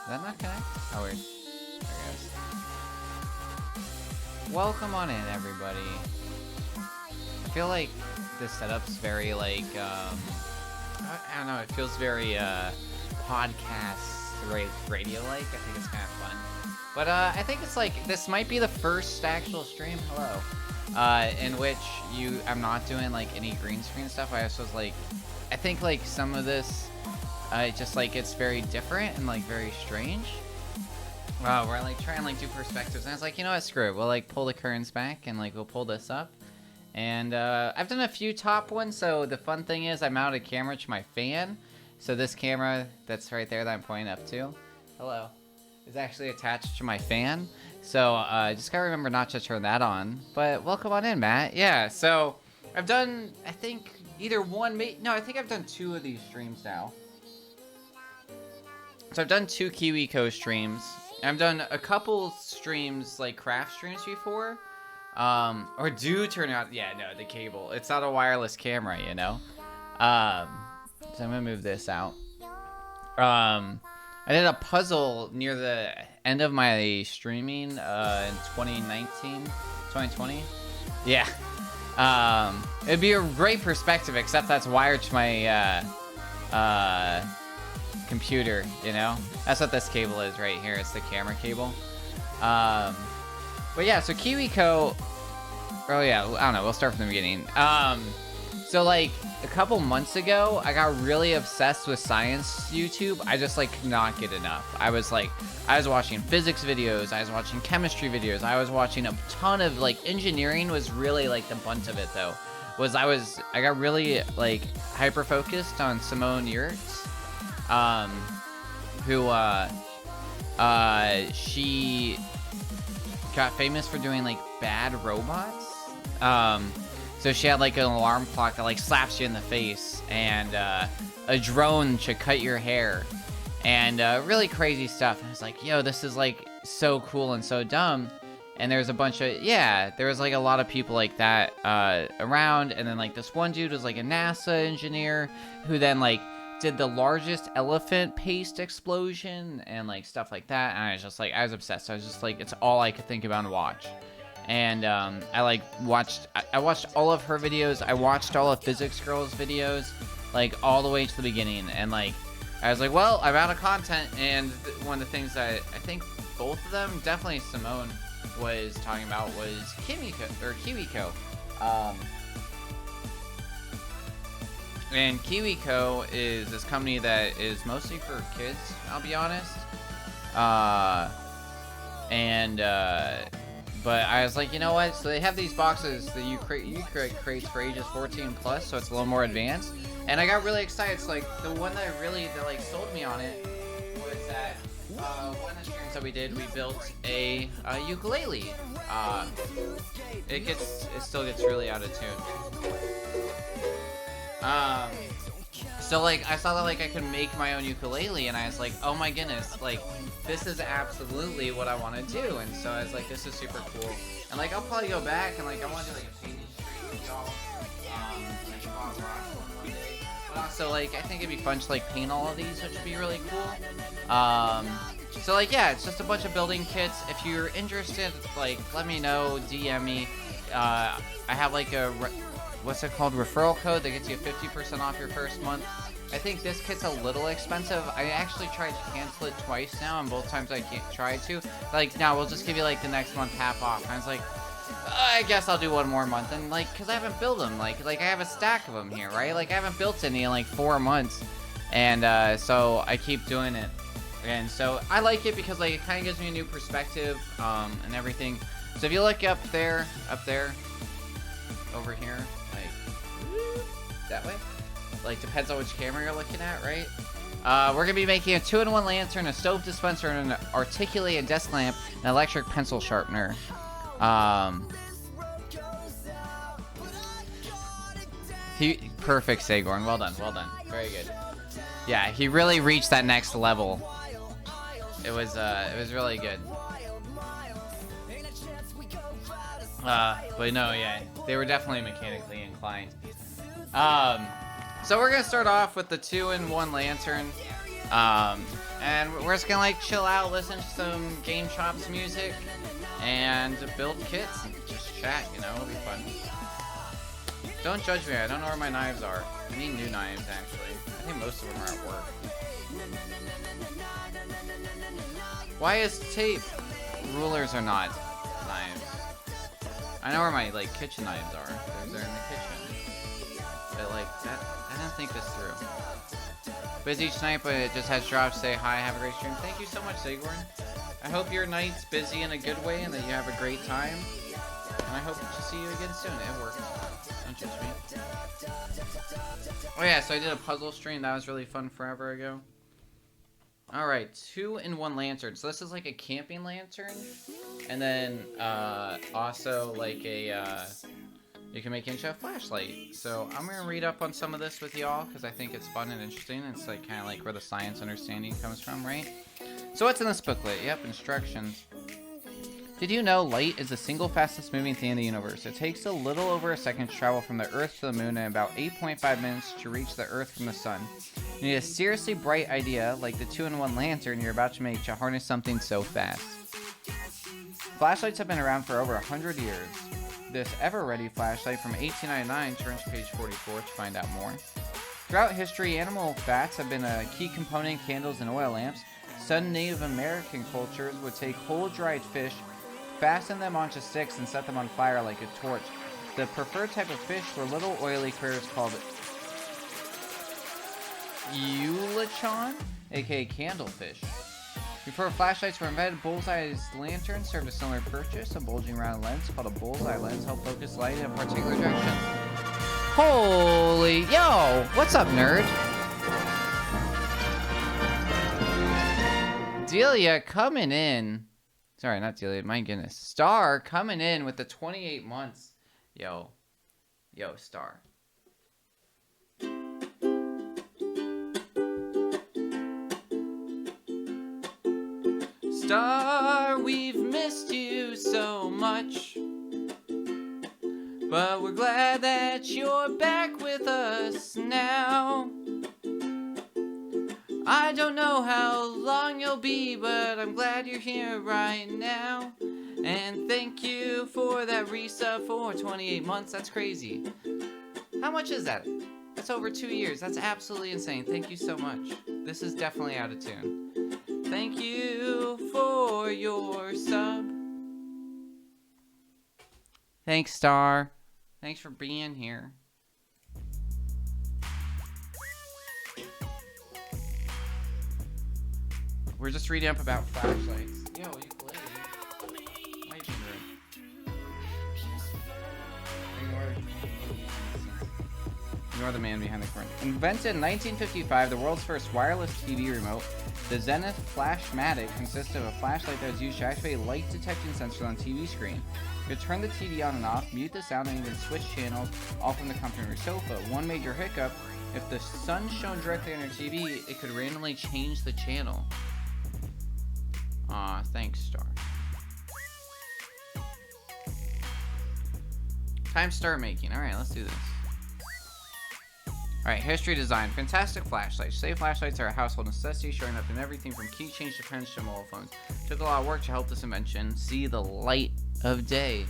that not connect? Oh, weird. There it goes. Welcome on in, everybody. I feel like this setup's very, like, I don't know, it feels very, podcast radio-like. I think it's kind of fun. But, I think it's like, this might be the first actual stream, hello, in which I'm not doing, like, any green screen stuff. I just was, like, I think, like, some of this, just, like, it's very different and, like, very strange. Where I, like, try and, like, do perspectives. And I was like, you know what, screw it. We'll, like, pull the curtains back and, like, we'll pull this up. And, I've done a few top ones, so the fun thing is I mounted a camera to my fan. So this camera that's right there that I'm pointing up to, hello, is actually attached to my fan. So, just gotta remember not to turn that on. But welcome on in, Matt. Yeah, so I've done, I think, either one, no, I think I've done 2 of these streams now. So I've done 2 KiwiCo streams. I've done a couple streams, like craft streams before. Or do turn out, yeah, no, the cable. It's not a wireless camera, you know? So I'm gonna move this out. I did a puzzle near the end of my streaming, in 2019, 2020. Yeah. It'd be a great perspective, except that's wired to my, computer, you know? That's what this cable is right here. It's the camera cable. But yeah, so KiwiCo, oh yeah, I don't know, we'll start from the beginning. So like a couple months ago, I got really obsessed with science YouTube. I just like could not get enough. I was watching physics videos, I was watching chemistry videos, I was watching a ton of like engineering was really like the bunt of it though. I got really like hyper focused on Simone Yurts, who she got famous for doing like bad robots. So she had like an alarm clock that like slaps you in the face, and a drone to cut your hair, and really crazy stuff. And I was like, yo, this is like so cool and so dumb. And there's a bunch of, yeah, there was like a lot of people like that around. And then like this one dude was like a NASA engineer who then like did the largest elephant paste explosion and like stuff like that. And I was just like, I was obsessed. I was just like, it's all I could think about and watch. And I like watched all of her videos. I watched all of Physics Girl's videos, like all the way to the beginning. And like, I was like, well, I'm out of content. And one of the things that I think both of them, definitely Simone was talking about, was KiwiCo. And KiwiCo is this company that is mostly for kids, I'll be honest. But I was like, you know what? So they have these boxes that you create crates for ages 14 plus, so it's a little more advanced. And I got really excited. So like the one that like sold me on it was that one of the streams that we did, we built a ukulele. It still gets really out of tune. So like I saw that like I could make my own ukulele, and I was like, oh my goodness, like this is absolutely what I want to do. And so I was like, this is super cool. And like I'll probably go back and like I want to do like a painting stream with y'all, like Bob Rock one day. But also like I think it'd be fun to like paint all of these, which would be really cool. So like yeah, it's just a bunch of building kits. If you're interested, like let me know, DM me. I have like a what's it called, referral code that gets you 50% off your first month. I think this kit's a little expensive. I actually tried to cancel it twice now, and both times I tried to. Like, no, we'll just give you like the next month half off. And I was like, I guess I'll do one more month. And like, cause I haven't built them. Like I have a stack of them here, right? Like I haven't built any in like 4 months, and so I keep doing it. And so I like it because like it kind of gives me a new perspective, and everything. So if you look up there, over here, like that way, like depends on which camera you're looking at, right? We're gonna be making a 2-in-1 lantern, a stove dispenser, and an articulated desk lamp, an electric pencil sharpener. Perfect, Sagorn. Well done, very good. Yeah, he really reached that next level. It was really good. But no, yeah, they were definitely mechanically inclined. So we're gonna start off with the 2-in-1 lantern. And we're just gonna like chill out, listen to some Game Shops music, and build kits and just chat, you know, it'll be fun. Don't judge me, I don't know where my knives are. I need new knives, actually. I think most of them are at work. Why is tape? Rulers are not knives. I know where my, like, kitchen knives are. They're in the kitchen. But, like, that, I didn't think this through. Busy each night, but it just has drops. Say hi, have a great stream. Thank you so much, Sigorn. I hope your night's busy in a good way and that you have a great time. And I hope to see you again soon. It worked. Don't judge me. Oh yeah, so I did a puzzle stream. That was really fun forever ago. Alright, 2-in-1 lantern. So this is like a camping lantern. And then also like a you can make it into a flashlight. So I'm gonna read up on some of this with y'all because I think it's fun and interesting. It's like kind of like where the science understanding comes from, right? So what's in this booklet? Yep, instructions. Did you know light is the single fastest moving thing in the universe? It takes a little over a second to travel from the Earth to the Moon and about 8.5 minutes to reach the Earth from the Sun. You need a seriously bright idea like the 2-in-1 lantern you're about to make to harness something so fast. Flashlights have been around for over 100 years. This ever-ready flashlight from 1899 turns to page 44 to find out more. Throughout history, animal fats have been a key component in candles and oil lamps. Some Native American cultures would take whole dried fish, fasten them onto sticks, and set them on fire like a torch. The preferred type of fish were little oily critters called eulachon, aka candlefish. Before flashlights were invented, bullseye's lanterns served a similar purpose. A bulging round lens called a bullseye lens helped focus light in a particular direction. Holy, yo, what's up, nerd? Delia coming in. Sorry, not Delia, my goodness. Star coming in with the 28 months. Yo, Star. Star, we've missed you so much, but we're glad that you're back with us now. I don't know how long you'll be, but I'm glad you're here right now. And thank you for that resub for 28 months. That's crazy. How much is that? That's over 2 years. That's absolutely insane. Thank you so much. This is definitely out of tune. Thank you for your sub. Thanks, Star. Thanks for being here. We're just reading up about flashlights. Yo, ukulele. Might be good. Ignore the man behind the curtain. Invented in 1955, the world's first wireless TV remote, the Zenith Flashmatic consisted of a flashlight that was used to activate light detecting sensors on TV screen. You could turn the TV on and off, mute the sound, and even switch channels all from the comfort of your sofa. One major hiccup, if the sun shone directly on your TV, it could randomly change the channel. Aw, thanks, Star. Time to start making. Alright, let's do this. Alright, history design. Fantastic flashlights. Today, flashlights are a household necessity, showing up in everything from keychains to pens to mobile phones. Took a lot of work to help this invention see the light of day.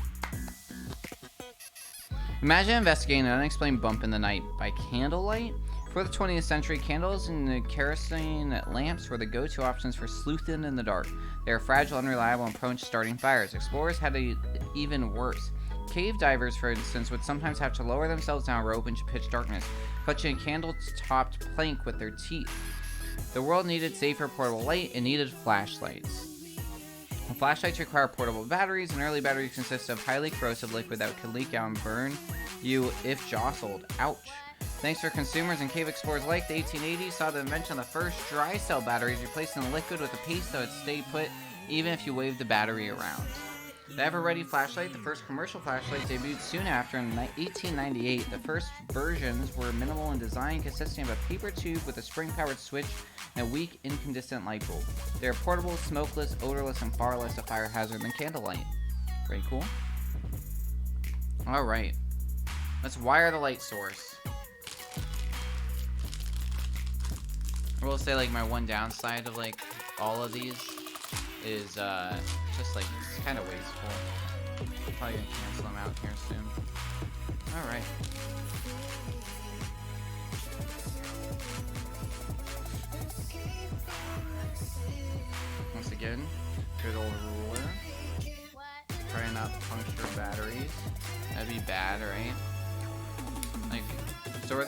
Imagine investigating an unexplained bump in the night by candlelight. For the 20th century, candles and kerosene lamps were the go-to options for sleuthing in the dark. They are fragile, unreliable, and prone to starting fires. Explorers had it even worse. Cave divers, for instance, would sometimes have to lower themselves down a rope into pitch darkness, clutching a candle-topped plank with their teeth. The world needed safer portable light and needed flashlights. Flashlights require portable batteries, and early batteries consist of highly corrosive liquid that could leak out and burn you if jostled. Ouch. Thanks for consumers and cave explorers like the 1880s saw the invention of the first dry cell batteries, replacing the liquid with a paste that would stay put even if you waved the battery around. The ever-ready flashlight, the first commercial flashlight, debuted soon after in 1898. The first versions were minimal in design, consisting of a paper tube with a spring-powered switch and a weak, incandescent light bulb. They are portable, smokeless, odorless, and far less a fire hazard than candlelight. Very cool. Alright. Let's wire the light source. I will say, like, my one downside of, like, all of these is, just, like, it's kind of wasteful. I'm probably gonna cancel them out here soon. Alright. Once again, good old ruler. Try not to puncture batteries. That'd be bad, right? Like, so are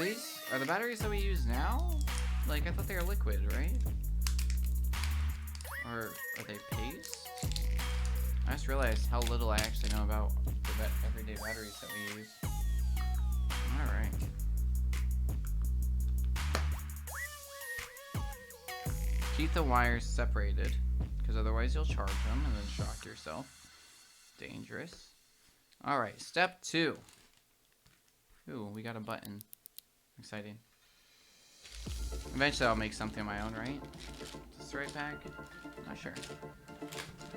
the batteries that we use now? Like, I thought they were liquid, right? Or are they paste? I just realized how little I actually know about the everyday batteries that we use. Alright. Keep the wires separated, because otherwise you'll charge them and then shock yourself. Dangerous. Alright, step 2. Ooh, we got a button. Exciting. Eventually I'll make something of my own, right? Is this the right pack? Not sure.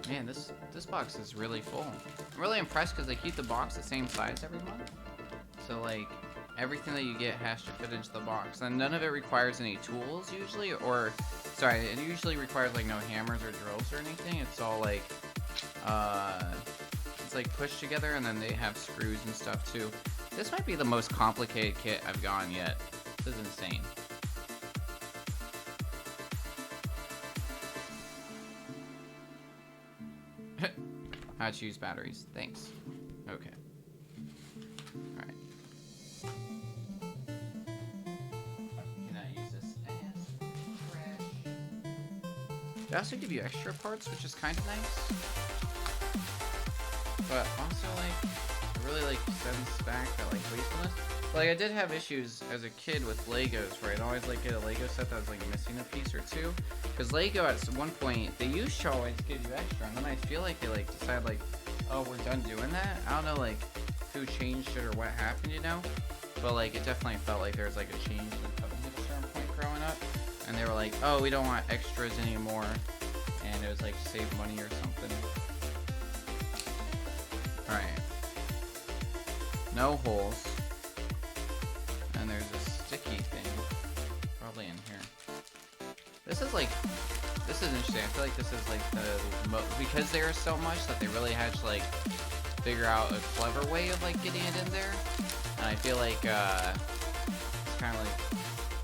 Man, this box is really full. I'm really impressed because they keep the box the same size every month. So, like, everything that you get has to fit into the box. And none of it requires any tools, usually. Or, sorry, it usually requires, like, no hammers or drills or anything. It's all, like, it's, like, pushed together, and then they have screws and stuff, too. This might be the most complicated kit I've gotten yet. This is insane. How to use batteries. Thanks. Okay. Alright. Can I use this as trash? They also give you extra parts, which is kind of nice. But also, like, it really, like, sends back that, like, wastefulness. Like, I did have issues as a kid with Legos, where I'd always, like, get a Lego set that was, like, missing a piece or two. Because Lego, at one point, they used to always give you extra, and then I feel like they, like, decided, like, oh, we're done doing that? I don't know, like, who changed it or what happened, you know? But, like, it definitely felt like there was, like, a change in coding at a certain point growing up. And they were like, oh, we don't want extras anymore. And it was, like, save money or something. Alright. No holes. And there's a sticky thing. Probably in here. This is interesting. I feel like this is like because there is so much that they really had to like figure out a clever way of like getting it in there. And I feel like it's kind of like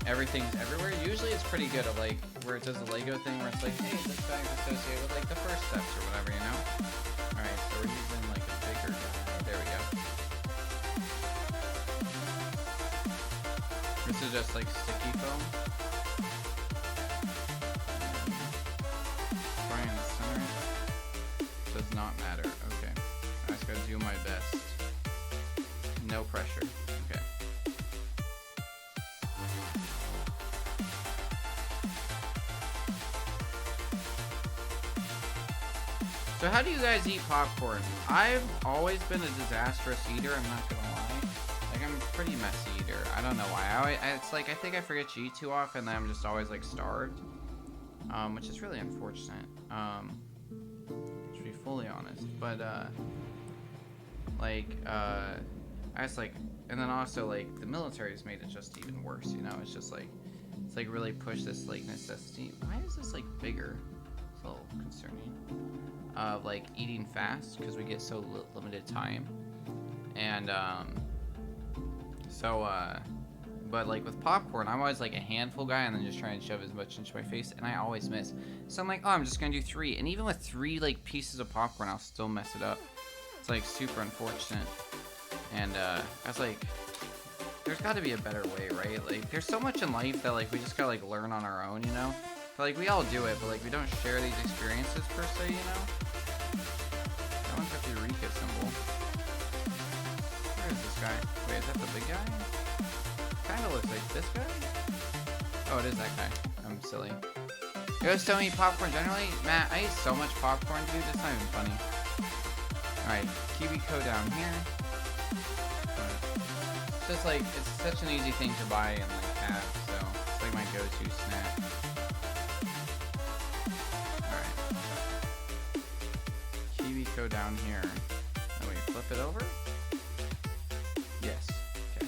everything's everywhere. Usually it's pretty good of like where it does the Lego thing where it's like, hey, this bag's associated with like the first steps or whatever, you know? Alright, so we're using like a bigger guy. There we go. This is just like sticky foam. Try and center it. Does not matter. Okay. I just gotta do my best. No pressure. Okay. So how do you guys eat popcorn? I've always been a disastrous eater, I'm not gonna lie. Like, I'm a pretty messy eater. I don't know why. It's like, I think I forget to eat too often, and I'm just always, like, starved. Which is really unfortunate. To be fully honest. But, I just, like, and then also, like, the military's made it just even worse, you know? It's just, like, it's, like, really pushed this, like, necessity. Why is this, like, bigger? It's a little concerning. Of, like, eating fast, because we get so limited time. And, but like with popcorn, I'm always like a handful guy and then just try and shove as much into my face, and I always miss. So I'm like, oh, I'm just gonna do 3. And even with 3 like pieces of popcorn, I'll still mess it up. It's like super unfortunate. And I was like, there's gotta be a better way, right? Like there's so much in life that like we just gotta like learn on our own, you know? But like we all do it, but like we don't share these experiences per se, you know? That one's got the Eureka symbol. Where is this guy? Wait, is that the big guy? Kinda looks like this guy? Oh, it is that guy. I'm silly. You guys don't eat popcorn generally? Matt, I eat so much popcorn, dude, it's not even funny. Alright, KiwiCo down here. It's just like, it's such an easy thing to buy and like have, so it's like my go-to snack. Alright. KiwiCo down here. Oh wait, flip it over? Yes. Okay.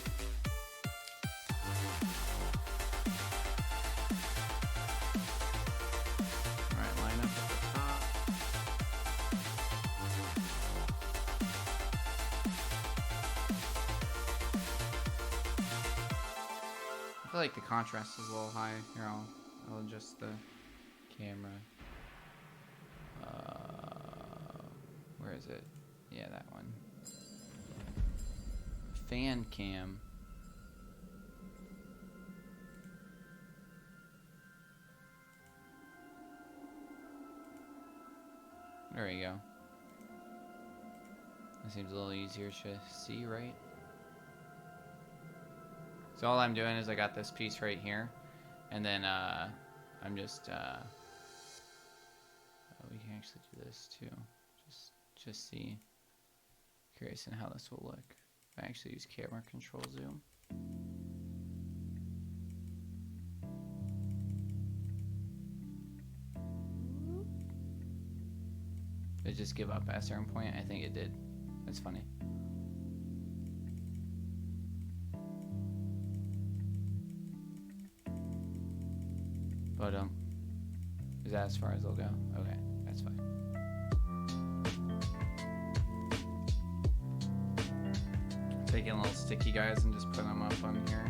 feel like the contrast is a little high. Here, I'll adjust the camera. Where is it? Yeah, that one. Fan cam. There we go. It seems a little easier to see, right? So all I'm doing is I got this piece right here, and then I'm just oh, we can actually do this too. Just see. Curious in how this will look. I actually use camera control zoom. Did it just give up at a certain point? I think it did. That's funny. But is that as far as they'll go? Okay, that's fine. Taking little sticky guys and just putting them up on here.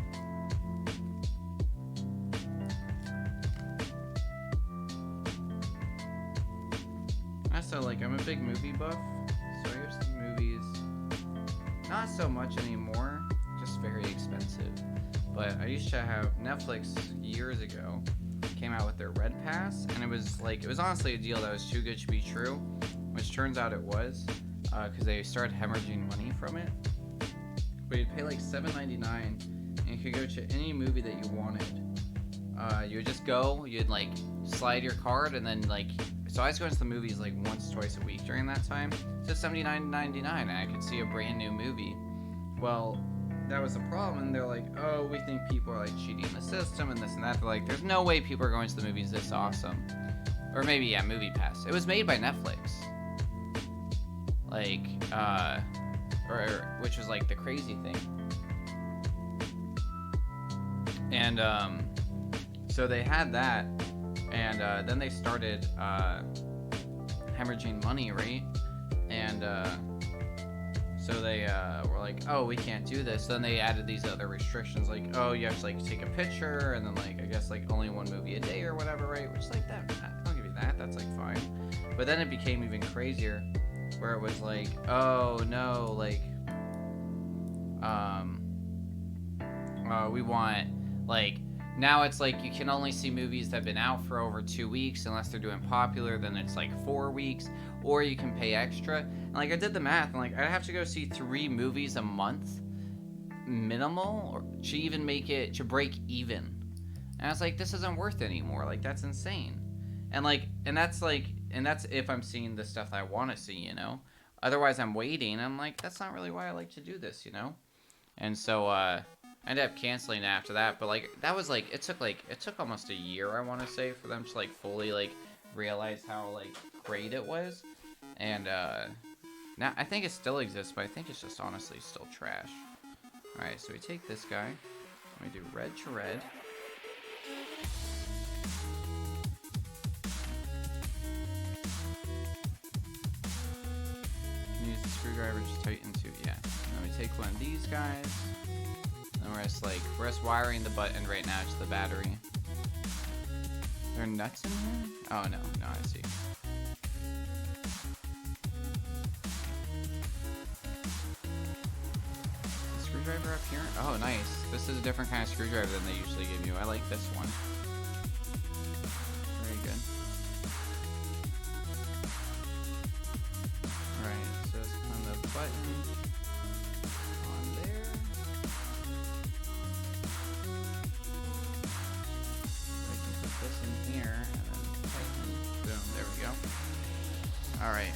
Also, like, I'm a big movie buff, so here's some movies. Not so much anymore, just very expensive. But I used to have Netflix years ago came out with their Red Pass, and it was honestly a deal that was too good to be true, which turns out it was, because they started hemorrhaging money from it. But you'd pay like $7.99, and you could go to any movie that you wanted. You would just go, you'd like slide your card, and then like, so I was going to the movies like once, twice a week during that time. So $79.99, and I could see a brand new movie. Well, that was the problem, and they're like, oh, we think people are like cheating the system and this and that. They're like, there's no way people are going to the movies this awesome. Or maybe, yeah, Movie Pass. It was made by Netflix. Like, which was like the crazy thing. And so they had that, and then they started hemorrhaging money, right? And so they were like, oh, we can't do this. So then they added these other restrictions, like, oh, you have to like take a picture, and then like I guess like only one movie a day or whatever, right? Which is like that. I'll give you that. That's like fine. But then it became even crazier, where it was like, oh no, like we want, like, now it's like you can only see movies that have been out for over 2 weeks unless they're doing popular, then it's like 4 weeks, or you can pay extra. And like I did the math, and like I'd have to go see 3 movies a month minimal, or to even make it to break even. And I was like, this isn't worth it anymore. Like, that's insane. And like, and that's if I'm seeing the stuff that I want to see, you know. Otherwise I'm waiting. I'm like, that's not really why I like to do this, you know. And so I ended up canceling after that. But like, that was like, it took almost a year, I want to say, for them to like fully like realize how like great it was. And now I think it still exists, but I think it's just honestly still trash. All right, so we take this guy, we do red to red. Use the screwdriver to tighten to, yeah. And then we take one of these guys, and we're just wiring the button right now to the battery. Are there nuts in here? Oh no, I see. The screwdriver up here? Oh, nice. This is a different kind of screwdriver than they usually give you. I like this one. Very good. Alright, so just on the button on there. I can put this in here and then tighten. Boom, there we go. Alright.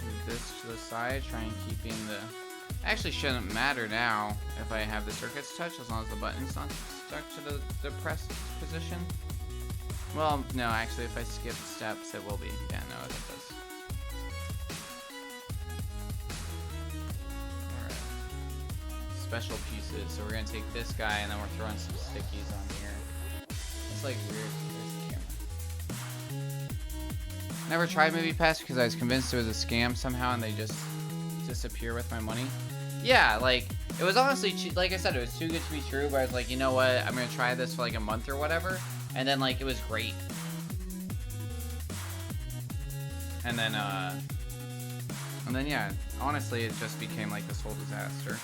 Move this to the side, try and keeping the... Actually shouldn't matter now if I have the circuits touched, as long as the button's not stuck to the pressed position. Well, no, actually, if I skip steps, it will be. Yeah, no, it does. Alright. Special pieces. So we're going to take this guy, and then we're throwing some stickies on here. It's like weird. There's the camera. Never tried Movie Pass because I was convinced it was a scam somehow, and they just disappear with my money. Yeah, like, It was honestly, like I said, it was too good to be true, but I was like, you know what, I'm gonna try this for like a month or whatever, and then like, it was great. And then yeah, honestly, it just became like this whole disaster.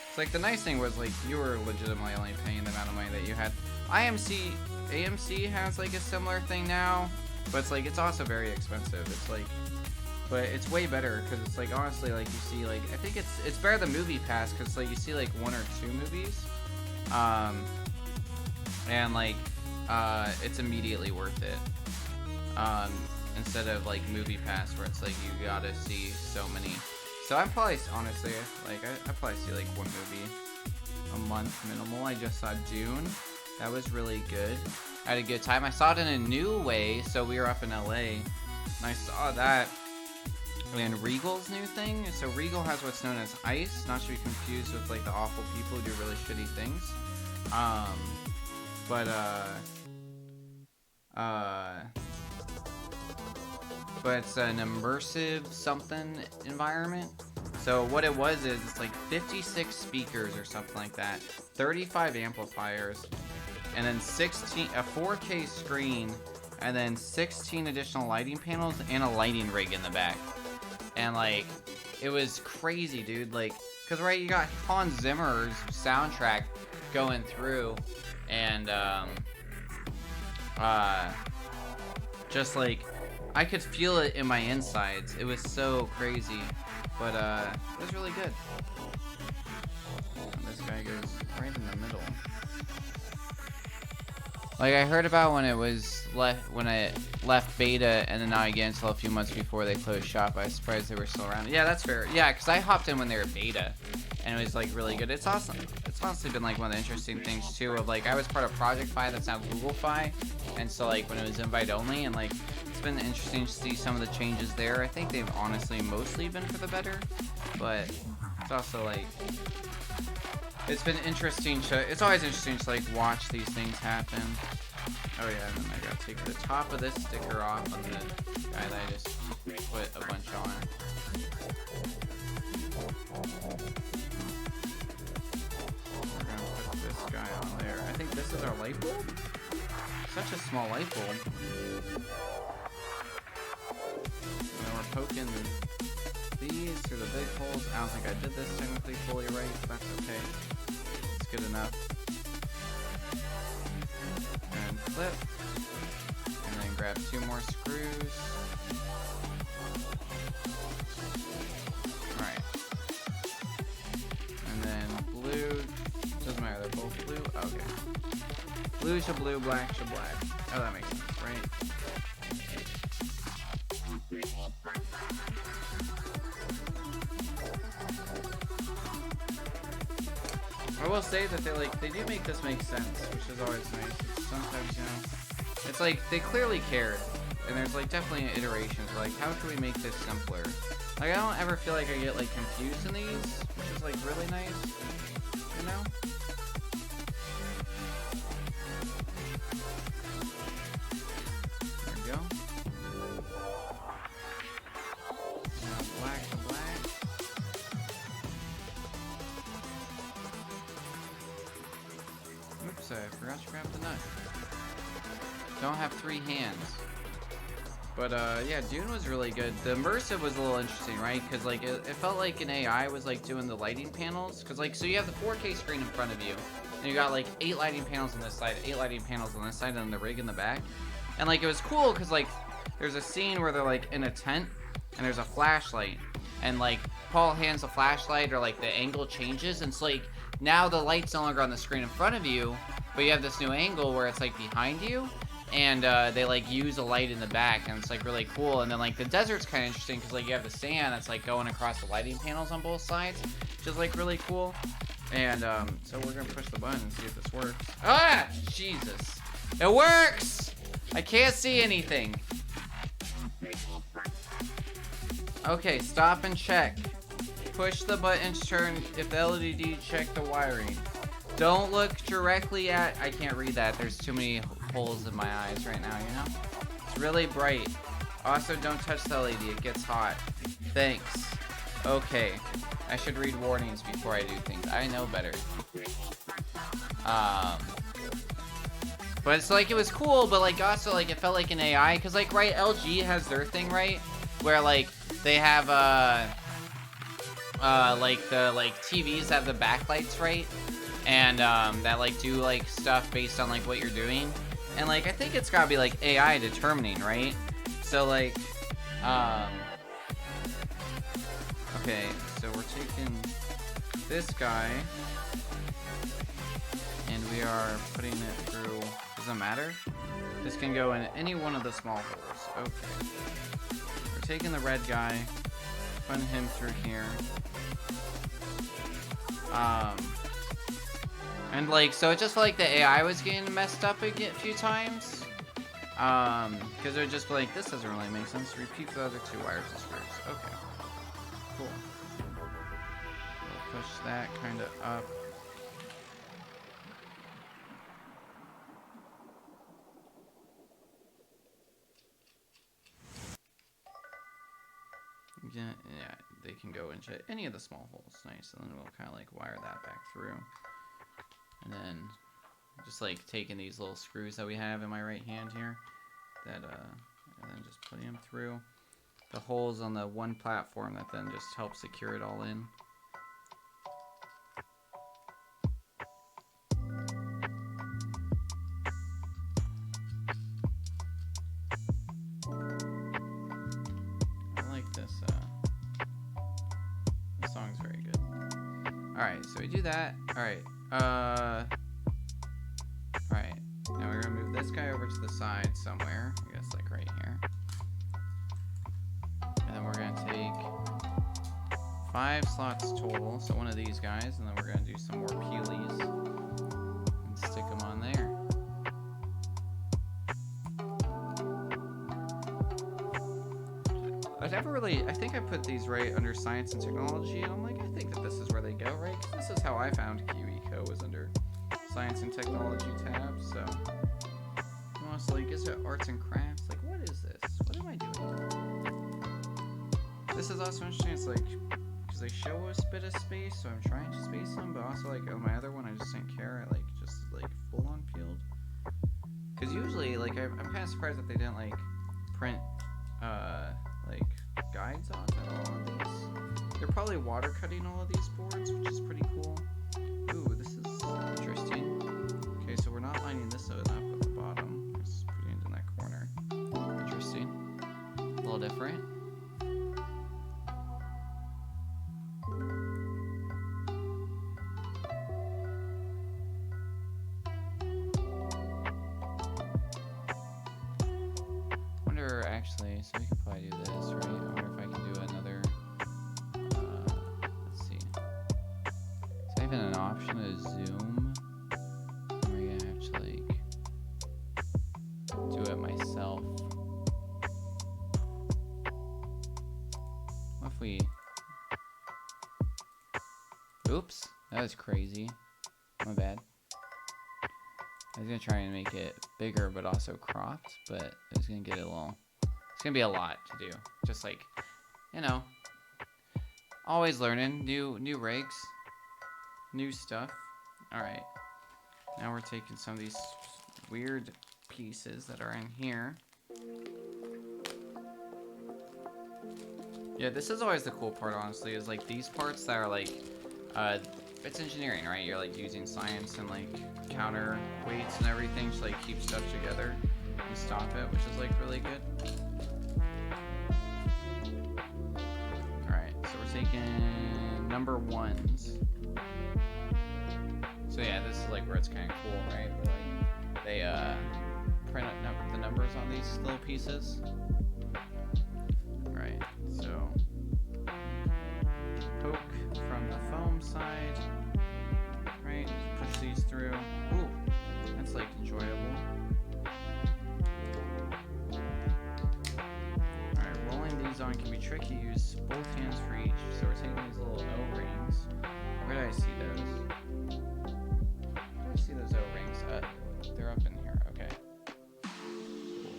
It's like, the nice thing was like, you were legitimately only paying the amount of money that you had. AMC has like a similar thing now, but it's like, it's also very expensive. It's like, but it's way better because it's like, honestly, like you see like, I think it's better than Movie Pass because like you see like 1 or 2 movies, and like it's immediately worth it, instead of like Movie Pass where it's like you gotta see so many. So I'm probably, honestly, like I probably see like 1 movie a month minimal. I just saw Dune. That was really good. I had a good time. I saw it in a new way, so we were up in LA and I saw that. And Regal's new thing. So Regal has what's known as Ice, not to be confused with like the awful people who do really shitty things. But it's an immersive something environment. So what it was is, it's like 56 speakers or something like that, 35 amplifiers, and then a 4K screen, and then 16 additional lighting panels and a lighting rig in the back. And like, it was crazy, dude. Like, cause right, you got Hans Zimmer's soundtrack going through, and just like, I could feel it in my insides. It was so crazy, but it was really good. And this guy goes right in the middle. Like, I heard about when it was when I left beta, and then not again until a few months before they closed shop. I was surprised they were still around. Yeah, that's fair. Yeah, because I hopped in when they were beta, and it was like really good. It's awesome. It's honestly been like one of the interesting things too. Of like, I was part of Project Fi, that's now Google Fi, and so like when it was invite only, and like it's been interesting to see some of the changes there. I think they've honestly mostly been for the better, but it's also like, it's been interesting to, it's always interesting to like watch these things happen. Oh yeah, and then I gotta take the top of this sticker off on the guy that I just put a bunch on. We're gonna put this guy on there. I think this is our light bulb? Such a small light bulb. And we're poking these through the big holes. I don't think I did this technically fully right, but that's okay. It's good enough. And flip. And then grab 2 more screws. Alright. And then blue. Doesn't matter, they're both blue? Okay. Blue to blue, black to black. Oh, that makes sense, right? I will say that they do make this make sense, which is always nice. It's sometimes, you know, it's like they clearly cared, and there's like definitely iterations like, how can we make this simpler? Like, I don't ever feel like I get like confused in these, which is like really nice, you know? There we go. Now black to black. Oops, I forgot to grab the nut. Don't have 3 hands. But yeah, Dune was really good. The immersive was a little interesting, right? Because like it felt like an AI was like doing the lighting panels. Because like, so you have the 4K screen in front of you, and you got like 8 lighting panels on this side, 8 lighting panels on this side, and then the rig in the back. And like, it was cool because like there's a scene where they're like in a tent, and there's a flashlight, and like Paul hands the flashlight, or like the angle changes, and it's like now the light's no longer on the screen in front of you, but you have this new angle where it's like behind you. And they like use a light in the back, and it's like really cool. And then like the desert's kind of interesting because like you have the sand that's like going across the lighting panels on both sides, which is like really cool. And so we're gonna push the button and see if this works. Ah, Jesus, it works! I can't see anything. Okay, stop and check. Push the button to turn if the LED, check the wiring. Don't look directly at, I can't read that, there's too many holes in my eyes right now, you know? It's really bright. Also, don't touch the LED, it gets hot. Thanks. Okay. I should read warnings before I do things. I know better. But it's like, it was cool, but like also like it felt like an AI, cause like, right, LG has their thing, right, where like they have like the like TVs have the backlights, right, and that like do like stuff based on like what you're doing, and like I think it's gotta be like AI determining, right? So like okay, so we're taking this guy and we are putting it through. Doesn't matter. This can go in any one of the small holes. Okay. We're taking the red guy, putting him through here. And like, so it just felt like the AI was getting messed up a few times. Because they're just like, this doesn't really make sense. Repeat the other two wires and screws. Okay. Cool. We'll push that kind of up. Yeah, they can go into any of the small holes. Nice. And then we'll kind of like wire that back through. And then just like taking these little screws that we have in my right hand here, that and then just putting them through the holes on the one platform that then just helps secure it all in. Song's very good. Alright, so we do that. Alright, alright. Now we're gonna move this guy over to the side somewhere. I guess like right here. And then we're gonna take 5 slots total, so one of these guys, and then we're gonna do some more peelies and stick them on there. I think I put these right under science and technology, and I'm like, I think that this is where they go, right? 'Cause this is how I found KiwiCo, was under science and technology tab, so. I'm also like, is it arts and crafts? Like, what is this? What am I doing? This is also interesting, it's like, because they show us a bit of space, so I'm trying to space them, but also like on my other one, I just didn't care, I like, just like full on field. Because usually, like, I'm kind of surprised that they didn't like print, like, guides on all of these. They're probably water cutting all of these boards, which is pretty cool. Ooh, this is interesting. Okay, so we're not lining this up at the bottom. Just putting it in that corner. Interesting. A little different. Wonder actually, so we could probably do this, right? I wonder if I can do another, let's see. So even an option to zoom, where you have to like do it myself. What if we, oops, that was crazy. My bad. I was gonna try and make it bigger, but also cropped, but it's gonna get a little, it's gonna be a lot to do. Just like, you know, always learning new rigs, new stuff. All right, now we're taking some of these weird pieces that are in here. Yeah, this is always the cool part, honestly, is like these parts that are like, it's engineering, right? You're like using science and like counter weights and everything to like keep stuff together and stop it, which is like really good. Alright, so we're taking number 1s. So yeah, this is like where it's kind of cool, right? Where like they print up the numbers on these little pieces. Alright, so poke from the foam side, right? Push these through. Ooh, that's like enjoyable. Alright, rolling these on can be tricky. Use both hands for each. So we're taking these little O-rings. Where did I see those? Where did I see those O-rings? They're up in here. Okay. Cool.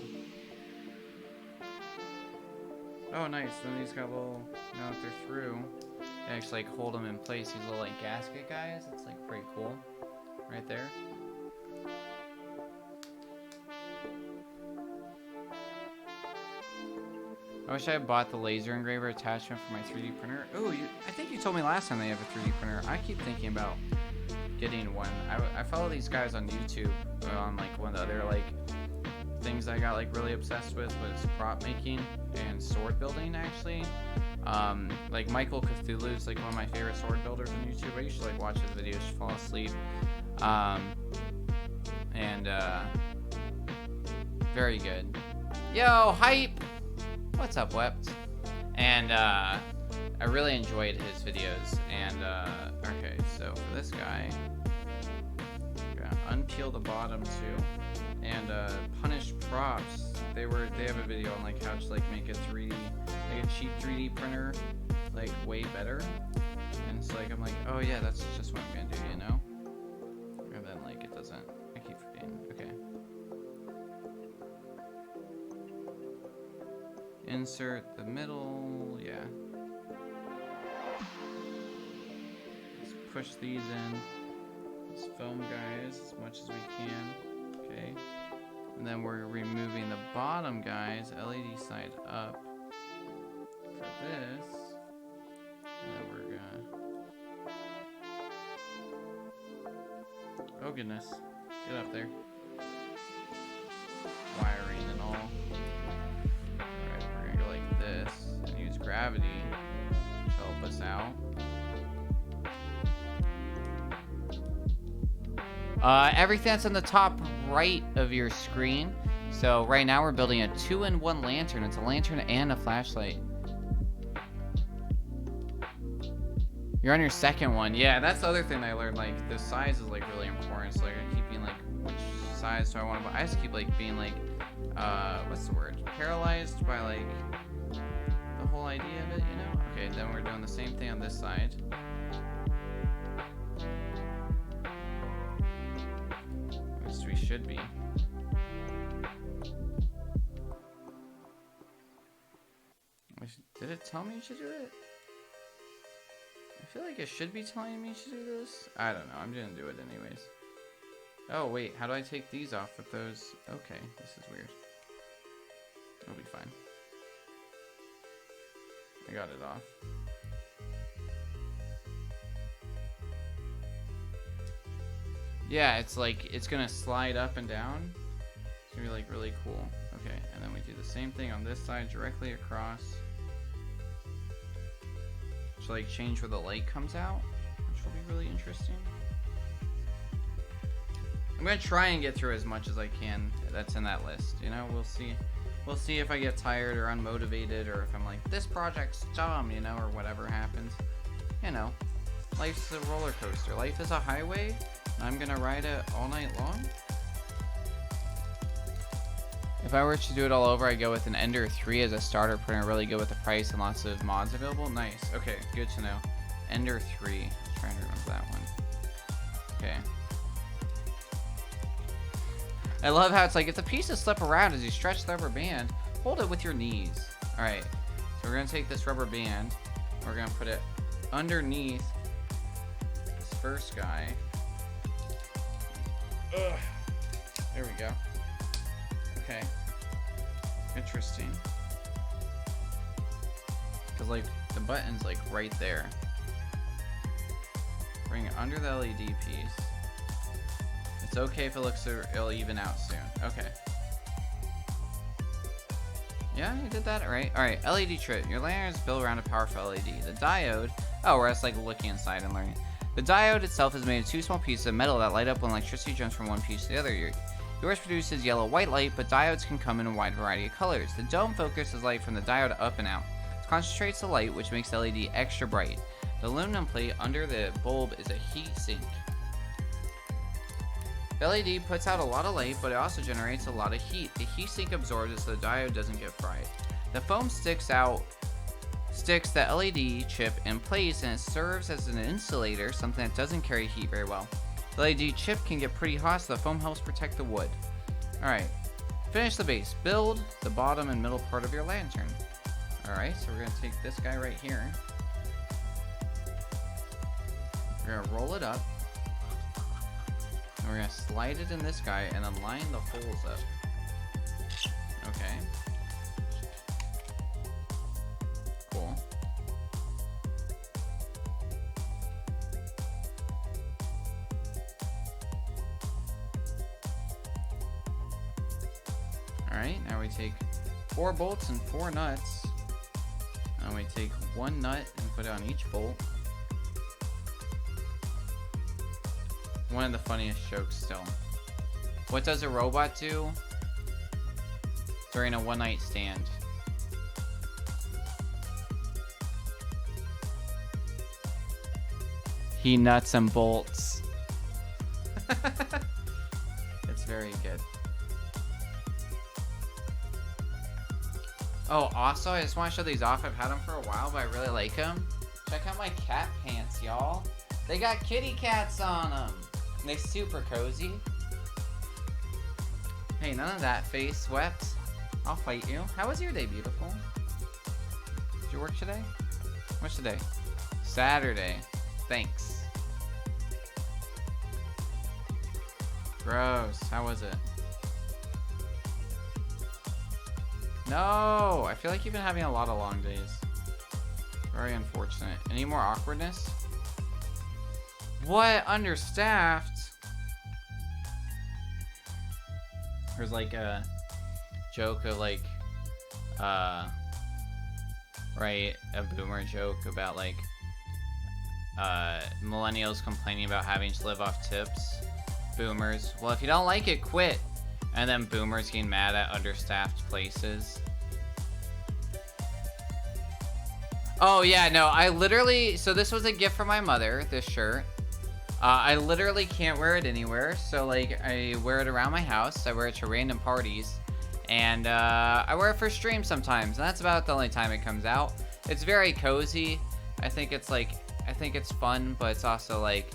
Oh, nice. Then these got a little, now that they're through, They actually like hold them in place. These little like gasket guys. It's like pretty cool, right there. I wish I had bought the laser engraver attachment for my 3D printer. Oh, I think you told me last time they have a 3D printer. I keep thinking about getting one. I follow these guys on YouTube on like one of the other like things I got like really obsessed with was prop making and sword building actually. Like Michael Cthulhu's like one of my favorite sword builders on YouTube. I used to like watch his videos to fall asleep. Very good. Yo, hype! What's up, Wept? And I really enjoyed his videos. And okay, so for this guy, I'm gonna unpeel the bottom too. And Punished Props, they have a video on like how to like make a 3D, like a cheap 3D printer, like way better. And it's like I'm like, oh yeah, that's just what I'm gonna do, you know? And then like it doesn't. I keep forgetting. Okay. Insert the middle, yeah. Let's push these in. Let's foam guys as much as we can. Okay. And then we're removing the bottom guys, LED side up for this. And then we're gonna... Oh goodness. Get up there. Wiring and all. This and use gravity to help us out. Everything that's on the top right of your screen. So right now we're building a 2-in-1 lantern. It's a lantern and a flashlight. You're on your second one. Yeah, that's the other thing I learned. Like the size is like really important. So like I keep being like, which size do I want to buy? I just keep like being like, what's the word? Paralyzed by like the whole idea of it, you know? Okay, then we're doing the same thing on this side. At least we should be. Did it tell me to do it? I feel like it should be telling me to do this. I don't know, I'm gonna do it anyways. Oh wait, how do I take these off with those? Okay, this is weird. It'll be fine. I got it off. Yeah, it's like, it's gonna slide up and down. It's gonna be like really cool. Okay, and then we do the same thing on this side, directly across. So like change where the light comes out, which will be really interesting. I'm gonna try and get through as much as I can that's in that list, you know, we'll see. We'll see if I get tired or unmotivated or if I'm like, this project's dumb, you know, or whatever happens. You know, life's a roller coaster. Life is a highway, and I'm gonna ride it all night long. If I were to do it all over, I'd go with an Ender 3 as a starter printer, really good with the price and lots of mods available. Nice, okay, good to know. Ender 3, I'm trying to remember that one. Okay. I love how it's like, if the pieces slip around as you stretch the rubber band, hold it with your knees. Alright, so we're going to take this rubber band, we're going to put it underneath this first guy. Ugh. There we go. Okay. Interesting. Because like, the button's like right there. Bring it under the LED piece. It's okay if it looks, it'll even out soon. Okay. Yeah, you did that right. Alright, LED trip. Your lantern is built around a powerful LED. The diode, oh, we're just like looking inside and learning. The diode itself is made of two small pieces of metal that light up when electricity jumps from one piece to the other. Yours produces yellow-white light, but diodes can come in a wide variety of colors. The dome focuses light from the diode up and out. It concentrates the light, which makes the LED extra bright. The aluminum plate under the bulb is a heat sink. The LED puts out a lot of light, but it also generates a lot of heat. The heat sink absorbs it so the diode doesn't get fried. The foam sticks the LED chip in place, and it serves as an insulator, something that doesn't carry heat very well. The LED chip can get pretty hot, so the foam helps protect the wood. Alright, finish the base. Build the bottom and middle part of your lantern. Alright, so we're going to take this guy right here. We're gonna roll it up. And we're gonna slide it in this guy and then line the holes up. Okay. Cool. Alright, now we take 4 bolts and 4 nuts. And we take 1 nut and put it on each bolt. One of the funniest jokes still. What does a robot do during a one-night stand? He nuts and bolts. It's very good. Oh, also, I just want to show these off. I've had them for a while, but I really like them. Check out my cat pants, y'all. They got kitty cats on them. And they're super cozy. Hey, none of that, face swept. I'll fight you. How was your day, beautiful? Did you work today? What's today? Saturday. Thanks. Gross. How was it? No! I feel like you've been having a lot of long days. Very unfortunate. Any more awkwardness? What? Understaffed? There's like a joke of like, right, a boomer joke about like, millennials complaining about having to live off tips. Boomers, well, if you don't like it, quit. And then boomers getting mad at understaffed places. Oh yeah, no, I literally, so this was a gift from my mother, this shirt. I literally can't wear it anywhere, so like I wear it around my house, I wear it to random parties, and I wear it for stream sometimes, and that's about the only time it comes out. It's very cozy. I think it's like, I think it's fun, but it's also like,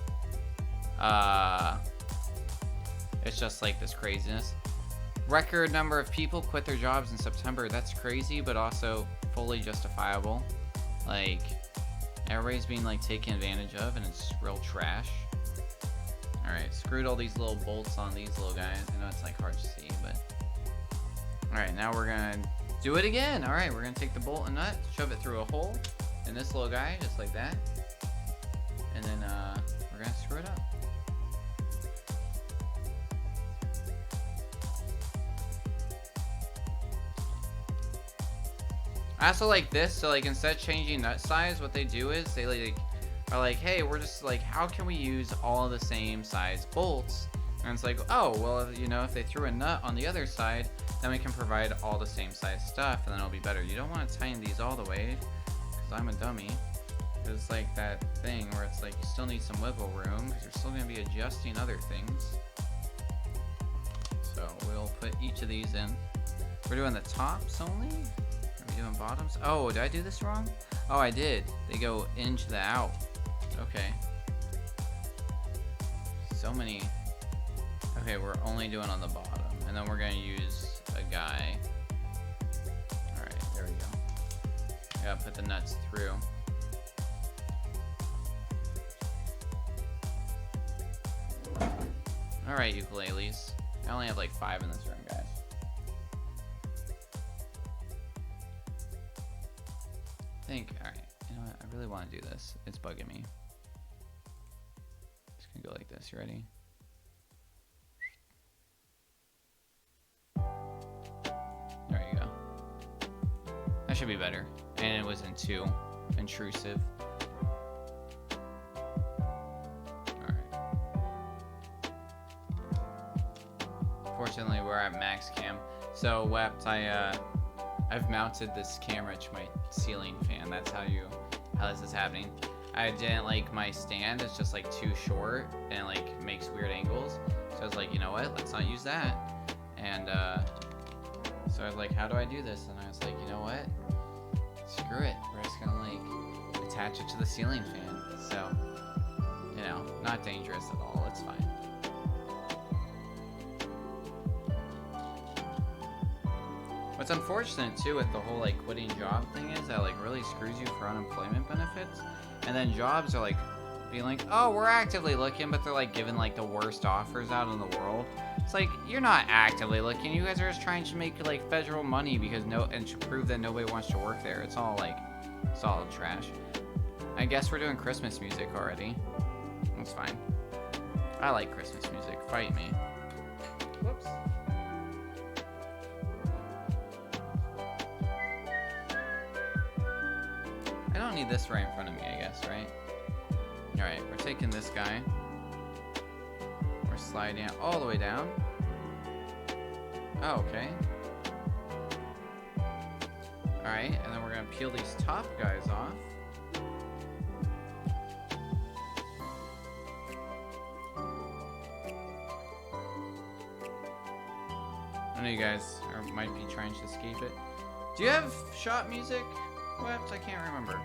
it's just like this craziness. Record number of people quit their jobs in September. That's crazy, but also fully justifiable. Like, everybody's being like taken advantage of, and it's real trash. Alright, screwed all these little bolts on these little guys. I know it's like hard to see, but... Alright, now we're gonna do it again. Alright, we're gonna take the bolt and nut, shove it through a hole in this little guy, just like that. And then, we're gonna screw it up. I also like this, so like instead of changing nut size, what they do is they like are like, hey, we're just like, how can we use all the same size bolts? And it's like, oh, well, you know, if they threw a nut on the other side, then we can provide all the same size stuff, and then it'll be better. You don't want to tighten these all the way, because I'm a dummy. It's like that thing where it's like you still need some wiggle room, because you're still going to be adjusting other things. So we'll put each of these in. We're doing the tops only? Doing bottoms? Oh, did I do this wrong? Oh, I did. They go into the out. Okay. So many. Okay, we're only doing on the bottom, and then we're gonna use a guy. All right, there we go. I gotta put the nuts through. All right, ukuleles. I only have like 5 in this room, guys. Alright, you know what, I really want to do this. It's bugging me. Just gonna go like this, you ready? There you go. That should be better. And it wasn't too intrusive. Alright. Fortunately, we're at max cam. So, Wept, I've mounted this camera to my ceiling fan. That's how this is happening. I didn't like my stand. It's just like too short and like makes weird angles. So I was like, you know what? Let's not use that. And so I was like, how do I do this? And I was like, you know what? Screw it. We're just gonna like attach it to the ceiling fan. So, you know, not dangerous at all. It's fine. What's unfortunate too with the whole like quitting job thing is that like really screws you for unemployment benefits, and then jobs are like being like, oh, we're actively looking, but they're like giving like the worst offers out in the world. It's like, you're not actively looking. You guys are just trying to make like federal money because and to prove that nobody wants to work there. It's all like, it's all trash. I guess we're doing Christmas music already. That's fine. I like Christmas music. Fight me. Whoops. I don't need this right in front of me, I guess, right? Alright, we're taking this guy. We're sliding it all the way down. Oh, okay. Alright, and then we're gonna peel these top guys off. I know you guys might be trying to escape it. Do you have shop music? What? I can't remember.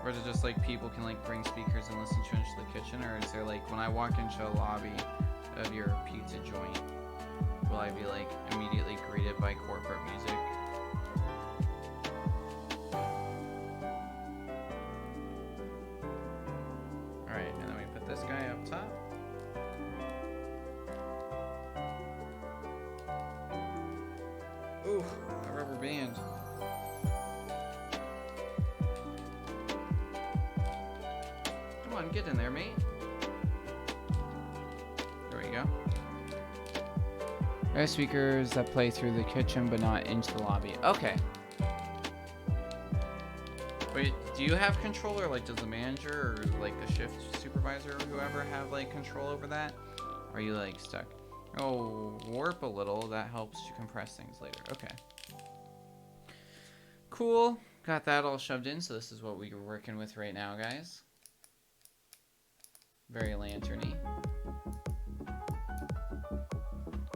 Or is it just like people can like bring speakers and listen to into the kitchen? Or is there like when I walk into a lobby of your pizza joint, will I be like immediately greeted by corporate music? Alright, and then we put this guy up top. Ooh, a rubber band. Come on, get in there, mate. There we go. There are speakers that play through the kitchen but not into the lobby. Okay. Wait, do you have control, or like does the manager or like the shift supervisor or whoever have like control over that? Or are you like stuck? Oh, warp a little. That helps to compress things later. Okay. Cool. Got that all shoved in, so this is what we're working with right now, guys. Very lanterny.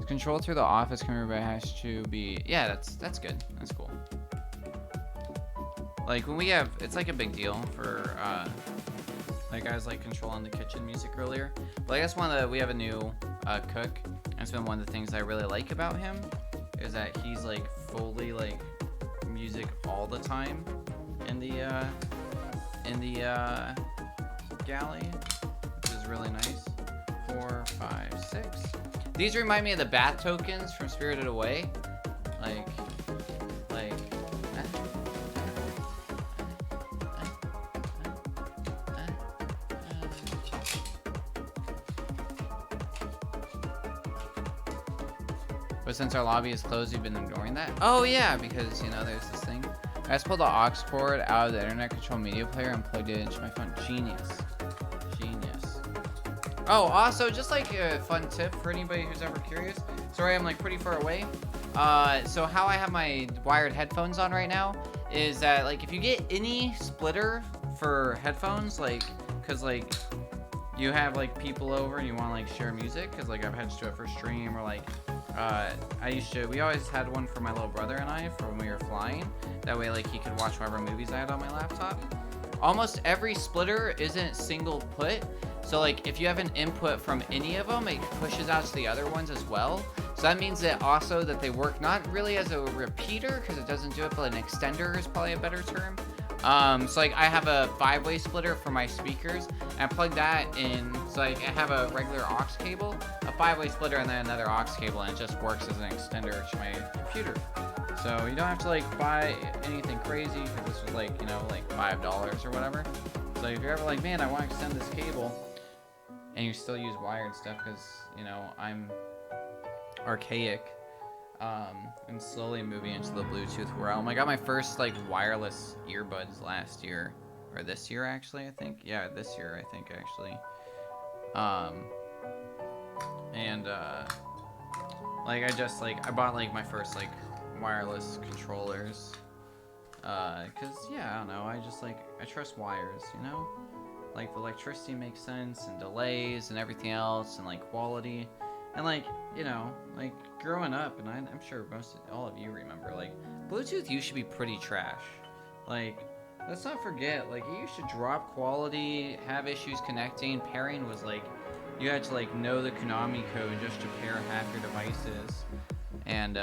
Control through the office camera, but it has to be... Yeah, that's good. That's cool. Like, when we have... It's like a big deal for... like, guys like controlling the kitchen music earlier. But I guess we have a new cook. And it's been one of the things I really like about him. Is that he's, like, fully, like, music all the time. In the galley. Which is really nice. 4, 5, 6. These remind me of the bath tokens from Spirited Away. But since our lobby is closed, you've been ignoring that? Oh yeah, because, you know, there's this thing. I just pulled the aux cord out of the internet control media player and plugged it into my phone. Genius. Genius. Oh, also, just like a fun tip for anybody who's ever curious. Sorry, I'm like pretty far away. So how I have my wired headphones on right now is that, like, if you get any splitter for headphones, like, cause like you have like people over and you want to like share music, cause like I've had to do it for stream, or like we always had one for my little brother and I for when we were flying. That way, like, he could watch whatever movies I had on my laptop. Almost every splitter isn't single put. So, like, if you have an input from any of them, it pushes out to the other ones as well. So that means that also that they work not really as a repeater, because it doesn't do it, but an extender is probably a better term. So like I have a 5-way splitter for my speakers, and I plug that in. So like I have a regular aux cable, a 5-way splitter, and then another aux cable, and it just works as an extender to my computer. So you don't have to like buy anything crazy, because this was like, you know, like $5 or whatever. So if you're ever like, man, I want to extend this cable, and you still use wired stuff, because, you know, I'm archaic, and slowly moving into the Bluetooth realm. I got my first like wireless earbuds last year, or this year actually, I think. Yeah, this year I think actually. Like I bought like my first like wireless controllers, cause yeah, I don't know, I trust wires, you know, like the electricity makes sense, and delays and everything else, and like quality. And like, you know, like growing up, and I'm sure all of you remember, like Bluetooth used to be pretty trash. Like, let's not forget, like it used to drop quality, have issues connecting. Pairing was like, you had to like know the Konami code just to pair half your devices. And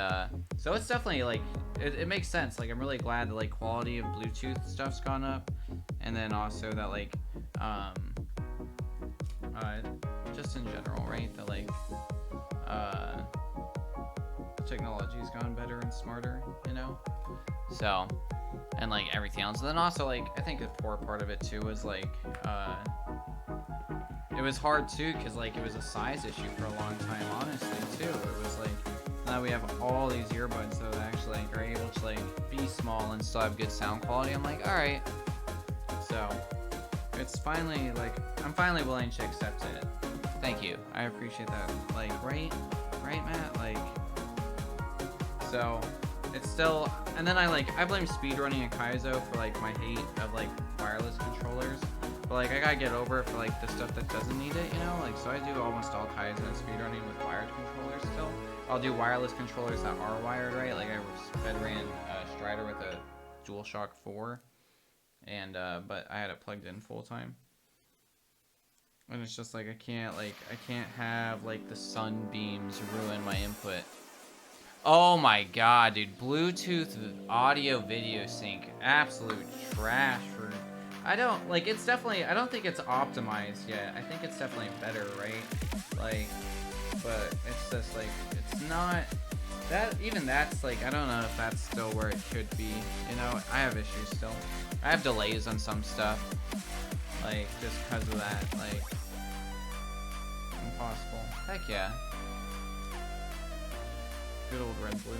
so it's definitely like it makes sense. Like I'm really glad that like quality of Bluetooth stuff's gone up, and then also that like uh, just in general, right? That like technology's gone better and smarter, you know. So and like everything else. And then also like I think the poor part of it too was like it was hard too because like it was a size issue for a long time. Honestly, too, it was like now we have all these earbuds that actually like are able to like be small and still have good sound quality. I'm like, all right. So it's finally like I'm finally willing to accept it. Thank you. I appreciate that. Like, right, Matt. Like, so it's still. And then I blame speedrunning and Kaizo for like my hate of like wireless controllers. But like I gotta get over it for like the stuff that doesn't need it, you know. Like so I do almost all Kaizo and speedrunning with wired controllers still. I'll do wireless controllers that are wired, right? Like I ran Strider with a DualShock 4, and but I had it plugged in full time. And it's just like I can't have like the sunbeams ruin my input. Oh my god, dude. Bluetooth audio video sync. Absolute trash for... I don't... Like, it's definitely... I don't think it's optimized yet. I think it's definitely better, right? Like, but it's just like... It's not... That... Even that's like... I don't know if that's still where it could be. You know? I have issues still. I have delays on some stuff. Like, just because of that. Like... Impossible. Heck yeah. Good old red blue.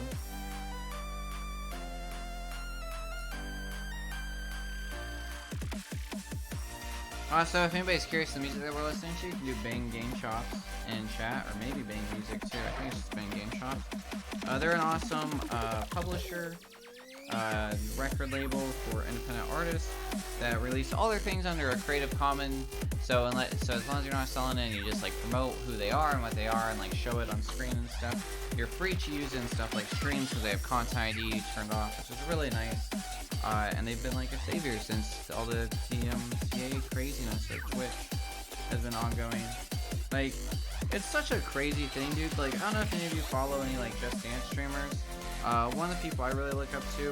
Also, if anybody's curious the music that we're listening to, you can do Bang Game Chops in chat, or maybe Bang Music too. I think it's just Bang Game Chops. They're an awesome publisher, record label for independent artists that release all their things under a Creative Commons. So as long as you're not selling it and you just like promote who they are and what they are and like show it on screen and stuff, you're free to use it in stuff like streams because they have Content ID turned off, which is really nice. And they've been like a savior since all the DMCA craziness of Twitch has been ongoing. Like, it's such a crazy thing, dude. Like, I don't know if any of you follow any like Just Dance streamers. One of the people I really look up to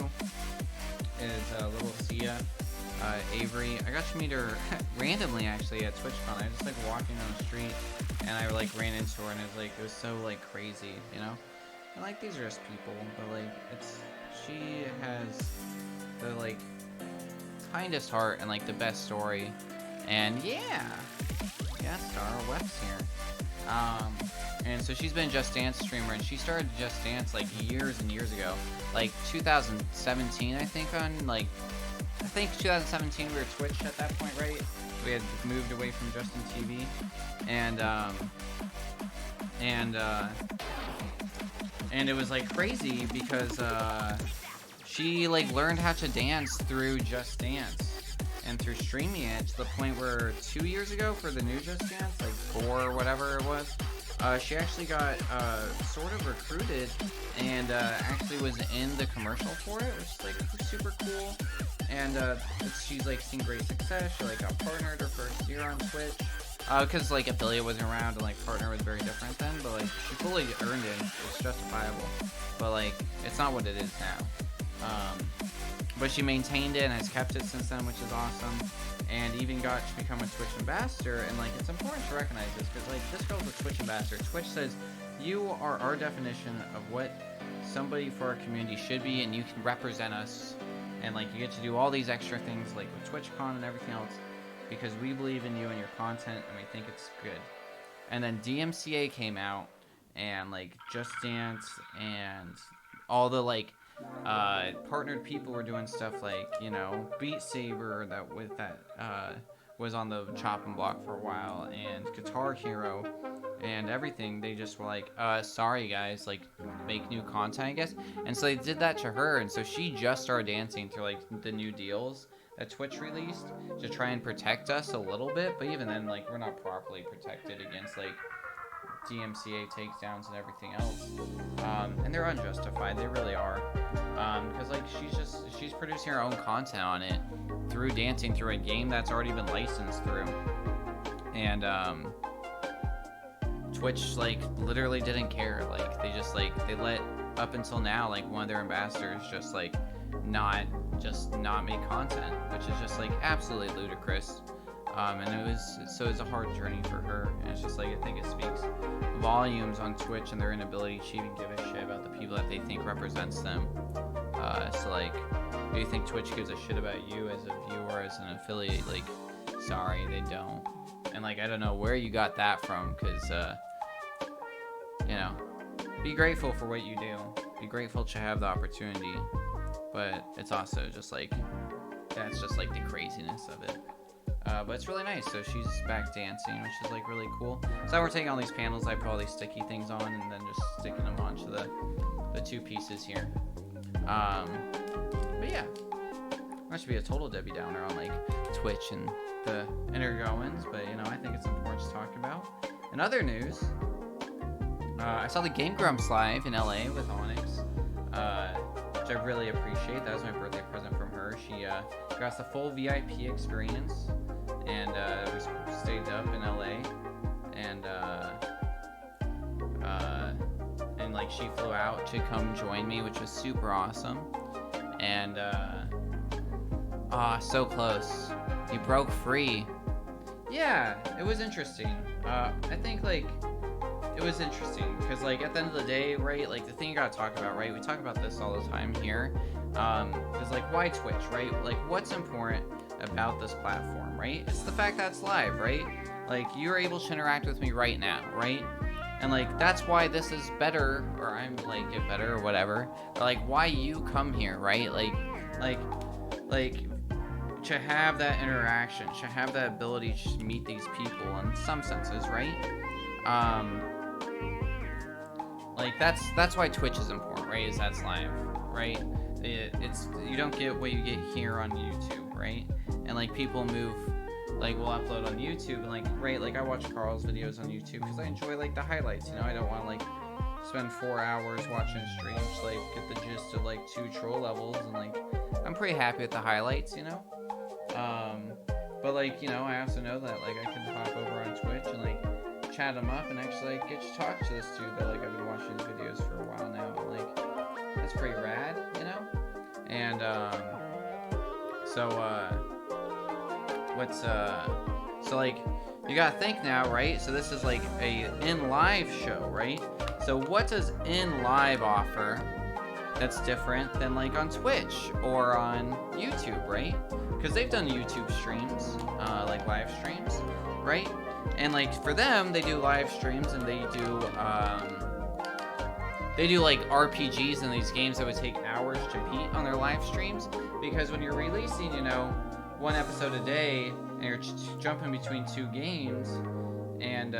is Little Sia, Avery. I got to meet her randomly actually at TwitchCon. I was just like walking on the street and I like ran into her and it was so like crazy, you know? And like these are just people, but like she has the like kindest heart and like the best story. And yeah, Star Wef's here. And so she's been a Just Dance streamer, and she started Just Dance like years and years ago, like 2017, I think. I think 2017 we were Twitch at that point, right? We had moved away from Justin TV, and it was like crazy because she like learned how to dance through Just Dance and through streaming it to the point where 2 years ago for the new Just Dance, like 4 or whatever it was, she actually got sort of recruited and actually was in the commercial for it, which is like super cool. And she's like seen great success. She like got partnered her first year on Twitch, because like affiliate wasn't around and like partner was very different then. But like she fully earned it. It's justifiable. But like it's not what it is now. But she maintained it and has kept it since then, which is awesome. And even got to become a Twitch ambassador. And like it's important to recognize this because like this girl's a Twitch ambassador. Twitch says you are our definition of what somebody for our community should be, and you can represent us. And like you get to do all these extra things like with TwitchCon and everything else because we believe in you and your content and we think it's good. And then DMCA came out and like Just Dance and all the like partnered people were doing stuff like, you know, Beat Saber was on the chopping block for a while, and Guitar Hero and everything. They just were like, sorry guys, like make new content, I guess. And so they did that to her, and so she just started dancing through like the new deals that Twitch released to try and protect us a little bit. But even then, like we're not properly protected against like DMCA takedowns and everything else, and they're unjustified. They really are, because like she's producing her own content on it through dancing through a game that's already been licensed through, and Twitch like literally didn't care. Like they just like they let up until now like one of their ambassadors just like not make content, which is just like absolutely ludicrous. And it was a hard journey for her, and it's just like I think it speaks volumes on Twitch and their inability to even give a shit about the people that they think represents them. So like, do you think Twitch gives a shit about you as a viewer, as an affiliate? Like, sorry, they don't. And like, I don't know where you got that from, because you know, be grateful for what you do. Be grateful to have the opportunity, but it's also just like, that's just like the craziness of it. But it's really nice. So she's back dancing, which is like really cool. So we're taking all these panels. I put all these sticky things on, and then just sticking them onto the two pieces here. But yeah, that should be a total Debbie Downer on like Twitch and the inner goings. But you know, I think it's important to talk about. In other news, I saw the Game Grumps live in LA with Onyx, which I really appreciate. That was my birthday present from her. She got us the full VIP experience, and we stayed up in LA, and like she flew out to come join me, which was super awesome. And so close. You broke free. Yeah, it was interesting. I think like it was interesting because like at the end of the day, right, like the thing you gotta talk about, right, we talk about this all the time here, is like, why Twitch, right? Like, what's important about this platform, right? It's the fact that it's live, right? Like, you're able to interact with me right now, right? And like, that's why this is better, or I'm like it better or whatever, but like why you come here, right? Like to have that interaction, to have that ability to meet these people in some senses, right? Like that's why Twitch is important, right? Is that's live, right? It's you don't get what you get here on YouTube, right? And like people move, like we'll upload on YouTube, and like right, like I watch Carl's videos on YouTube because I enjoy like the highlights, you know. I don't want to like spend 4 hours watching streams, like get the gist of like 2 troll levels, and like I'm pretty happy with the highlights, you know. But like, you know, I also know that like I can hop over on Twitch and like chat them up and actually like get to talk to this dude that like I've been watching his videos for a while now, and like that's pretty rad, you know. And so like you gotta think now, right? So this is like a in live show, right? So what does in live offer that's different than like on Twitch or on YouTube, right? Because they've done YouTube streams, like live streams, right? And like for them, they do live streams, and they do like RPGs in these games that would take hours to beat on their live streams. Because when you're releasing, you know, 1 episode a day, and you're jumping between 2 games, and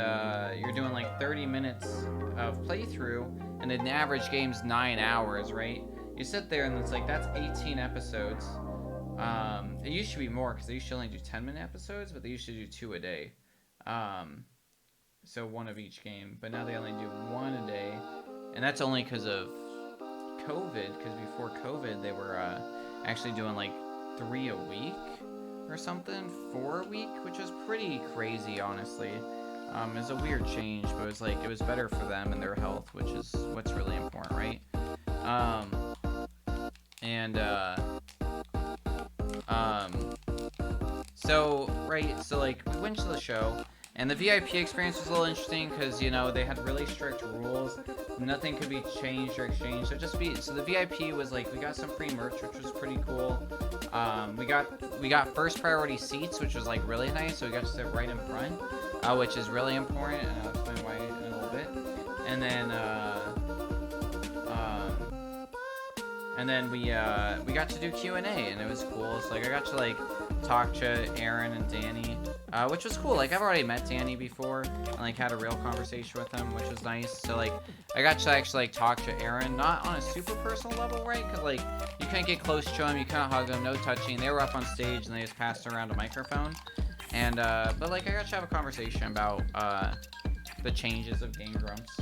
you're doing like 30 minutes of playthrough, and an average game's 9 hours, right? You sit there, and it's like, that's 18 episodes. It used to be more, because they used to only do 10-minute episodes, but they used to do 2 a day. So 1 of each game, but now they only do 1 a day, and that's only because of COVID, because before COVID, they were actually doing like 3 a week or something, 4 a week, which was pretty crazy, honestly. It was a weird change, but it was like, it was better for them and their health, which is what's really important, right? So, right, so like, we went to the show, and the VIP experience was a little interesting, because, you know, they had really strict rules. Nothing could be changed or exchanged. So the VIP was like, we got some free merch, which was pretty cool. We got first priority seats, which was like really nice. So we got to sit right in front, which is really important, and I'll explain why in a little bit. And then we got to do Q&A, and it was cool. So like I got to like talk to Aaron and Danny, which was cool. Like I've already met Danny before, and like had a real conversation with him, which was nice. So like I got to actually like talk to Aaron, not on a super personal level, right? Because like you couldn't get close to him, you couldn't hug him, no touching. They were up on stage, and they just passed around a microphone. And but like I got to have a conversation about the changes of Game Grumps,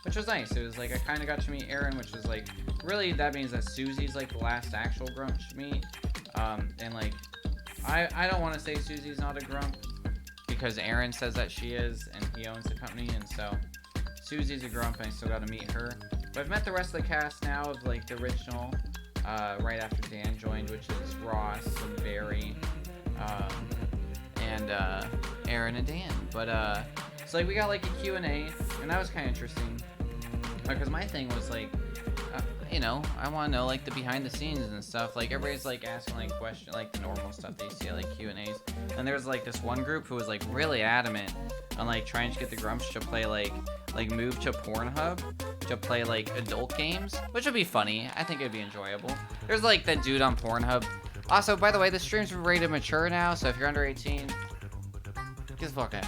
which was nice. It was like I kind of got to meet Aaron, which is like, really that means that Susie's like the last actual grump to meet. And like I don't want to say Susie's not a grump, because Aaron says that she is, and he owns the company, and so Susie's a grump, and I still got to meet her. But I've met the rest of the cast now of like the original, right after Dan joined, which is Ross and Barry, and Aaron and Dan. But so like we got like a Q&A, and that was kind of interesting, because my thing was like, you know, I want to know like the behind the scenes and stuff. Like everybody's like asking like questions, like the normal stuff they see at like Q&As. And there's like this one group who was like really adamant on like trying to get the grumps to play like move to Pornhub to play like adult games, which would be funny. I think it'd be enjoyable. There's like that dude on Pornhub. Also, by the way, the stream's rated mature now, so if you're under 18, get the fuck out.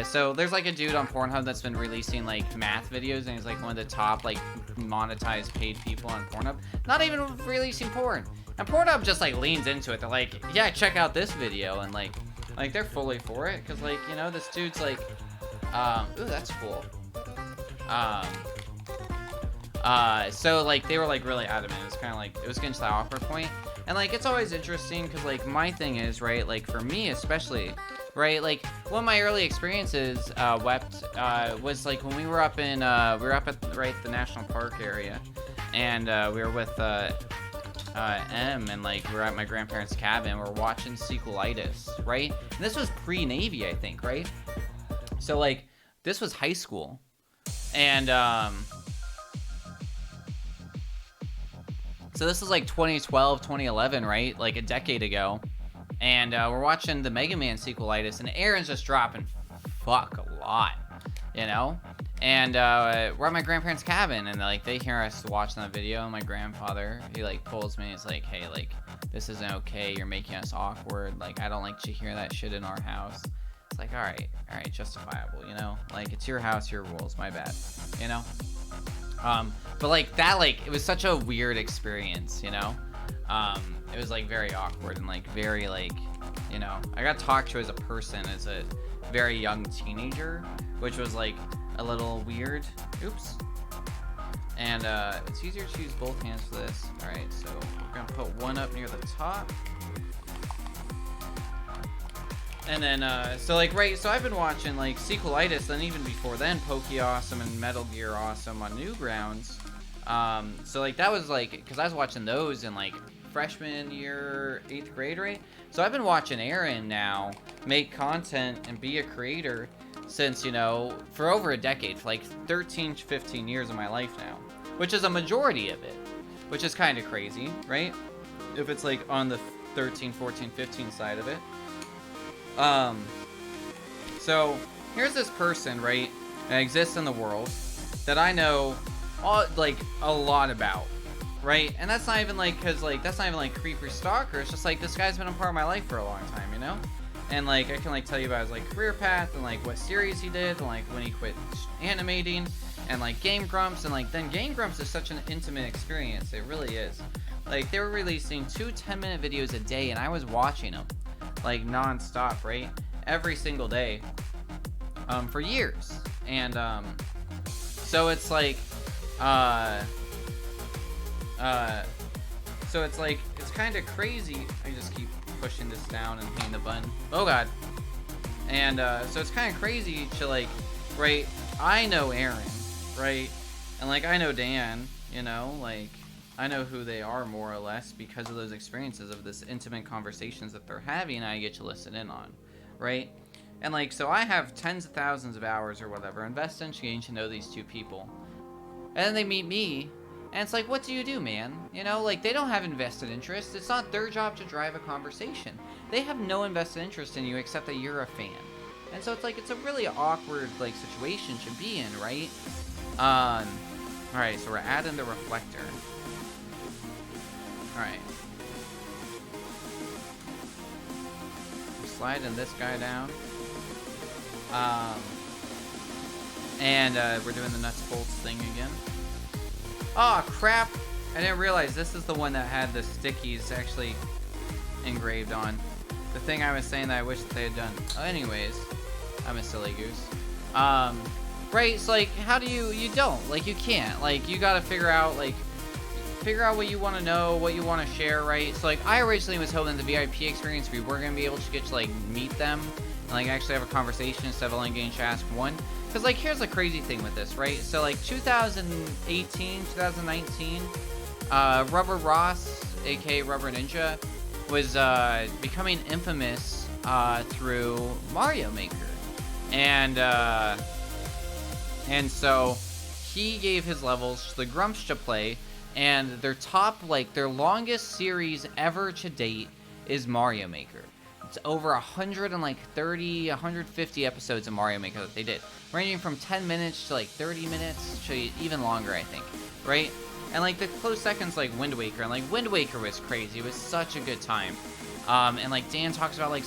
So there's like a dude on Pornhub that's been releasing like math videos, and he's like one of the top like monetized paid people on Pornhub. Not even releasing porn. And Pornhub just like leans into it. They're like, yeah, check out this video, and like they're fully for it, because like, you know, this dude's like, ooh, that's cool. So like they were like really adamant. It was kind of like, it was getting to that awkward point. And like it's always interesting, because like my thing is, right, like for me especially, right, like one of my early experiences was like when we were up in at the national park area, and we were with M, and like we were at my grandparents' cabin. We're watching Sequelitis, right? And this was pre-Navy, I think, right? So like this was high school, and so this is like 2012, 2011, right? Like a decade ago. And we're watching the Mega Man Sequelitis, and Aaron's just dropping fuck a lot, you know? And we're at my grandparents' cabin, and like they hear us watching that video, and my grandfather, he like pulls me, he's like, hey, like, this isn't okay, you're making us awkward, like, I don't like to hear that shit in our house. It's like, all right, justifiable, you know? Like, it's your house, your rules, my bad, you know? But like that, like, it was such a weird experience, you know? It was like very awkward, and like very like, you know, I got talked to as a person, as a very young teenager, which was like a little weird. Oops. And it's easier to use both hands for this. All right, so we're gonna put one up near the top. And then, so like, right, so I've been watching like Sequelitis, then even before then, Pokey Awesome and Metal Gear Awesome on Newgrounds. So like that was like, because I was watching those in like freshman year, 8th grade, right? So I've been watching Aaron now make content and be a creator since, you know, for over a decade, for like 13 to 15 years of my life now, which is a majority of it, which is kind of crazy, right? If it's like on the 13, 14, 15 side of it. So here's this person, right, that exists in the world that I know like a lot about, right? And that's not even like, because like that's not even like creepy stalker. It's just like this guy's been a part of my life for a long time, you know? And like I can like tell you about his like career path, and like what series he did, and like when he quit animating, and like Game Grumps. And like then Game Grumps is such an intimate experience, it really is. Like they were releasing 2 10-minute videos a day, and I was watching them like non-stop, right, every single day, for years. And so it's like so it's like, it's kind of crazy. I just keep pushing this down and hitting the button. Oh god. And so it's kind of crazy to like, right, I know Aaron, right, and like I know Dan, you know, like I know who they are more or less because of those experiences of this intimate conversations that they're having, and I get to listen in on, right? And like, so I have tens of thousands of hours or whatever invested in getting to know these two people, and then they meet me, and it's like, what do you do, man? You know, like they don't have invested interest. It's not their job to drive a conversation. They have no invested interest in you except that you're a fan. And so it's like, it's a really awkward like situation to be in, right? All right, so we're adding the reflector. Alright. We're sliding this guy down. And we're doing the nuts bolts thing again. Oh crap! I didn't realize this is the one that had the stickies actually engraved on. The thing I was saying that I wish that they had done. Anyways, I'm a silly goose. Right, so like, how do you don't, like you can't, like you gotta figure out like, figure out what you want to know, what you want to share, right? So like I originally was hoping the VIP experience we were gonna be able to get to like meet them and like actually have a conversation instead of only getting to ask one. Because like here's the crazy thing with this, right? So like 2018, 2019, Rubber Ross, aka Rubber Ninja, was becoming infamous through Mario Maker, and so he gave his levels to the Grumps to play, and their top, like their longest series ever to date is Mario Maker. It's over 130, 150 episodes of Mario Maker that they did, ranging from 10 minutes to like 30 minutes to even longer, I think, right? And like the close seconds like Wind Waker, and like Wind Waker was crazy. It was such a good time. And like Dan talks about like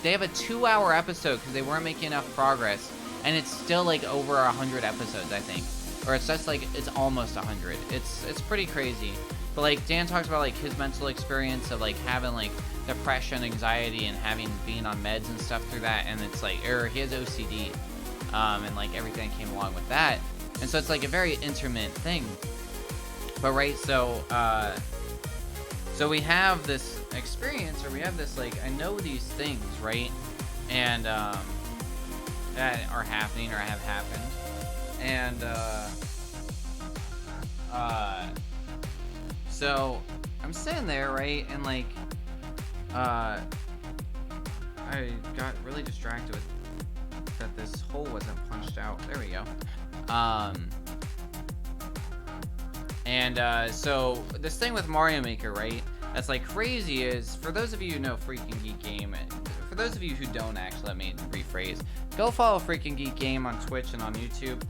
they have a 2-hour episode because they weren't making enough progress, and it's still like over 100 episodes, I think. Or it's just like, it's almost 100. It's pretty crazy. But like Dan talks about like his mental experience of like having like depression, anxiety, and being on meds and stuff through that. And it's like, or he has OCD, and like everything that came along with that. And so it's like a very intimate thing. But right, so we have this experience, or we have this like, I know these things, right? And that are happening or have happened. And so I'm sitting there, right, and like I got really distracted with that this hole wasn't punched out. There we go. So this thing with Mario Maker, right, that's like crazy is, for those of you who know Freaking Geek Game, and for those of you who don't, actually, let me rephrase, go follow Freaking Geek Game on Twitch and on YouTube.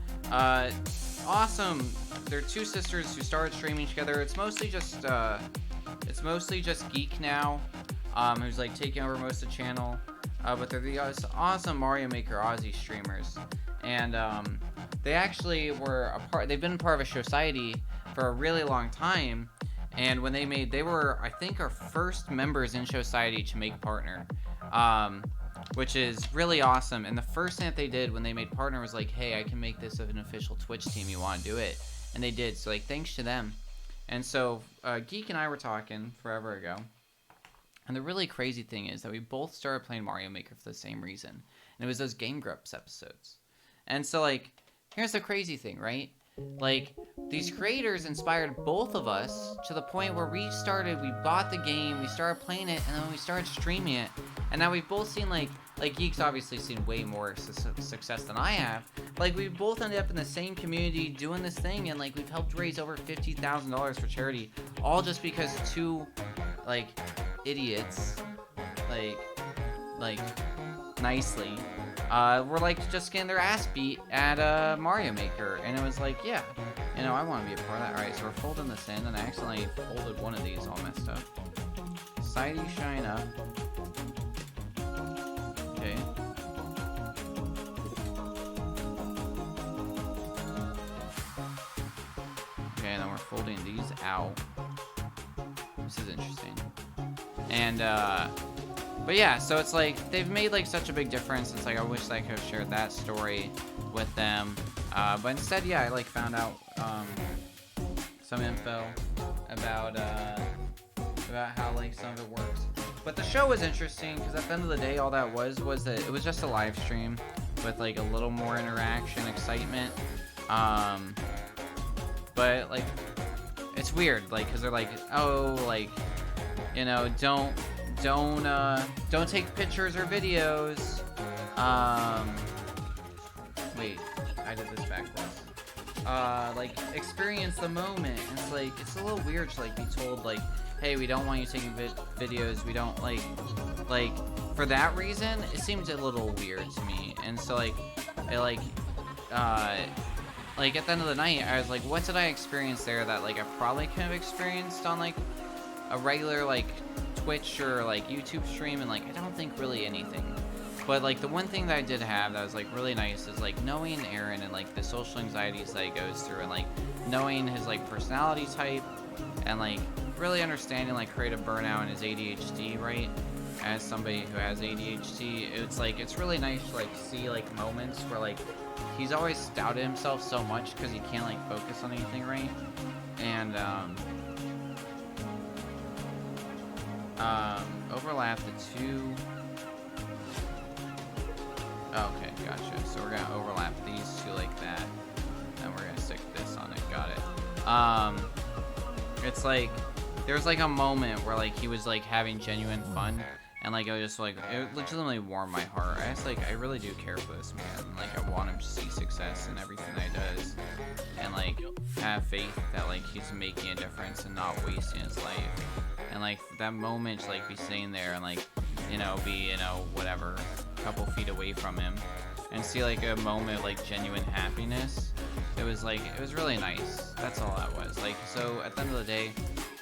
Awesome. They're two sisters who started streaming together. It's mostly just Geek now, who's like taking over most of the channel. But they're the awesome Mario Maker Aussie streamers, and they actually were they've been part of a society for a really long time. And when they were, I think, our first members in society to make partner, which is really awesome. And the first thing that they did when they made partner was like, hey, I can make this an official Twitch team, you want to do it? And they did, so like thanks to them. And so Geek and I were talking forever ago, and the really crazy thing is that we both started playing Mario Maker for the same reason, and it was those Game Grumps episodes. And so like, here's the crazy thing, right? Like, these creators inspired both of us to the point where we bought the game, we started playing it, and then we started streaming it. And now we've both seen, like Geek's obviously seen way more success than I have. Like, we've both ended up in the same community doing this thing, and, like, we've helped raise over $50,000 for charity. All just because two, like, idiots, like, nicely, were like just getting their ass beat at Mario Maker, and it was like, yeah, you know, I want to be a part of that. All right, so we're folding this in, and I accidentally folded one of these all messed up. Sidey shine up. Okay. Okay, and then we're folding these out. This is interesting. And but yeah, so it's like they've made like such a big difference. It's like I wish I could have shared that story with them, but instead, yeah, I like found out some info about how like some of it works. But the show was interesting because at the end of the day, all that was that it was just a live stream with like a little more interaction, excitement. But like it's weird, like, because they're like, oh, like, you know, don't take pictures or videos. Wait, I did this backwards. Like, experience the moment. And it's like, it's a little weird to like be told like, hey, we don't want you taking videos. We don't like for that reason. It seems a little weird to me. And so like, it like at the end of the night, I was like, what did I experience there that like I probably could have experienced on like a regular like Twitch or like YouTube stream? And like I don't think really anything. But like the one thing that I did have that was like really nice is like knowing Aaron and like the social anxieties that he goes through, and like knowing his like personality type, and like really understanding like creative burnout and his ADHD, right? As somebody who has ADHD, it's like it's really nice to like see like moments where like he's always doubted himself so much because he can't like focus on anything, right? And overlap the two. Okay, gotcha. So we're gonna overlap these two like that, and we're gonna stick this on it. Got it. It's like there's like a moment where like he was like having genuine fun, and like I was just like it legitimately warmed my heart. I really do care for this man. Like I want him to see success in everything that he does, and like have faith that like he's making a difference and not wasting his life. And like that moment, to like be sitting there and like be whatever, a couple feet away from him, and see like a moment of like genuine happiness. It was really nice. That's all that was. Like, so at the end of the day,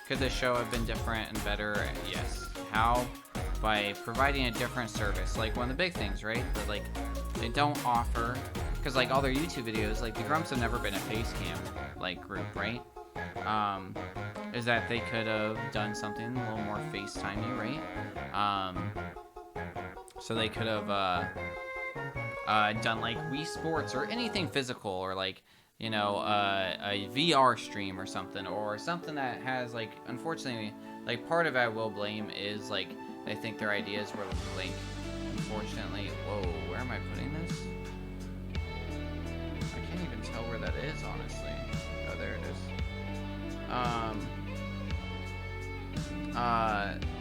could this show have been different and better? Yes. How? By providing a different service. Like one of the big things, right? That like they don't offer, because like all their YouTube videos, like the Grumps have never been a face cam like group, right? Is that they could have done something a little more FaceTimey, right? So they could have done like Wii Sports or anything physical, or like a VR stream or something that has like, unfortunately, like part of it I will blame is like I think their ideas were like, unfortunately, whoa, where am I putting this? I can't even tell where that is, honestly. Oh, there it is.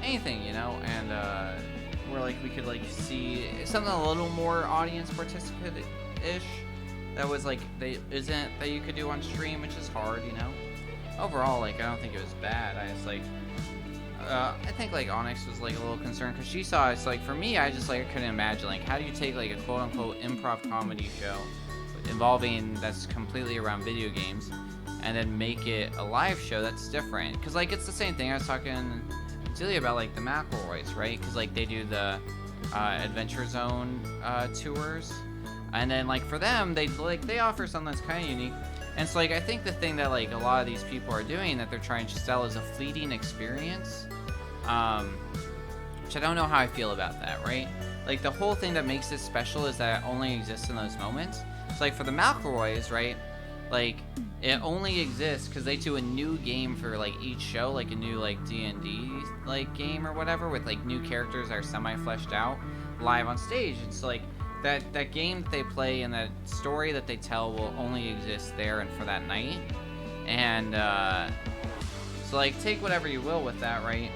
Anything, and where like we could like see something a little more audience participant-ish. That was like that you could do on stream, which is hard, Overall, like I don't think it was bad. I think like Onyx was like a little concerned because she saw it's like for me, I couldn't imagine like how do you take like a quote unquote improv comedy show involving that's completely around video games and then make it a live show that's different, because like it's the same thing I was talking to Celia about, like the McElroys, right? Because like they do the Adventure Zone tours, and then like for them they offer something that's kind of unique. And so like I think the thing that like a lot of these people are doing that they're trying to sell is a fleeting experience, which I don't know how I feel about that, right? Like the whole thing that makes this special is that it only exists in those moments. So like for the McElroys, right? Like it only exists because they do a new game for like each show, like a new like D&D like game or whatever with like new characters that are semi-fleshed out live on stage. It's like that game that they play and that story that they tell will only exist there and for that night. And so like take whatever you will with that, right?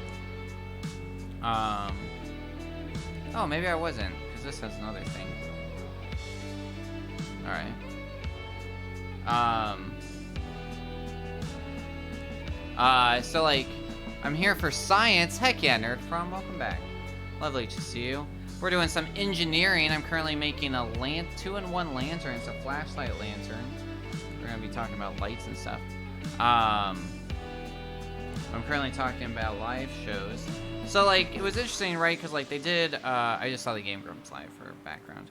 Oh, maybe I wasn't, because this has another thing. Alright. So like, I'm here for science. Heck yeah, Nerd From, welcome back. Lovely to see you. We're doing some engineering. I'm currently making a 2-in-1 lantern. It's a flashlight lantern. We're gonna be talking about lights and stuff. I'm currently talking about live shows. So like, it was interesting, right? Because like they did, I just saw the Game Grumps live for background.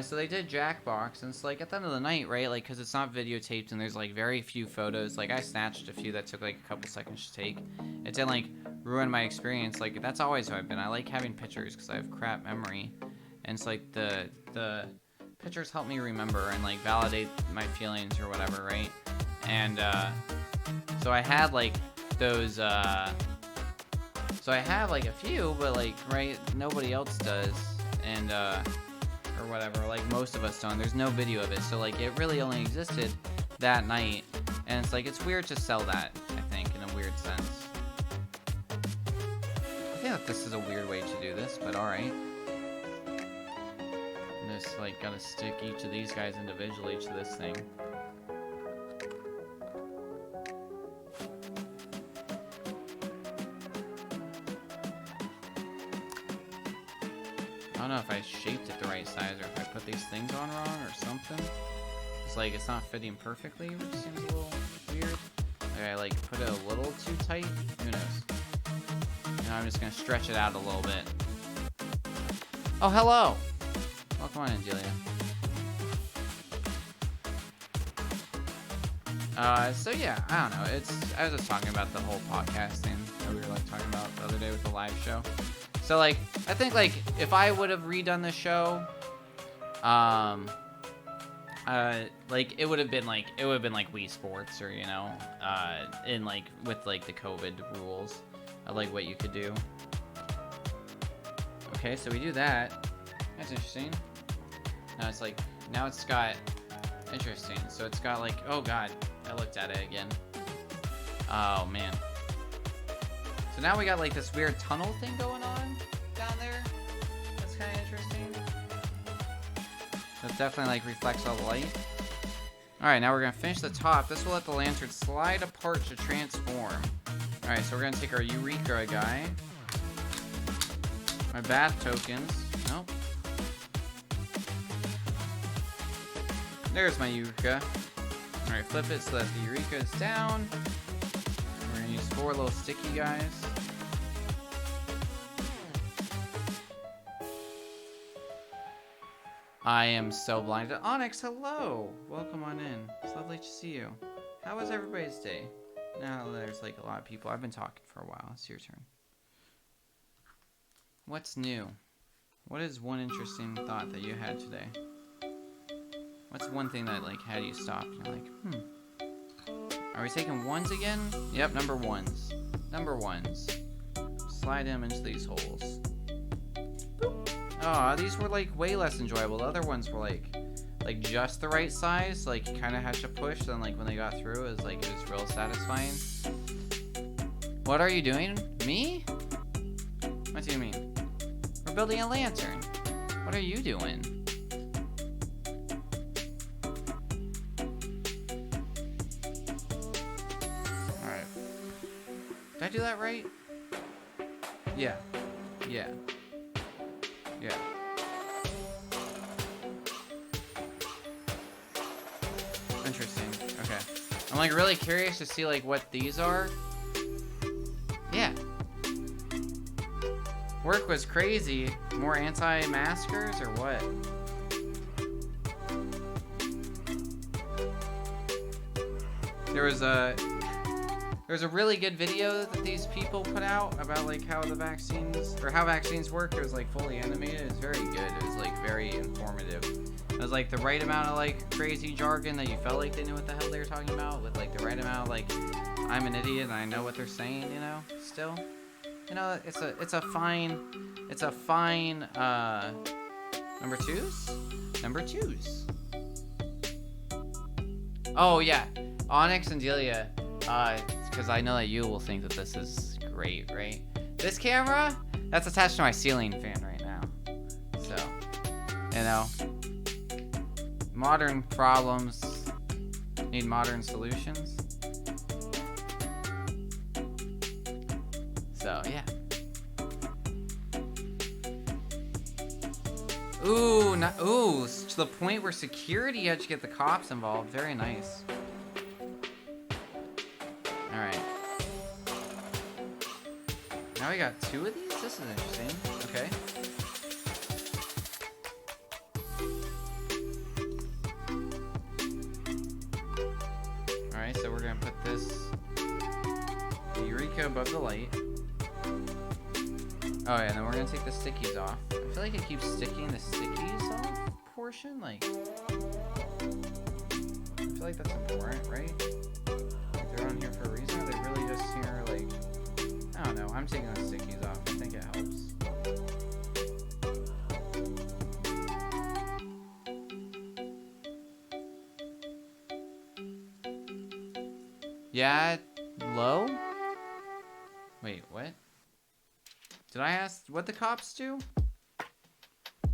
So they did Jackbox, and it's like at the end of the night, right? Like, because it's not videotaped and there's like very few photos. Like I snatched a few that took like a couple seconds to take. It didn't like ruin my experience. Like that's always how I've been. I like having pictures because I have crap memory, and it's like the pictures help me remember and like validate my feelings or whatever, right? And so I had like those. So I have like a few, but like right, nobody else does, and or whatever, like most of us don't. There's no video of it, so like it really only existed that night, and it's like it's weird to sell that, I think, in a weird sense. I think that this is a weird way to do this, but alright. Just like gotta stick each of these guys individually to this thing. I don't know if I shaped it the right size or if I put these things on wrong or something. It's like it's not fitting perfectly, which seems a little weird. Like I like put it a little too tight. Who knows? Now I'm just gonna stretch it out a little bit. Oh, hello! Welcome on in, Julia. So yeah, I don't know. I was just talking about the whole podcast thing that we were like talking about the other day with the live show. So like, I think like if I would have redone the show, like it would have been like Wii Sports, or in like with like the COVID rules of like what you could do. Okay, so we do that. That's interesting. Now it's like, now it's got, interesting. So it's got like, oh god, I looked at it again. Oh man. So now we got like this weird tunnel thing going on down there. That's kind of interesting. That definitely like reflects all the light. Alright, now we're gonna finish the top. This will let the lantern slide apart to transform. Alright, so we're gonna take our Eureka guy. My bath tokens. Nope. There's my Eureka. Alright, flip it so that the Eureka is down. We're gonna use 4 little sticky guys. I am so blinded. Onyx, hello! Welcome on in. It's lovely to see you. How was everybody's day? Now there's like a lot of people. I've been talking for a while. It's your turn. What's new? What is one interesting thought that you had today? What's one thing that like had you stop? You're like, Are we taking ones again? Yep, number ones. Number ones. Slide them into these holes. Boop. Oh, these were like way less enjoyable. The other ones were like just the right size. Like you kind of had to push. Then like when they got through, it was real satisfying. What are you doing? Me? What do you mean? We're building a lantern. What are you doing? Alright. Did I do that right? Yeah. Yeah. Yeah. Interesting. Okay. I'm like really curious to see like what these are. Yeah. Work was crazy. More anti-maskers or what? There was a really good video that these people put out about like how the vaccines or how vaccines work. It was like fully animated. It was very good. It was like very informative. It was like the right amount of like crazy jargon that you felt like they knew what the hell they were talking about, with like the right amount of like I'm an idiot and I know what they're saying, you know, still. You know, it's a fine number twos. Oh yeah, Onyx and Delia, because I know that you will think that this is great, right? This camera, that's attached to my ceiling fan right now. So, you know, modern problems need modern solutions. So, yeah. Ooh, ooh, to the point where security had to get the cops involved. Very nice. Alright. Now we got 2 of these? This is interesting. Okay. Alright, so we're gonna put this Eureka above the light. Oh yeah, and then we're gonna take the stickies off. I feel like it keeps sticking the stickies off portion, like I feel like that's important, right? Like they're on here for a reason, or they really just here like I don't know, I'm taking the stickies off. I think it helps. Yeah, low? Wait, what? Did I ask what the cops do?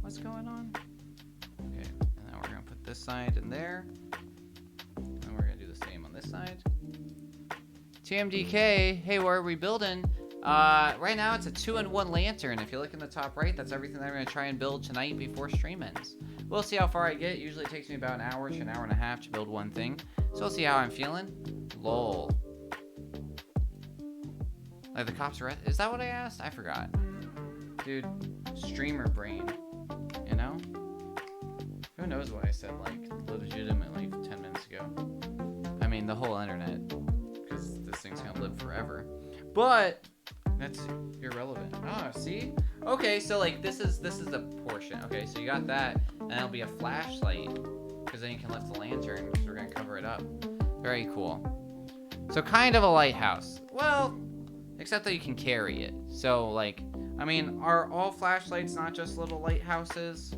What's going on? Okay, and now we're gonna put this side in there. And we're gonna do the same on this side. TMDK, hey, what are we building? Right now it's a 2-in-1 lantern. If you look in the top right, that's everything that I'm gonna try and build tonight before stream ends. We'll see how far I get. Usually it takes me about an hour to an hour and a half to build one thing. So we'll see how I'm feeling. Lol. Like the cops are, is that what I asked? I forgot. Dude, streamer brain, you know? Who knows what I said like legitimately 10 minutes ago. I mean the whole internet, because this thing's gonna live forever. But that's irrelevant. Ah, see? Okay, so like this is the portion. Okay, so you got that, and it'll be a flashlight, because then you can lift the lantern, because we're gonna cover it up. Very cool. So kind of a lighthouse. Well, except that you can carry it. So like I mean, are all flashlights not just little lighthouses?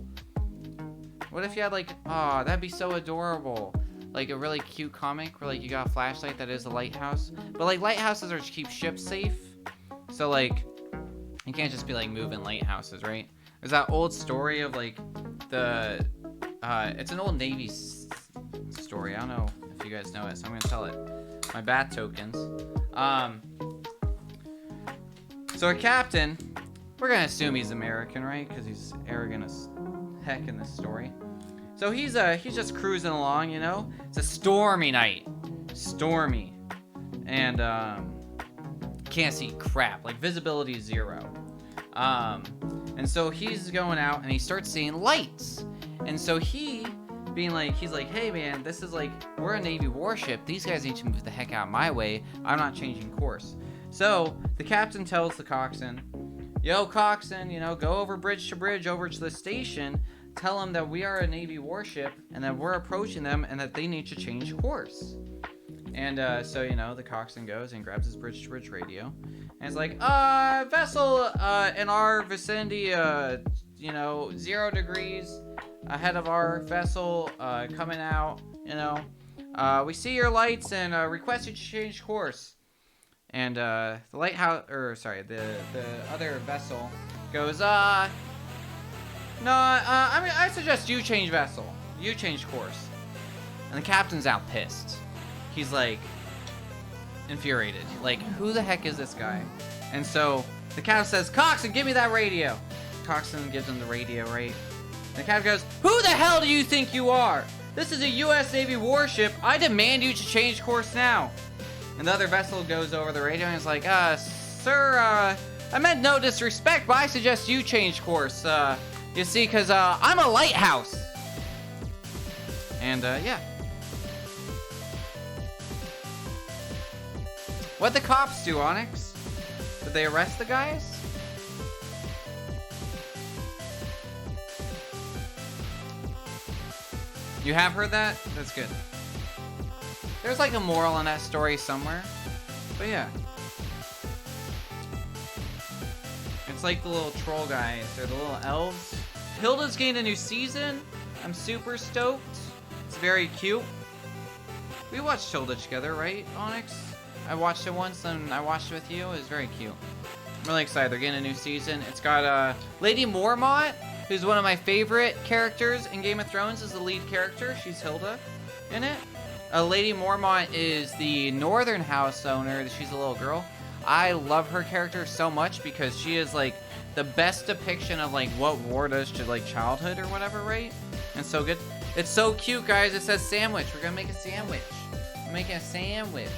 What if you had like, oh, that'd be so adorable. Like a really cute comic where like you got a flashlight that is a lighthouse. But like lighthouses are to keep ships safe. So like, you can't just be like moving lighthouses, right? There's that old story of like the, it's an old Navy story. I don't know if you guys know it, so I'm gonna tell it. My bat tokens. So our captain, we're gonna assume he's American, right? Because he's arrogant as heck in this story. So he's just cruising along, you know. It's a stormy night, stormy, and can't see crap. Like visibility 0. And so he's going out and he starts seeing lights. And so he's like, hey man, this is like, we're a Navy warship. These guys need to move the heck out of my way. I'm not changing course. So the captain tells the coxswain, yo coxswain, you know, go over bridge to bridge over to the station. Tell them that we are a Navy warship and that we're approaching them and that they need to change course. And so, you know, the coxswain goes and grabs his bridge to bridge radio. And it's like, vessel in our vicinity, you know, 0 degrees ahead of our vessel, coming out, you know. We see your lights and request you to change course. And the lighthouse, the other vessel goes, no, I mean, I suggest you change vessel. You change course. And the captain's out pissed. He's like, infuriated. Like, who the heck is this guy? And so the captain says, coxswain, give me that radio. Coxswain gives him the radio, right? And the captain goes, who the hell do you think you are? This is a U.S. Navy warship. I demand you to change course now. And the other vessel goes over the radio and is like, sir, I meant no disrespect, but I suggest you change course. You see, because I'm a lighthouse. And, yeah. What'd the cops do, Onyx? Did they arrest the guys? You have heard that? That's good. There's like a moral in that story somewhere. But yeah. It's like the little troll guys. They're the little elves. Hilda's gained a new season. I'm super stoked. It's very cute. We watched Hilda together, right, Onyx? I watched it once and I watched it with you. It was very cute. I'm really excited. They're getting a new season. It's got Lady Mormont, who's one of my favorite characters in Game of Thrones, is the lead character. She's Hilda in it. Lady Mormont is the Northern House owner. She's a little girl. I love her character so much because she is like the best depiction of like what war does to like childhood or whatever, right? And so good. It's so cute, guys. It says sandwich. We're gonna make a sandwich. We're making a sandwich.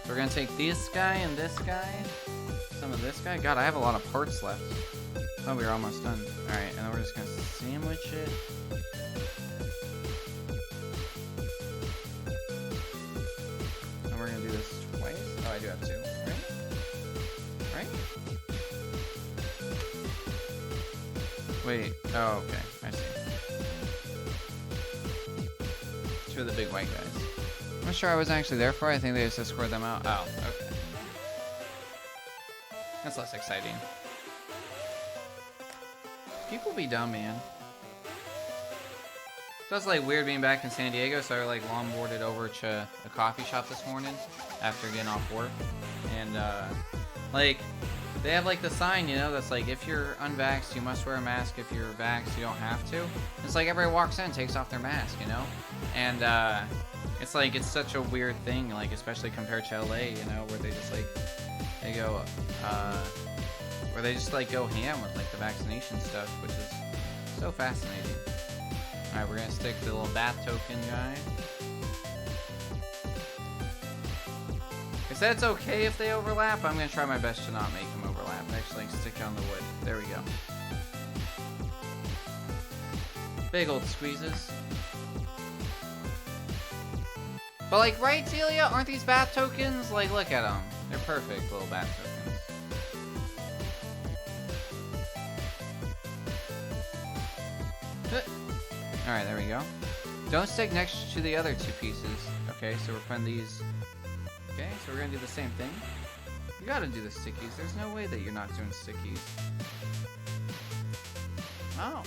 So we're gonna take this guy and this guy. Some of this guy. God, I have a lot of parts left. Oh, we were almost done. Alright, and then we're just gonna sandwich it. And we're gonna do this twice. Oh, I do have 2, right? Right? Wait. Oh, okay. I see. 2 of the big white guys. I'm not sure I wasn't actually there for it. I think they just escorted them out. Oh, okay. That's less exciting. People be dumb, man. So it's like weird being back in San Diego, so I like longboarded over to a coffee shop this morning after getting off work. And like they have like the sign, you know, that's like if you're unvaxxed, you must wear a mask. If you're vaxxed, you don't have to. It's like everybody walks in, takes off their mask, you know? And it's like it's such a weird thing, like especially compared to LA, you know, where they just like they go where they just like go ham with like the vaccination stuff, which is so fascinating. Alright, we're gonna stick the little bat token guy. I said it's okay if they overlap. I'm gonna try my best to not make them overlap. Actually, stick on the wood. There we go. Big old squeezes. But like, right, Celia? Aren't these bat tokens? Like, look at them. They're perfect little bat tokens. Alright, there we go. Don't stick next to the other 2 pieces. Okay, so we're putting these... Okay, so we're gonna do the same thing. You gotta do the stickies. There's no way that you're not doing stickies.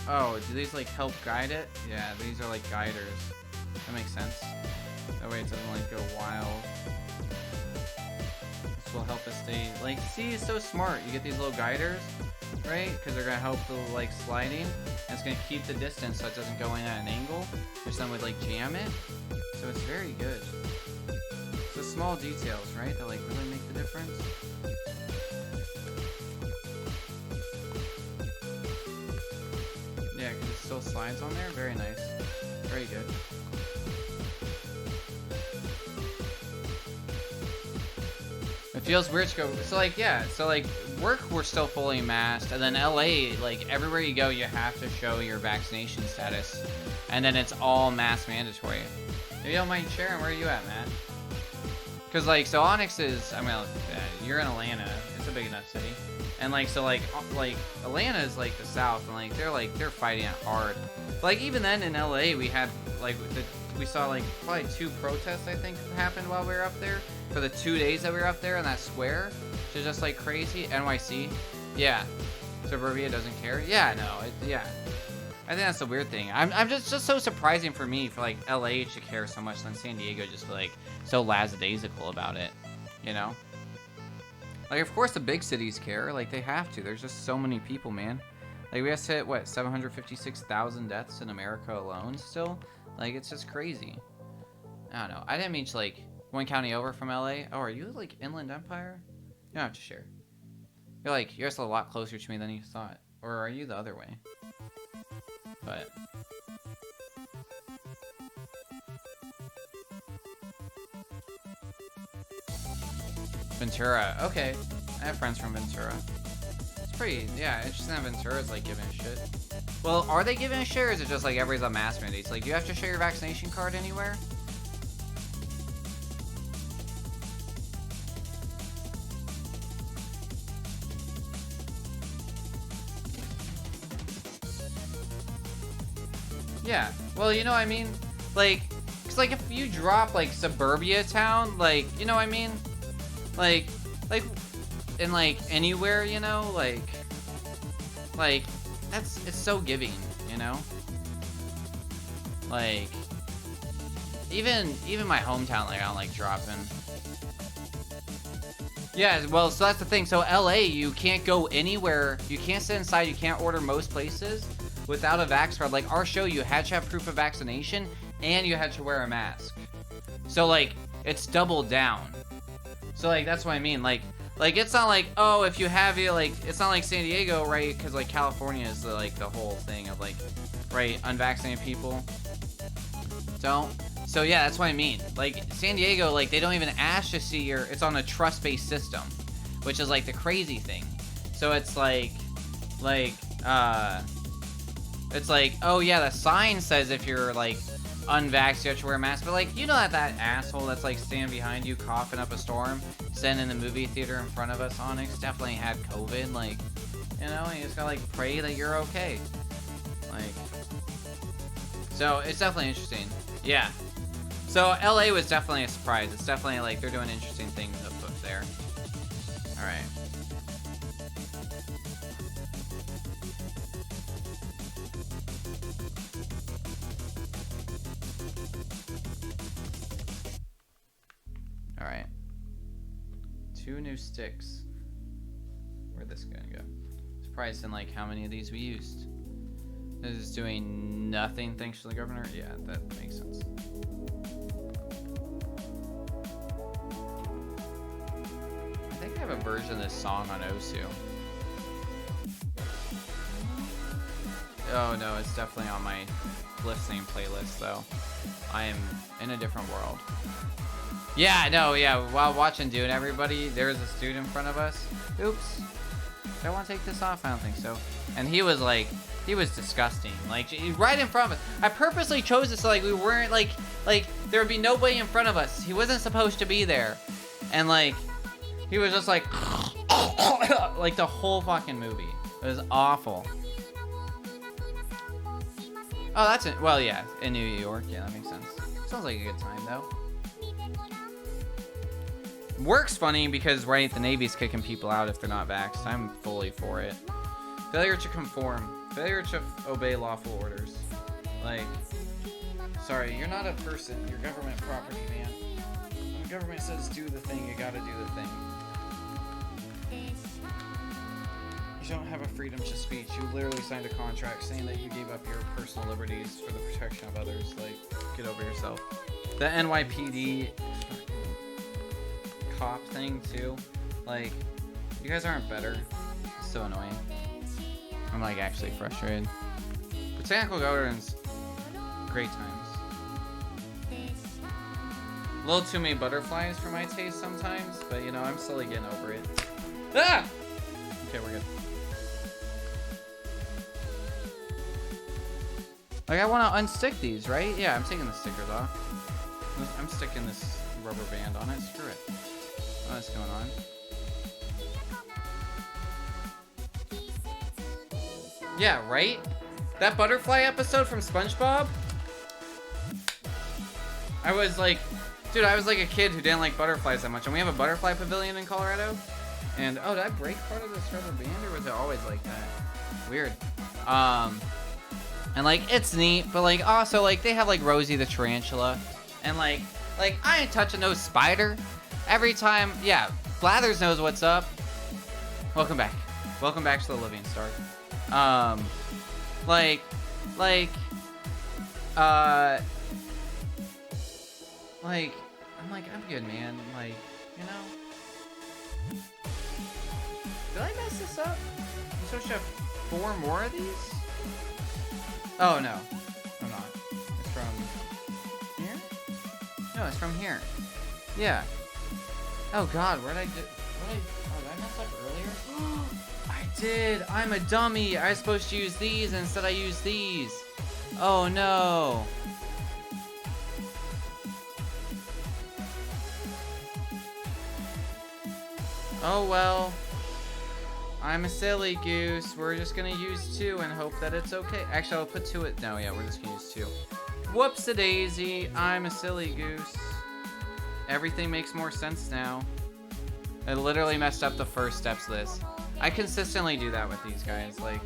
Oh, do these like help guide it? Yeah, these are like guiders. That makes sense. That way it doesn't like go wild. This will help us stay, like, see, it's so smart. You get these little guiders, right? Because they're gonna help the like sliding. And it's gonna keep the distance so it doesn't go in at an angle, which then would like jam it. So it's very good. It's the small details, right, that like really make the difference. Yeah, because it still slides on there. Very nice. Very good. It feels weird to go. So like, yeah. So like, work we're still fully masked, and then LA, like everywhere you go, you have to show your vaccination status, and then it's all mask mandatory. If you don't mind sharing, where are you at, Matt? Because like, so Onyx is, I mean, you're in Atlanta. It's a big enough city. And like, so like Atlanta is like the South, and like they're fighting it hard. But like even then in LA, we had like we saw like probably 2 protests I think happened while we were up there for the 2 days that we were up there in that square, which is just like crazy. NYC, yeah. Suburbia doesn't care. Yeah, no, yeah. I think that's the weird thing. I'm just so surprising for me for like LA to care so much, than San Diego just like so lackadaisical about it, you know. Like, of course the big cities care. Like, they have to. There's just so many people, man. Like, we have to hit, what, 756,000 deaths in America alone still? Like, it's just crazy. I don't know. I didn't mean to, like, 1 county over from LA. Oh, are you, like, Inland Empire? You don't have to share. You're just a lot closer to me than you thought. Or are you the other way? But... Ventura, okay. I have friends from Ventura. It's pretty, yeah, interesting that Ventura's like giving a shit. Well, are they giving a shit, or is it just like everybody's on mask mandates? Like, do you have to show your vaccination card anywhere? Yeah, well, you know what I mean? Like, cause like if you drop like suburbia town, like, you know what I mean? Like in like anywhere, you know, like it's so giving, you know. Like even my hometown, like I don't like dropping. Yeah, well, so that's the thing. So LA, you can't go anywhere. You can't sit inside. You can't order most places without a vax card. Like our show, you had to have proof of vaccination and you had to wear a mask. So like it's doubled down. So like that's what I mean. Like it's not like, oh, if you have it, like it's not like San Diego, right? Because like California is like the whole thing of like, right, unvaccinated people don't. So yeah, that's what I mean. Like San Diego, like they don't even ask to see your. It's on a trust-based system, which is like the crazy thing. So it's like, it's like, oh yeah, the sign says if you're like unvaxxed, you have to wear a mask. But like, you know that asshole that's like standing behind you coughing up a storm, sitting in the movie theater in front of us, Onyx, definitely had COVID. Like, you know, you just gotta like pray that you're okay. Like, so it's definitely interesting. Yeah. So LA was definitely a surprise. It's definitely like they're doing interesting things up there. All right. All right. 2 new sticks. Where'd this gonna go? Surprised in like how many of these we used. This is doing nothing thanks to the governor. Yeah, that makes sense. I think I have a version of this song on Osu. Oh no, it's definitely on my listening playlist though. I am in a different world. Yeah, no, yeah, while watching Dune, everybody, there was this dude in front of us. Oops. Do I want to take this off? I don't think so. And he was like, he was disgusting. Like, right in front of us. I purposely chose it so like we weren't like there would be nobody in front of us. He wasn't supposed to be there. And like, he was just like, like the whole fucking movie. It was awful. Oh, that's it. Well, yeah, in New York. Yeah, that makes sense. Sounds like a good time, though. Work's funny because, right, the Navy's kicking people out if they're not vaxxed. I'm fully for it. Failure to conform. Failure to obey lawful orders. Like, sorry, you're not a person. You're government property, man. When the government says do the thing, you gotta do the thing. You don't have a freedom to speech. You literally signed a contract saying that you gave up your personal liberties for the protection of others. Like, get over yourself. The NYPD cop thing, too. Like, you guys aren't better. It's so annoying. I'm, like, actually frustrated. Botanical gardens, great times. A little too many butterflies for my taste sometimes, but, you know, I'm slowly getting over it. Ah! Okay, we're good. Like, I want to unstick these, right? Yeah, I'm taking the stickers off. I'm sticking this rubber band on it. Screw it. What's going on? Yeah, right? That butterfly episode from SpongeBob? I was like... Dude, I was like a kid who didn't like butterflies that much. And we have a butterfly pavilion in Colorado. And, oh, did I break part of this rubber band? Or was it always like that? Weird. And, like, it's neat. But, like, also, like, they have, like, Rosie the tarantula. And, like, I ain't touching no spider. Every time, yeah, Blathers knows what's up. Welcome back. Welcome back to the Living Star. I'm like, I'm good, man. Like, you know. Did I mess this up? I'm supposed to have 4 more of these? Oh, no. I'm not. It's from here? No, it's from here. Yeah. Oh, God. Where did I do? Oh, did I mess up earlier? I did. I'm a dummy. I was supposed to use these, and instead I used these. Oh, no. Oh, well. I'm a silly goose. We're just gonna use 2 and hope that it's okay. Actually, I'll put 2 at... No, yeah, we're just gonna use 2. Whoops-a-daisy. I'm a silly goose. Everything makes more sense now. I literally messed up the first steps of this. I consistently do that with these guys. Like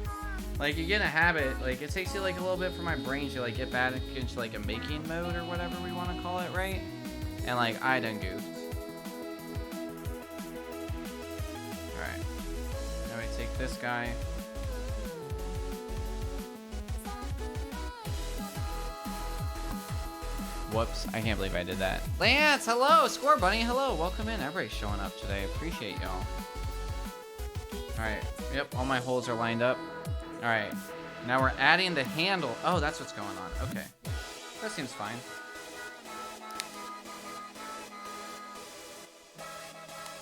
you get in a habit. Like, it takes you, like, a little bit for my brain to, like, get back into, like, a making mode or whatever we want to call it, right? And, like, I done goofed. Alright. Now we take this guy. Whoops, I can't believe I did that. Lance, hello! Score Bunny, hello! Welcome in. Everybody's showing up today. Appreciate y'all. Alright, yep, all my holes are lined up. Alright, now we're adding the handle. Oh, that's what's going on. Okay. That seems fine.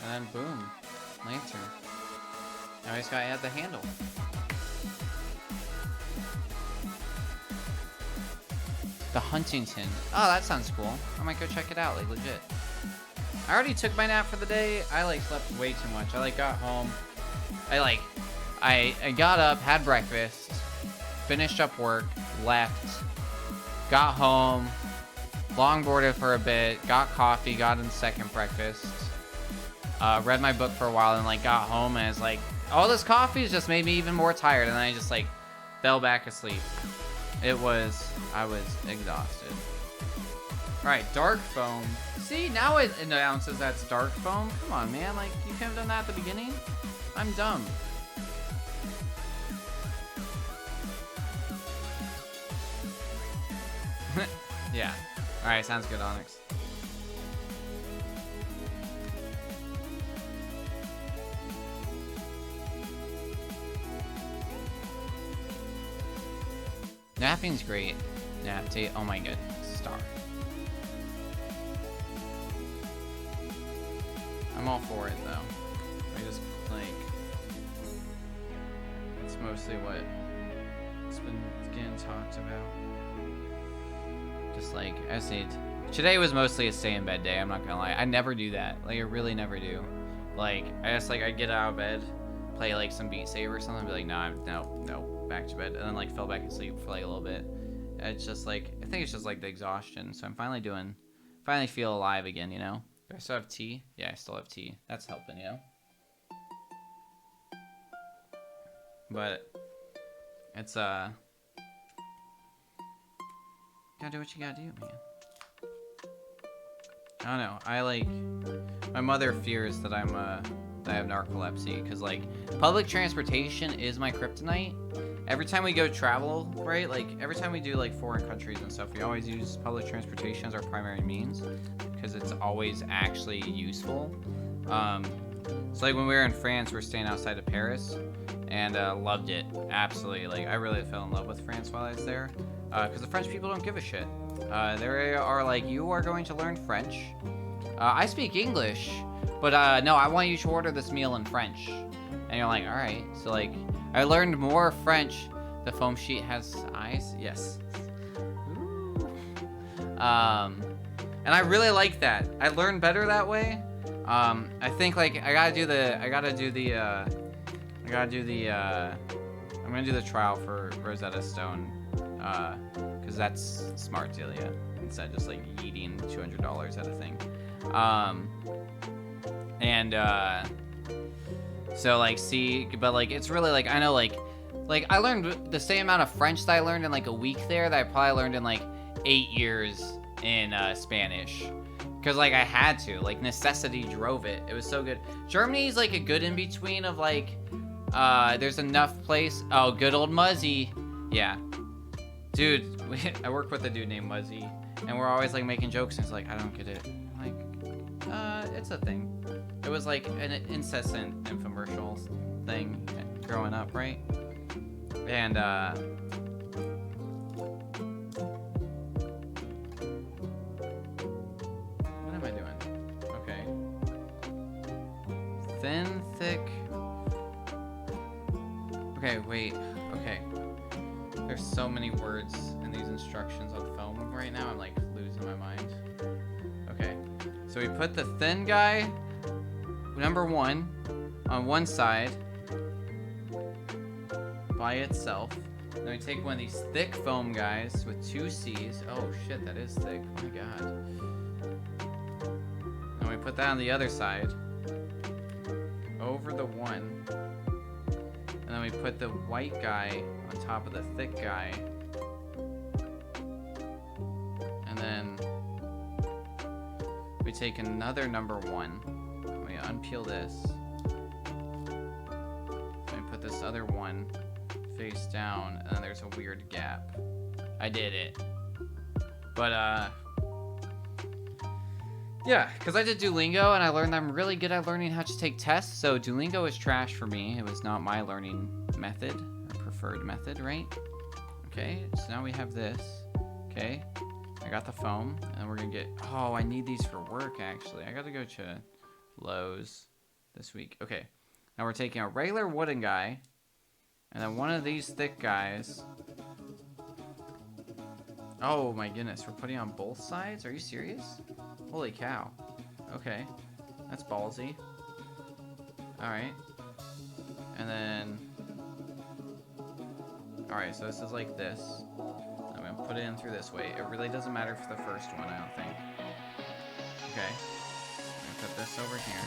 And then boom. Lantern. Now I just gotta add the handle. The Huntington. Oh, that sounds cool. I might go check it out, like, legit. I already took my nap for the day. I, like, slept way too much. I, like, got home. I got up, had breakfast, finished up work, left, got home, longboarded for a bit, got coffee, got in second breakfast, read my book for a while, and, like, got home, and it's like, all this coffee has just made me even more tired, and then I just, like, fell back asleep. I was exhausted. Alright, dark foam. See, now it announces that's dark foam. Come on, man, like, you could have done that at the beginning? I'm dumb. Yeah. Alright, sounds good, Onyx. Napping's great. Nap date. Oh my god. Star. I'm all for it though. I just like it's mostly what it's been getting talked about. Just like I said, today was mostly a stay in bed day. I'm not gonna lie. I never do that. Like I really never do. Like I just like I get out of bed, play like some Beat Saber or something, and be like, nah, no, back to bed, and then like fell back asleep for like a little bit. It's just like I think it's just like the exhaustion. So I'm finally feel alive again, you know. Do I still have tea? Yeah, I still have tea. That's helping, you know? But it's gotta do what you gotta do, man. I don't know. I like, my mother fears that that I have narcolepsy, because like public transportation is my kryptonite. Every time we go travel, right? Like every time we do like foreign countries and stuff, we always use public transportation as our primary means because it's always actually useful. So like when we were in France, we were staying outside of Paris, and loved it absolutely. Like I really fell in love with France while I was there, because the French people don't give a shit. They are like, you are going to learn French. I speak English, but no, I want you to order this meal in French. And you're like, all right. So like, I learned more French. The foam sheet has eyes. Yes. Ooh. And I really like that. I learn better that way. I think like I'm gonna do the trial for Rosetta Stone, because that's smart, Delia, instead of just like eating $200 at a thing. So like, see, but like, it's really like, I know like I learned the same amount of French that I learned in like a week there that I probably learned in like 8 years in Spanish. Because like I had to, like necessity drove it. It was so good. Germany's like a good in between of like, there's enough place. Oh, good old Muzzy. Yeah. Dude, I work with a dude named Muzzy, and we're always like making jokes, and it's like, I don't get it. Like, it's a thing. It was like an incessant infomercial thing growing up, right? And, what am I doing? Okay. Thin, thick. Okay, wait. Okay. There's so many words in these instructions on foam right now. I'm like losing my mind. Okay. So we put the thin guy, number 1, on one side by itself. Then we take one of these thick foam guys with 2 C's. Oh shit, that is thick. Oh my god. And we put that on the other side over the 1. And then we put the white guy on top of the thick guy. And then we take another number 1. We unpeel this. And we put this other one face down, and then there's a weird gap. I did it. But, yeah, because I did Duolingo, and I learned I'm really good at learning how to take tests, so Duolingo is trash for me. It was not my learning method, or preferred method, right? Okay, so now we have this. Okay, I got the foam, and we're gonna get... Oh, I need these for work, actually. I gotta go to Lowe's this week. Okay, now we're taking a regular wooden guy, and then one of these thick guys. Oh my goodness, we're putting on both sides? Are you serious? Holy cow. Okay, that's ballsy. Alright. And then... Alright, so this is like this. I'm gonna put it in through this way. It really doesn't matter for the first one, I don't think. Okay. I'm gonna put this over here.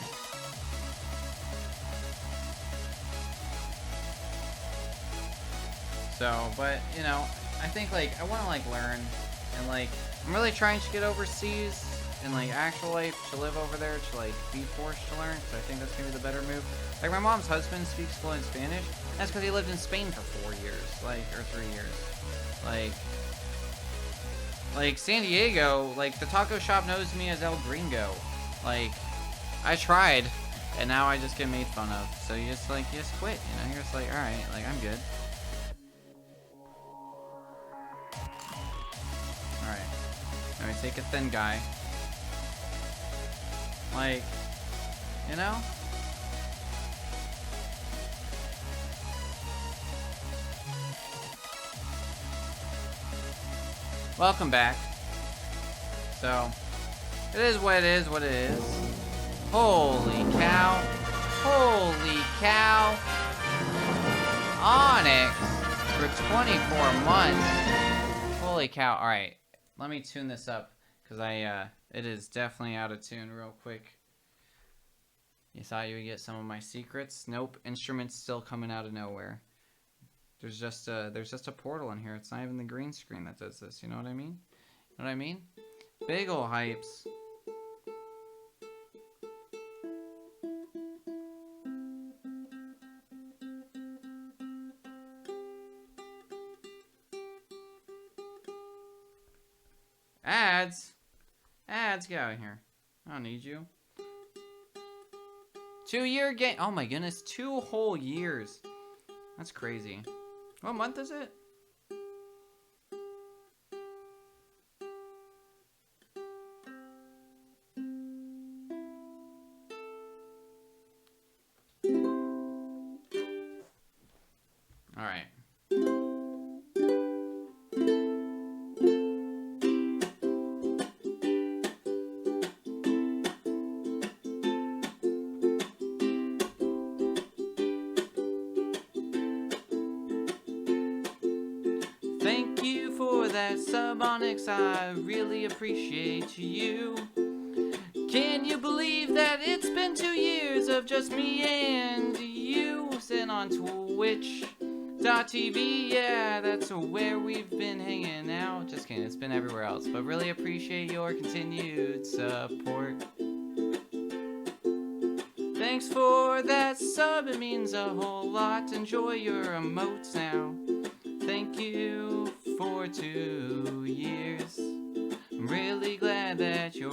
So, but, you know, I think, like, I want to, like, learn, and, like, I'm really trying to get overseas in, like, actual life, to live over there, to, like, be forced to learn, because I think that's going to be the better move. Like, my mom's husband speaks fluent Spanish. That's because he lived in Spain for 4 years, like, or 3 years. Like, San Diego, like, the taco shop knows me as El Gringo. Like, I tried, and now I just get made fun of. So you just, like, you just quit, you know? You're just like, alright, like, I'm good. Alright. Now we take a thin guy. Like, you know? Welcome back. So, it is what it is, what it is. Holy cow. Holy cow. Onyx for 24 months. Holy cow. Alright, let me tune this up, because It is definitely out of tune real quick. You thought you would get some of my secrets? Nope. Instruments still coming out of nowhere. There's just a portal in here. It's not even the green screen that does this. You know what I mean? You know what I mean? Big ol' hypes. Ads? Ads, get out of here. I don't need you. 2-year game. Oh my goodness, 2 whole years. That's crazy. What month is it? All right. Thank you for that sub, Onyx. I really appreciate you. Can you believe that it's been 2 years of just me and you sitting on Twitch.tv? Yeah, that's where we've been hanging out. Just kidding, it's been everywhere else. But really appreciate your continued support. Thanks for that sub, it means a whole lot. Enjoy your emotes now. Thank you for 2 years. I'm really glad that you're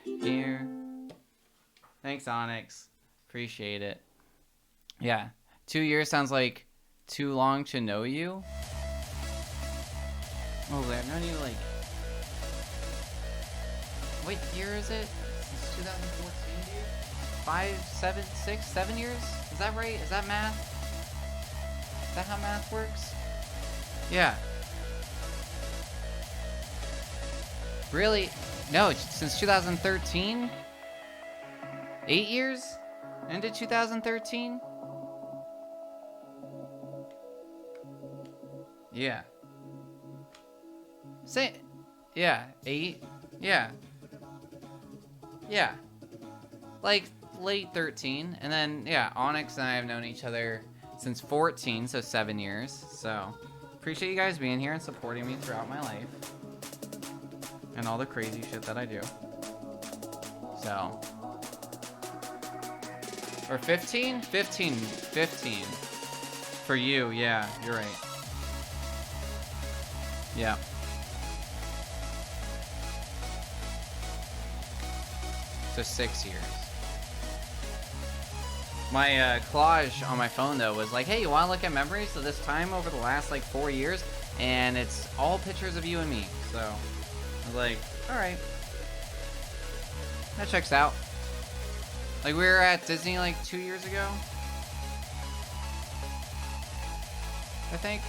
here. Thanks, Onyx. Appreciate it. Yeah, 2 years sounds like too long to know you. Oh, I've known you like... What year is it? Since 2014, dude? 5, 7, 6, 7 years? Is that right? Is that math? Is that how math works? Yeah. Really? No, since 2013? 8 years? Ended 2013? Yeah. Say, yeah, 8? Yeah. Yeah. Like, late 13. And then, yeah, Onyx and I have known each other since 14, so 7 years. So, appreciate you guys being here and supporting me throughout my life. And all the crazy shit that I do. So. Or 15? 15. For you, yeah, you're right. Yeah. So 6 years. My collage on my phone, though, was like, hey, you want to look at memories of this time over the last, like, 4 years? And it's all pictures of you and me. So, I was like, alright. That checks out. Like, we were at Disney, like, 2 years ago. I think.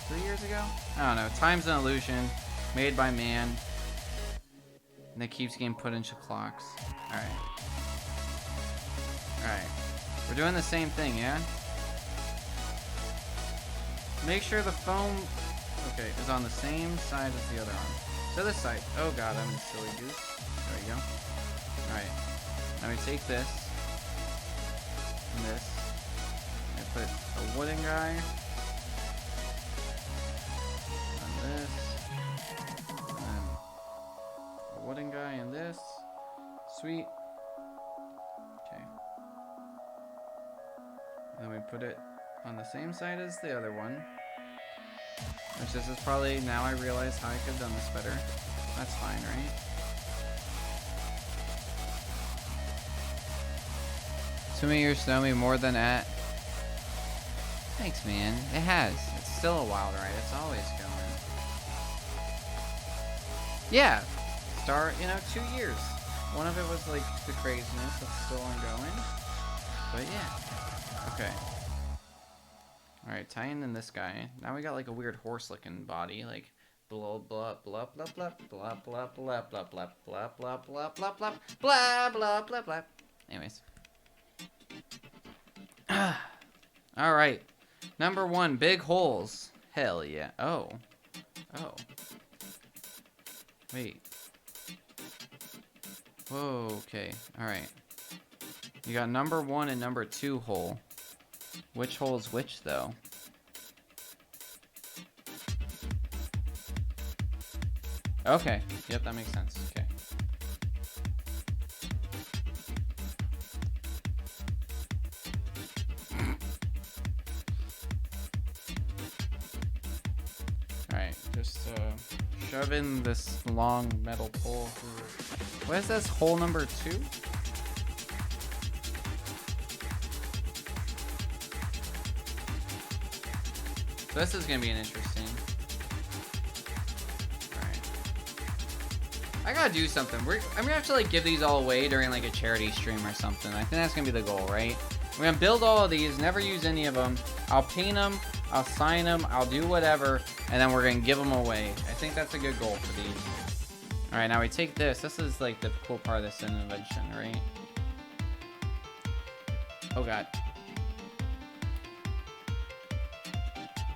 3 years ago? I don't know. Time's an illusion. Made by man. And it keeps getting put into clocks. Alright. Alright. We're doing the same thing, yeah? Make sure the foam, okay, is on the same side as the other arm. So this side. Oh god, I'm a silly goose. There we go. Alright. Now we take this. And this. I put a wooden guy. And this. And a wooden guy and this. Sweet. Okay. Then we put it on the same side as the other one. Which this is probably, now I realize how I could have done this better. That's fine, right? Too many years to know me more than at. Thanks, man. It has. It's still a wild ride. It's always going. Yeah. Start, 2 years. One of it was like the craziness that's still ongoing. But yeah. Okay. Alright, tying in this guy. Now we got like a weird horse-looking body, like blah blah blah blah blah blah blah blah blah blah blah blah blah blah blah blah blah blah blah. Anyways. Alright. Number 1, big holes. Hell yeah. Oh. Wait. Whoa, okay. Alright. You got number 1 and number 2 hole. Which hole is which, though? Okay. Yep, that makes sense. Okay. Alright, just shove in this long metal pole through. What is this? Hole number 2? So this is gonna be an interesting. Alright. I gotta do something. I'm gonna have to like give these all away during like a charity stream or something. I think that's gonna be the goal, right? We're gonna build all of these, never use any of them. I'll paint them, I'll sign them, I'll do whatever, and then we're gonna give them away. I think that's a good goal for these. Alright, now we take this. This is like the cool part of this invention, right? Oh god.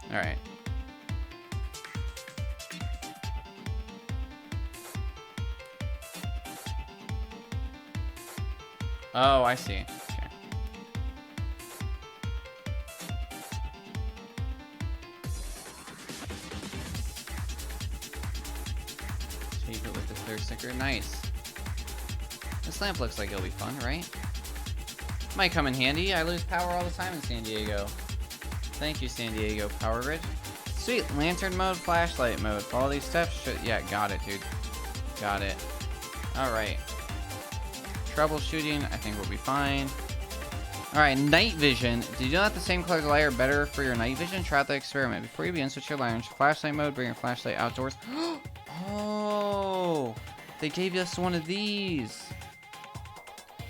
Alright. Oh, I see. Okay. Tape it with the clear sticker. Nice. This lamp looks like it'll be fun, right? Might come in handy. I lose power all the time in San Diego. Thank you, San Diego Power Grid. Sweet. Lantern mode, flashlight mode. Follow these steps. Yeah, got it, dude. Got it. Alright. Troubleshooting, I think we'll be fine. Alright, night vision. Did you know that the same colors of light are better for your night vision? Try out the experiment. Before you begin, switch your light on flashlight mode. Bring your flashlight outdoors. Oh! They gave us one of these.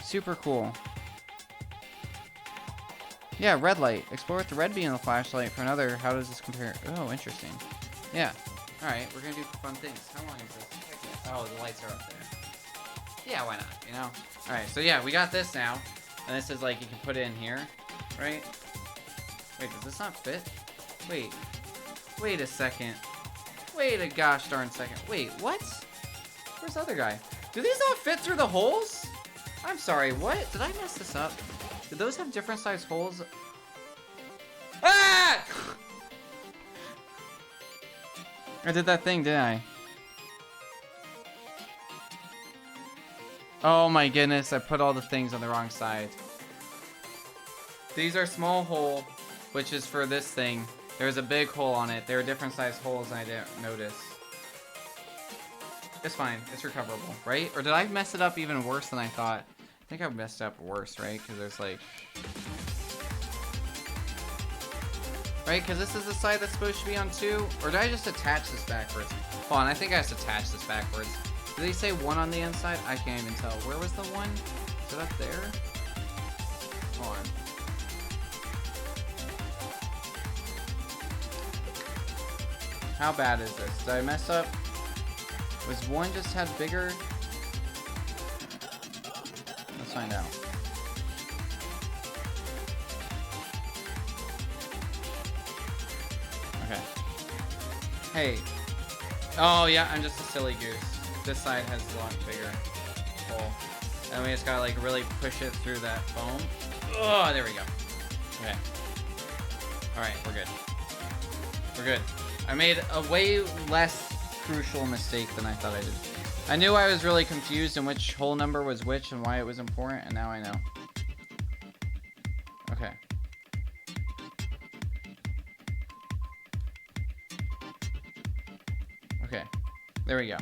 Super cool. Yeah, red light. Explore with the red beam on the flashlight for another. How does this compare? Oh, interesting. Yeah. Alright, we're gonna do fun things. How long is this? Oh, the lights are up there. Yeah, why not, you know? Alright, so yeah, we got this now. And this is like, you can put it in here, right? Wait, does this not fit? Wait. Wait a second. Wait a gosh darn second. Wait, what? Where's the other guy? Do these not fit through the holes? I'm sorry, what? Did I mess this up? Did those have different size holes? Ah! I did that thing, didn't I? Oh my goodness, I put all the things on the wrong side. These are small hole, which is for this thing. There's a big hole on it. There are different size holes and I didn't notice. It's fine, it's recoverable, right? Or did I mess it up even worse than I thought? I think I messed up worse, right? Because there's like... Right, because this is the side that's supposed to be on 2? Or did I just attach this backwards? Hold on, I think I just attached this backwards. Did they say 1 on the inside? I can't even tell. Where was the 1? Is it up there? Hold on. How bad is this? Did I mess up? Was 1 just had bigger? Let's find out. Okay. Hey. Oh yeah, I'm just a silly goose. This side has a lot bigger hole. And we just gotta like really push it through that foam. Oh, there we go. Okay. Alright, we're good. We're good. I made a way less crucial mistake than I thought I did. I knew I was really confused in which hole number was which and why it was important, and now I know. Okay. Okay. There we go.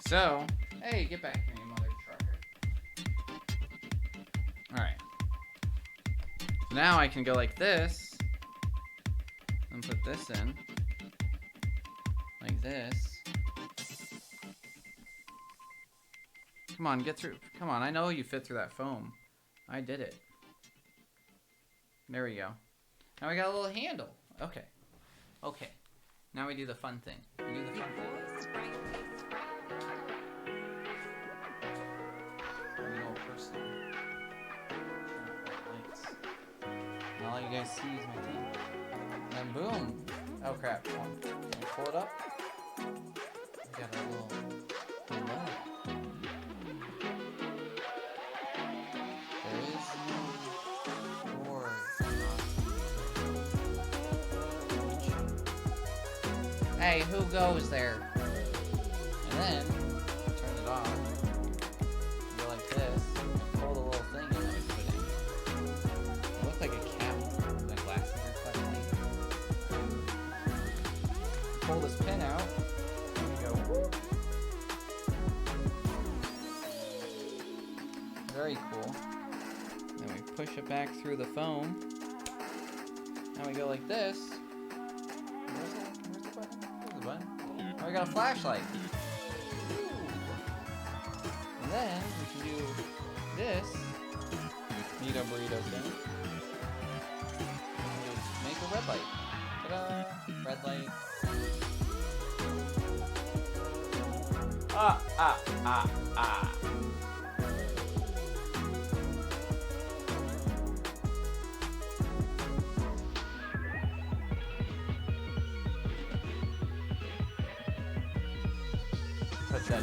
So, hey, get back here, you mother trucker. Alright. Now I can go like this. And put this in. Like this. Come on, get through. Come on, I know you fit through that foam. I did it. There we go. Now we got a little handle. Okay. Okay. Now we do the fun thing. We do the fun thing. Now all you guys see is my thing. And then boom. Oh crap. Can I pull it up? We got a little Hey, who goes there? And then, turn it off. Go like this. And pull the little thing in that we put in. It looks like a cat. The glasses are quite light. Pull this pin out. And go, whoop. Very cool. Then we push it back through the foam. Now we go like this. Where's the button? Where's the button? Oh, we got a flashlight. And then we can do this. Neato burrito thing. And just make a red light. Ta-da! Red light. Ah, ah, ah, ah. Touch that.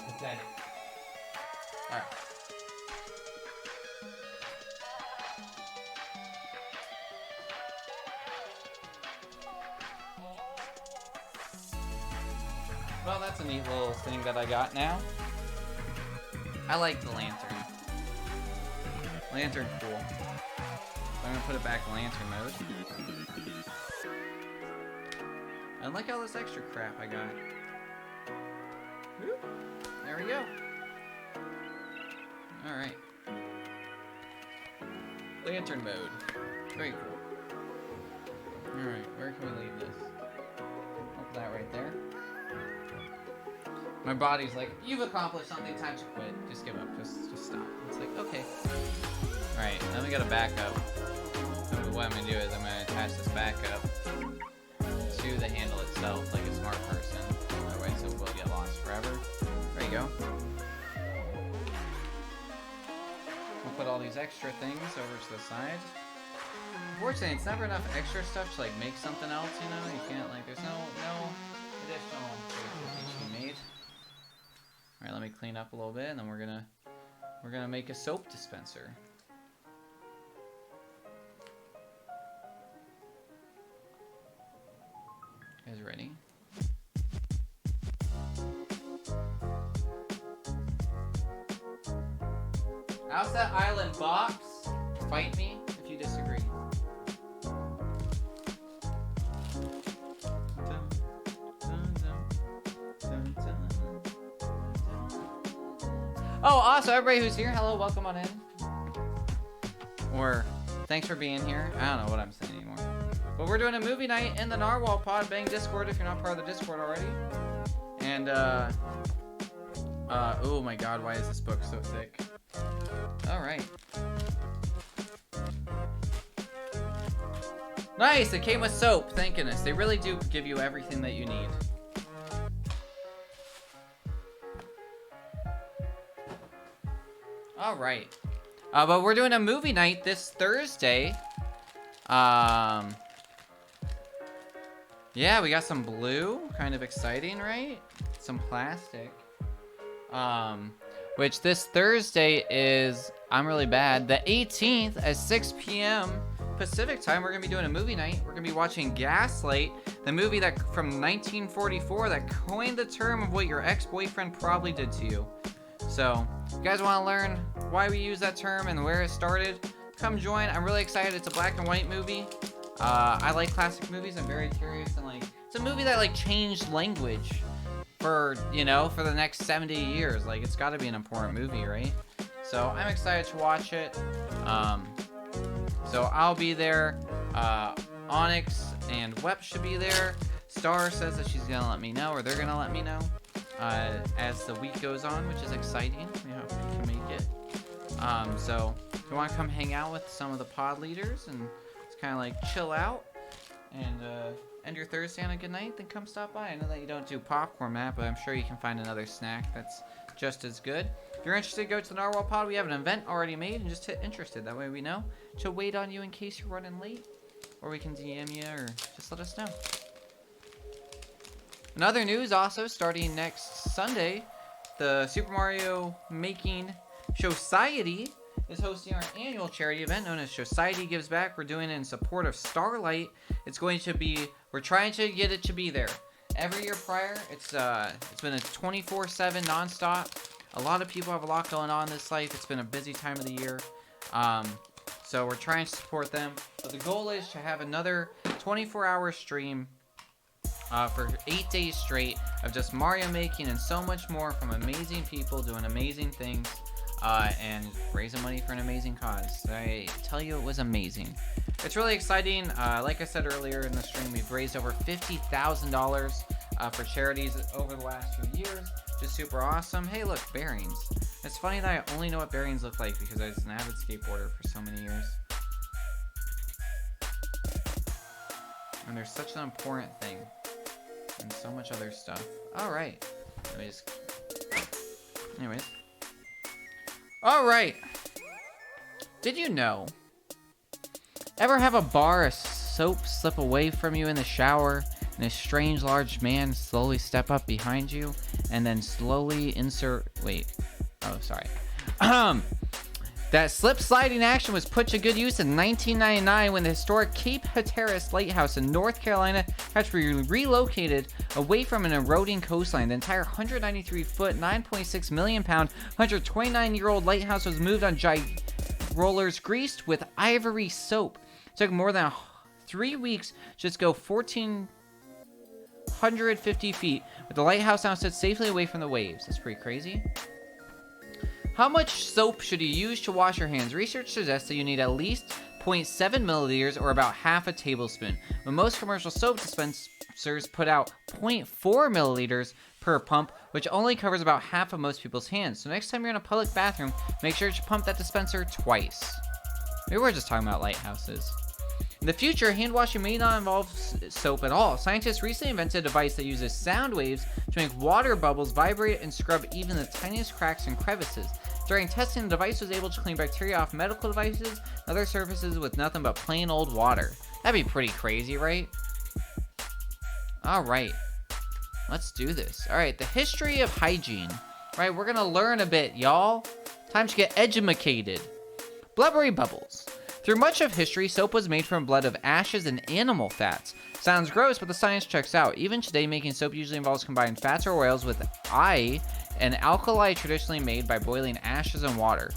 Okay. All right. Well, that's a neat little thing that I got now. I like the lantern. Lantern cool. I'm gonna put it back in lantern mode. And look at all this extra crap I got. Whoop. There we go. Alright. Lantern mode. Very cool. Alright, where can we leave this? Put that right there. My body's like, you've accomplished something, time to quit. Just give up, just stop. It's like, okay. Alright, then we gotta back up. So what I'm gonna do is I'm gonna attach this back up to the handle itself like a smart person. Otherwise it will get lost forever. There you go. We'll put all these extra things over to the side. Unfortunately, it's never enough extra stuff to like make something else, you know? You can't like, there's no additional creativity to be made. Alright, let me clean up a little bit and then we're gonna make a soap dispenser. You guys ready? How's that island box? Fight me if you disagree. Oh, also everybody who's here, hello, welcome on in. Or thanks for being here. I don't know what I'm saying anymore. But we're doing a movie night in the Narwhal Pod. Bang Discord if you're not part of the Discord already. And, oh my god, why is this book so thick? Alright. Nice, it came with soap, thank goodness. They really do give you everything that you need. Alright. But we're doing a movie night this Thursday. Yeah, we got some blue. Kind of exciting, right? Some plastic. Which this Thursday is, I'm really bad, the 18th at 6 p.m. Pacific time. We're going to be doing a movie night. We're going to be watching Gaslight, the movie that from 1944 that coined the term of what your ex-boyfriend probably did to you. So, if you guys want to learn why we use that term and where it started, come join. I'm really excited. It's a black and white movie. I like classic movies. I'm very curious, and like, it's a movie that like changed language for, you know, for the next 70 years. Like, it's got to be an important movie, right? So I'm excited to watch it. So I'll be there. Onyx and Wep should be there. Star says that she's gonna let me know, or they're gonna let me know as the week goes on, which is exciting. We hope we can make it. So if you want to come hang out with some of the pod leaders and just kind of like chill out and end your Thursday on a good night, then come stop by. I know that you don't do popcorn, Matt, but I'm sure you can find another snack that's just as good. If you're interested, go to the Narwhal Pod. We have an event already made, and just hit interested. That way we know to wait on you in case you're running late, or we can DM you, or just let us know. In other news, also starting next Sunday, the Super Mario Making Society is hosting our annual charity event known as Society Gives Back. We're doing it in support of Starlight. We're trying to get it to be there. Every year prior, it's been a 24/7 nonstop. A lot of people have a lot going on this life. It's been a busy time of the year. So we're trying to support them. But the goal is to have another 24-hour stream for 8 days straight of just Mario making and so much more from amazing people doing amazing things and raising money for an amazing cause. I tell you, it was amazing. It's really exciting. Like I said earlier in the stream, we've raised over $50,000 for charities over the last few years. Just super awesome. Hey, look, bearings. It's funny that I only know what bearings look like because I was an avid skateboarder for so many years. And they're such an important thing. And so much other stuff. Alright. Anyways. Alright. Did you know? Ever have a bar of soap slip away from you in the shower and a strange large man slowly step up behind you and then slowly insert... Wait. Oh, sorry. That slip-sliding action was put to good use in 1999 when the historic Cape Hatteras Lighthouse in North Carolina had to be relocated away from an eroding coastline. The entire 193-foot, 9.6 million pound, 129-year-old lighthouse was moved on rollers greased with ivory soap. It took more than 3 weeks to just go 1,450 feet, with the lighthouse now sits safely away from the waves. That's pretty crazy. How much soap should you use to wash your hands? Research suggests that you need at least 0.7 milliliters or about half a tablespoon. When most commercial soap dispensers put out 0.4 milliliters per pump, which only covers about half of most people's hands. So next time you're in a public bathroom, make sure to pump that dispenser twice. Maybe we're just talking about lighthouses. In the future, hand washing may not involve soap at all. Scientists recently invented a device that uses sound waves to make water bubbles vibrate and scrub even the tiniest cracks and crevices. During testing, the device was able to clean bacteria off medical devices and other surfaces with nothing but plain old water. That'd be pretty crazy, right? Alright. Let's do this. Alright, the history of hygiene. Alright, we're gonna learn a bit, y'all. Time to get edumacated. Blubbery bubbles. Through much of history, soap was made from blood of ashes and animal fats. Sounds gross, but the science checks out. Even today, making soap usually involves combining fats or oils with an alkali traditionally made by boiling ashes and water.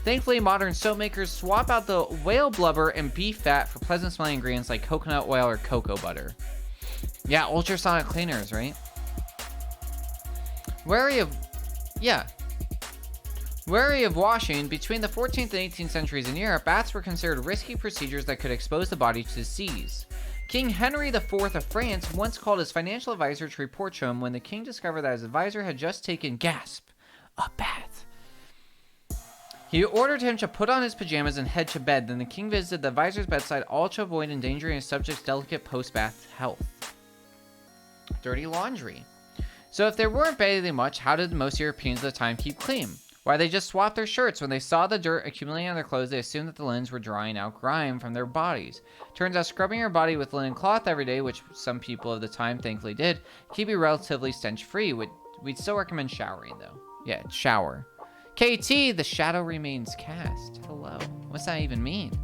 Thankfully, modern soap makers swap out the whale blubber and beef fat for pleasant-smelling ingredients like coconut oil or cocoa butter. Yeah, ultrasonic cleaners, right? Wary of washing, between the 14th and 18th centuries in Europe, baths were considered risky procedures that could expose the body to disease. King Henry IV of France once called his financial advisor to report to him when the king discovered that his advisor had just taken, gasp, a bath. He ordered him to put on his pajamas and head to bed. Then the king visited the advisor's bedside, all to avoid endangering his subject's delicate post-bath health. Dirty laundry. So if they weren't bathing much, how did most Europeans at the time keep clean? Why, they just swapped their shirts. When they saw the dirt accumulating on their clothes, they assumed that the linens were drying out grime from their bodies. Turns out scrubbing your body with linen cloth every day, which some people of the time thankfully did, keep you relatively stench-free. We'd still recommend showering, though. Yeah, shower. KT, the shadow remains cast. Hello. What's that even mean?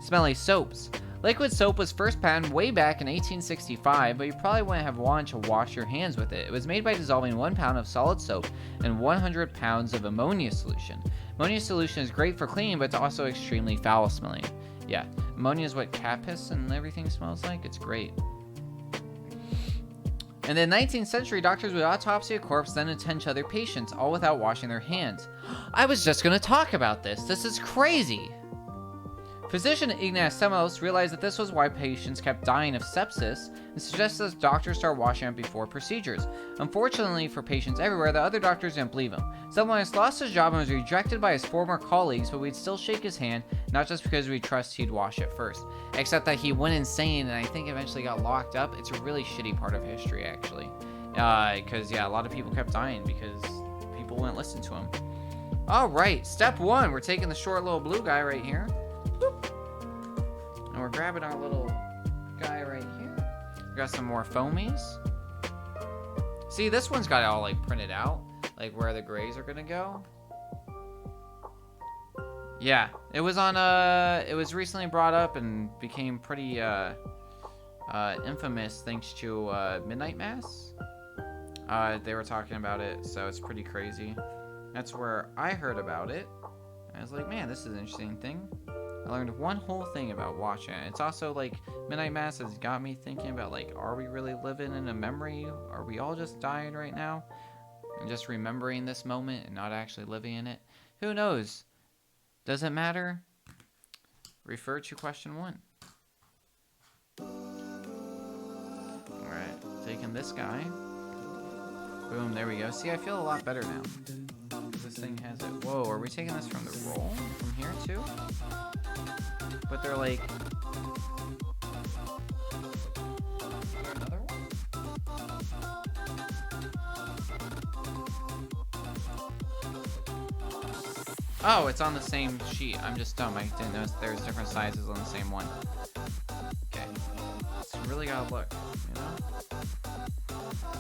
Smelly soaps. Liquid soap was first patented way back in 1865, but you probably wouldn't have wanted to wash your hands with it. It was made by dissolving 1 pound of solid soap in 100 pounds of ammonia solution. Ammonia solution is great for cleaning, but it's also extremely foul smelling. Yeah, ammonia is what cat piss and everything smells like. It's great. In the 19th century, doctors would autopsy a corpse, then attend to other patients, all without washing their hands. I was just going to talk about this. This is crazy. Physician Ignaz Semmelweis realized that this was why patients kept dying of sepsis and suggested that doctors start washing up before procedures. Unfortunately for patients everywhere, the other doctors didn't believe him. Semmelweis lost his job and was rejected by his former colleagues, but we'd still shake his hand, not just because we trust he'd wash it first. Except that he went insane and I think eventually got locked up. It's a really shitty part of history, actually. Because, yeah, a lot of people kept dying because people wouldn't listen to him. Alright, step 1. We're taking the short little blue guy right here. And we're grabbing our little guy right here. We got some more foamies. See, this one's got it all like printed out, like where the grays are gonna go. Yeah, it was on it was recently brought up and became pretty infamous thanks to Midnight Mass. They were talking about it, so it's pretty crazy. That's where I heard about it. I was like, man, this is an interesting thing. I learned one whole thing about watching it. It's also like Midnight Mass has got me thinking about like, are we really living in a memory? Are we all just dying right now? And just remembering this moment and not actually living in it? Who knows? Does it matter? Refer to question 1. Alright, taking this guy. Boom, there we go. See, I feel a lot better now. This thing has it. Whoa, are we taking this from the roll? From here, too? But they're like... Is there another one? Oh, it's on the same sheet. I'm just dumb. I didn't notice there's different sizes on the same one. Okay. It's really gotta look, you know?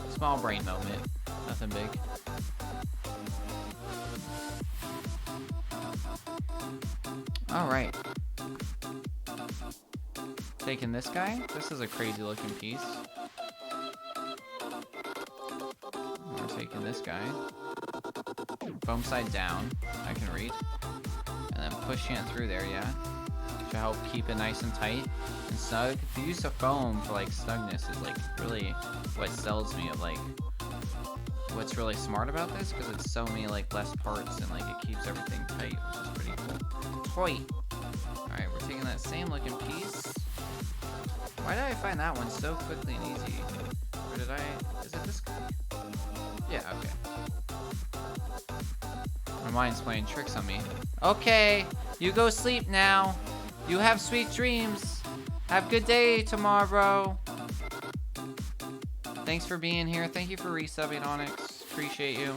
Small brain moment. Nothing big. Alright. Taking this guy. This is a crazy looking piece. We're taking this guy. Foam side down. I can read. And then pushing it through there, yeah. To help keep it nice and tight and snug. The use of foam for like snugness is like really what sells me of like what's really smart about this, because it's so many like less parts and like it keeps everything tight, which is pretty cool. Toy. Alright, we're taking that same looking piece. Why did I find that one so quickly and easy? Or did I... Is it this guy? Yeah, okay. My mind's playing tricks on me. Okay, you go sleep now. You have sweet dreams. Have a good day tomorrow. Thanks for being here. Thank you for resubbing, Onyx. Appreciate you.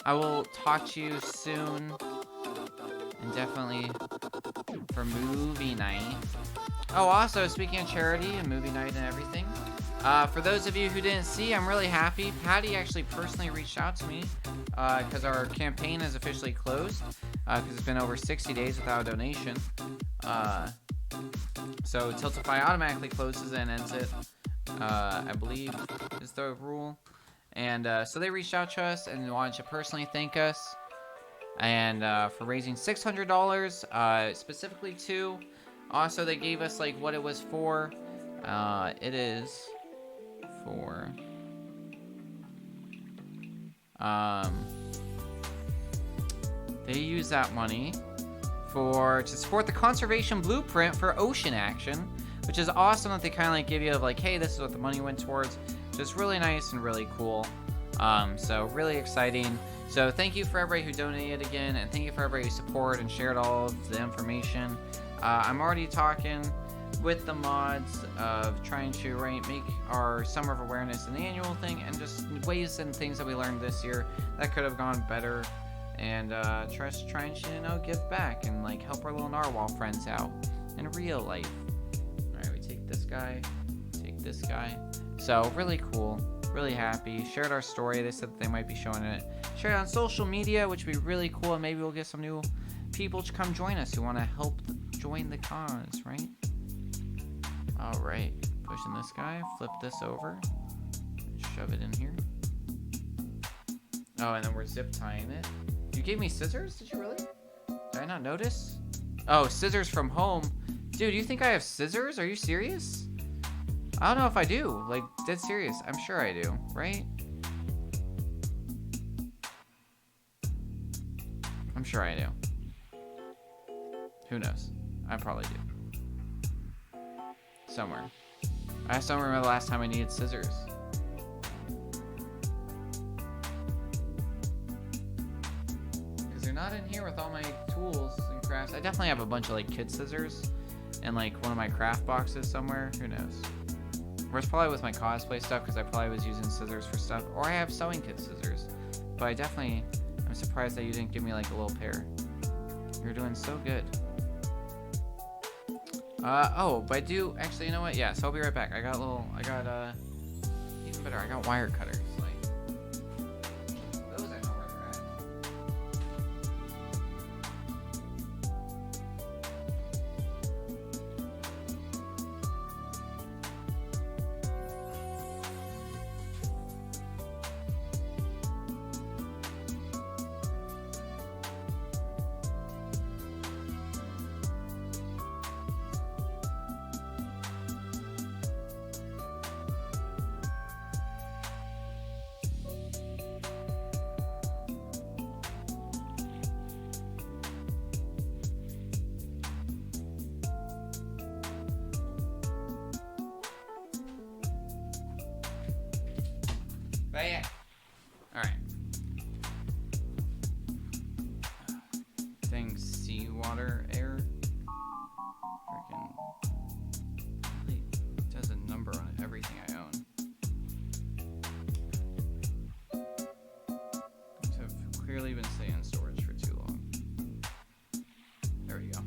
I will talk to you soon. And definitely for movie night. Oh, also, speaking of charity and movie night and everything, for those of you who didn't see, I'm really happy. Patty actually personally reached out to me because our campaign is officially closed because it's been over 60 days without a donation. So Tiltify automatically closes and ends it, I believe is the rule. And so they reached out to us and wanted to personally thank us and for raising $600 specifically to. Also, they gave us like what it was for. It is for they use that money to support the conservation blueprint for ocean action, which is awesome that they kind of like give you like, hey, this is what the money went towards. Just really nice and really cool. So really exciting. So thank you for everybody who donated again, and thank you for everybody who supported and shared all of the information. I'm already talking with the mods of trying to make our Summer of Awareness an annual thing, and just ways and things that we learned this year that could have gone better, and trying to, you know, give back and like help our little narwhal friends out in real life. Alright, we take this guy, take this guy. So really cool, really happy. Shared our story. They said that they might be showing it. Shared it on social media, which would be really cool, and maybe we'll get some new people to come join us who want to help join the cause, right? Alright, pushing this guy, flip this over, shove it in here. Oh, and then we're zip tying it. You gave me scissors? Did you really? Did I not notice? Oh, scissors from home. Dude, you think I have scissors? Are you serious? I don't know if I do. Like, dead serious. I'm sure I do, right? I'm sure I do. Who knows? I probably do. Somewhere. I just don't remember the last time I needed scissors. Because they're not in here with all my tools and crafts. I definitely have a bunch of like kid scissors in like one of my craft boxes somewhere. Who knows? Or it's probably with my cosplay stuff, because I probably was using scissors for stuff. Or I have sewing kit scissors. But I definitely am surprised that you didn't give me like a little pair. You're doing so good. Oh, but I do, actually, you know what? Yeah, so I'll be right back. Even better, I got wire cutters. Like, those I know where they're Quiet. Alright. Dang seawater air. Freaking. Really does a number on everything I own. I've clearly been staying in storage for too long. There we go.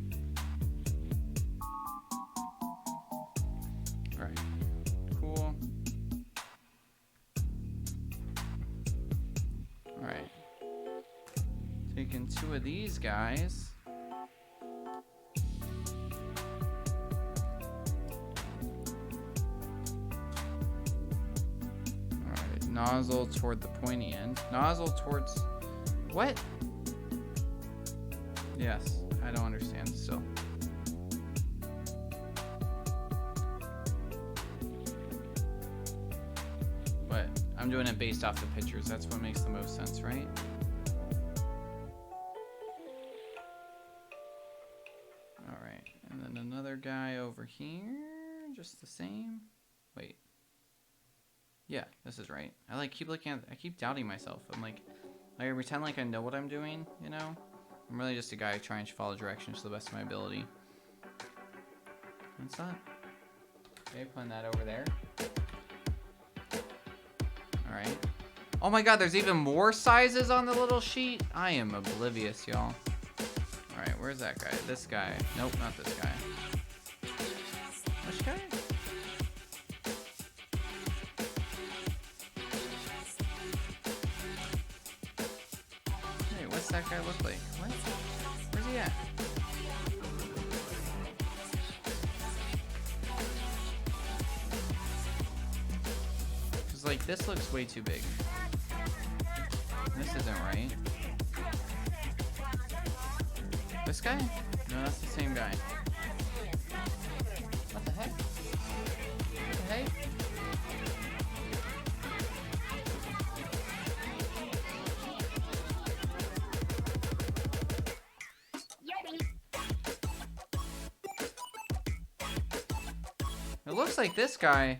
Alright. Cool. Alright. Taking 2 of these guys. Alright, nozzle toward the pointy end. Nozzle towards... What? Yes, I don't understand still. But I'm doing it based off the pictures. That's what makes the most sense, right? Alright, and then another guy over here. Just the same. Wait. Yeah, this is right. I keep looking at... I keep doubting myself. I'm like I pretend like I know what I'm doing, you know? I'm really just a guy trying to follow directions to the best of my ability. What's that? Okay, putting that over there. Alright. Oh my god, there's even more sizes on the little sheet? I am oblivious, y'all. Alright, where's that guy? This guy. Nope, not this guy. Which guy? Hey, what's that guy look like? What? Where's he at? Cause like this looks way too big. This isn't right. This guy? No, that's the same guy. What the heck? What the heck? It looks like this guy,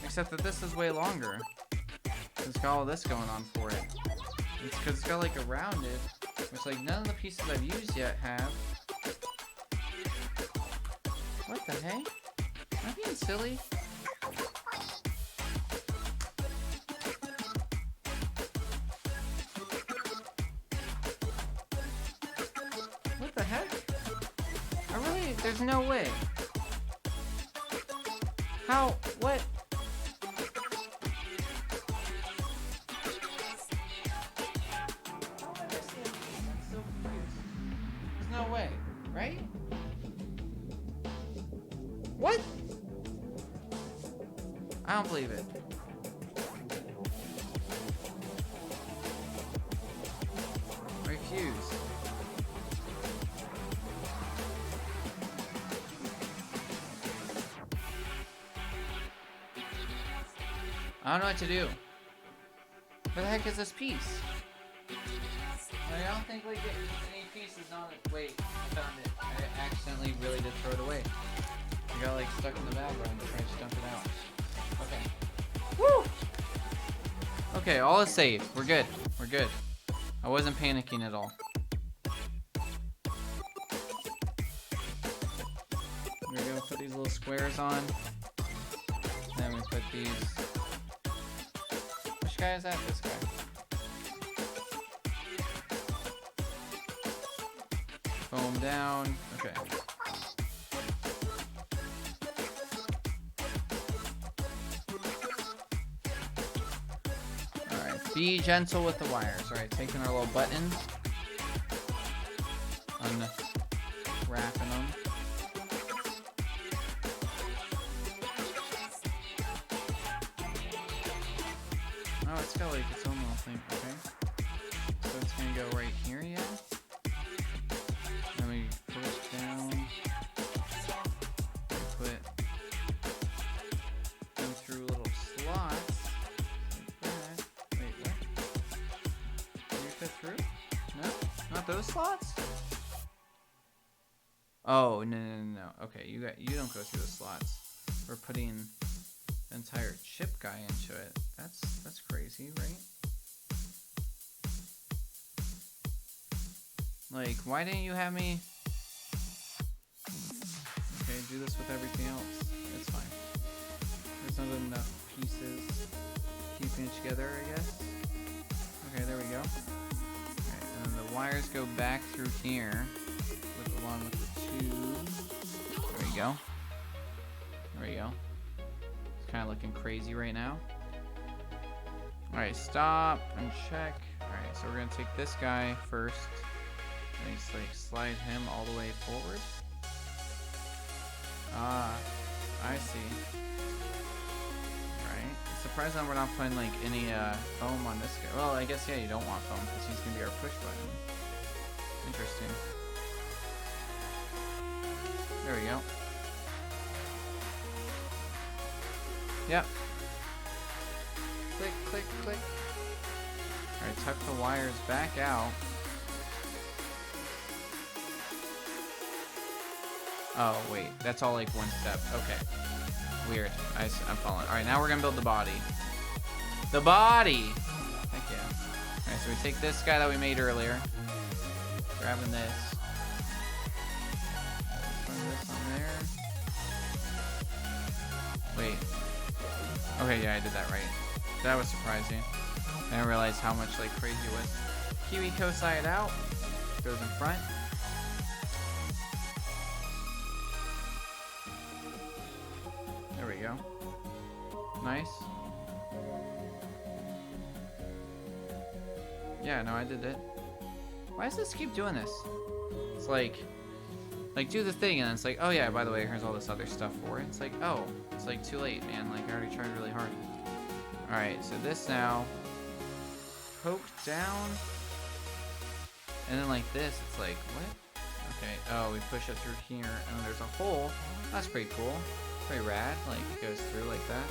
except that this is way longer. It's got all this going on for it. It's because it's got like a rounded, which like none of the pieces I've used yet have. What the heck? Am I being silly? What the heck? There's no way. How? What? No way, right? What? I don't believe it. Refuse. I don't know what to do. Where the heck is this piece? I don't think like any piece is on it. Wait, I found it. I accidentally really did throw it away. I got like stuck in the bag when I tried to dump it out. Okay. Woo! Okay, all is safe. We're good. We're good. I wasn't panicking at all. We're gonna put these little squares on. Then we put these. Which guy is that? This guy. Foam down. Okay. Alright, be gentle with the wires. Alright, taking our little button. Unwrapping them. Oh, it's got like its own little thing. Okay. So it's gonna go right here, yeah? Then we push down. Put them through little slots. Like that. Wait, what? Did you fit through? No? Not those slots? Oh, no. Okay, you don't go through the slots. We're putting entire chip guy into it. That's crazy, right? Like, why didn't you have me? Okay, do this with everything else. It's fine. There's not enough pieces keeping it together, I guess. Okay, there we go. Alright, and then the wires go back through here, along with the tube. There we go. There we go. It's kind of looking crazy right now. Alright, stop and check. Alright, so we're going to take this guy first. And just like slide him all the way forward. Ah, I see. Alright. Surprised that we're not putting like any foam on this guy. Well, I guess yeah, you don't want foam because he's going to be our push button. Interesting. There we go. Yep. Click, click, click. Alright, tuck the wires back out. Oh, wait. That's all like one step. Okay. Weird. I'm following. Alright, now we're gonna build the body. The body! Heck yeah. Alright, so we take this guy that we made earlier. Grabbing this. Putting this on there. Wait. Okay, yeah, I did that right. That was surprising. I didn't realize how much like crazy it was. KiwiCo side out. Goes in front. There we go. Nice. Yeah, no, I did it. Why does this keep doing this? It's like do the thing, and it's like, oh yeah, by the way, here's all this other stuff for it. It's like, oh, it's like too late, man. Like, I already tried really hard. Alright, so this now, poke down, and then like this, it's like, what? Okay, oh, we push it through here, and then there's a hole. That's pretty cool. Pretty rad, like, it goes through like that.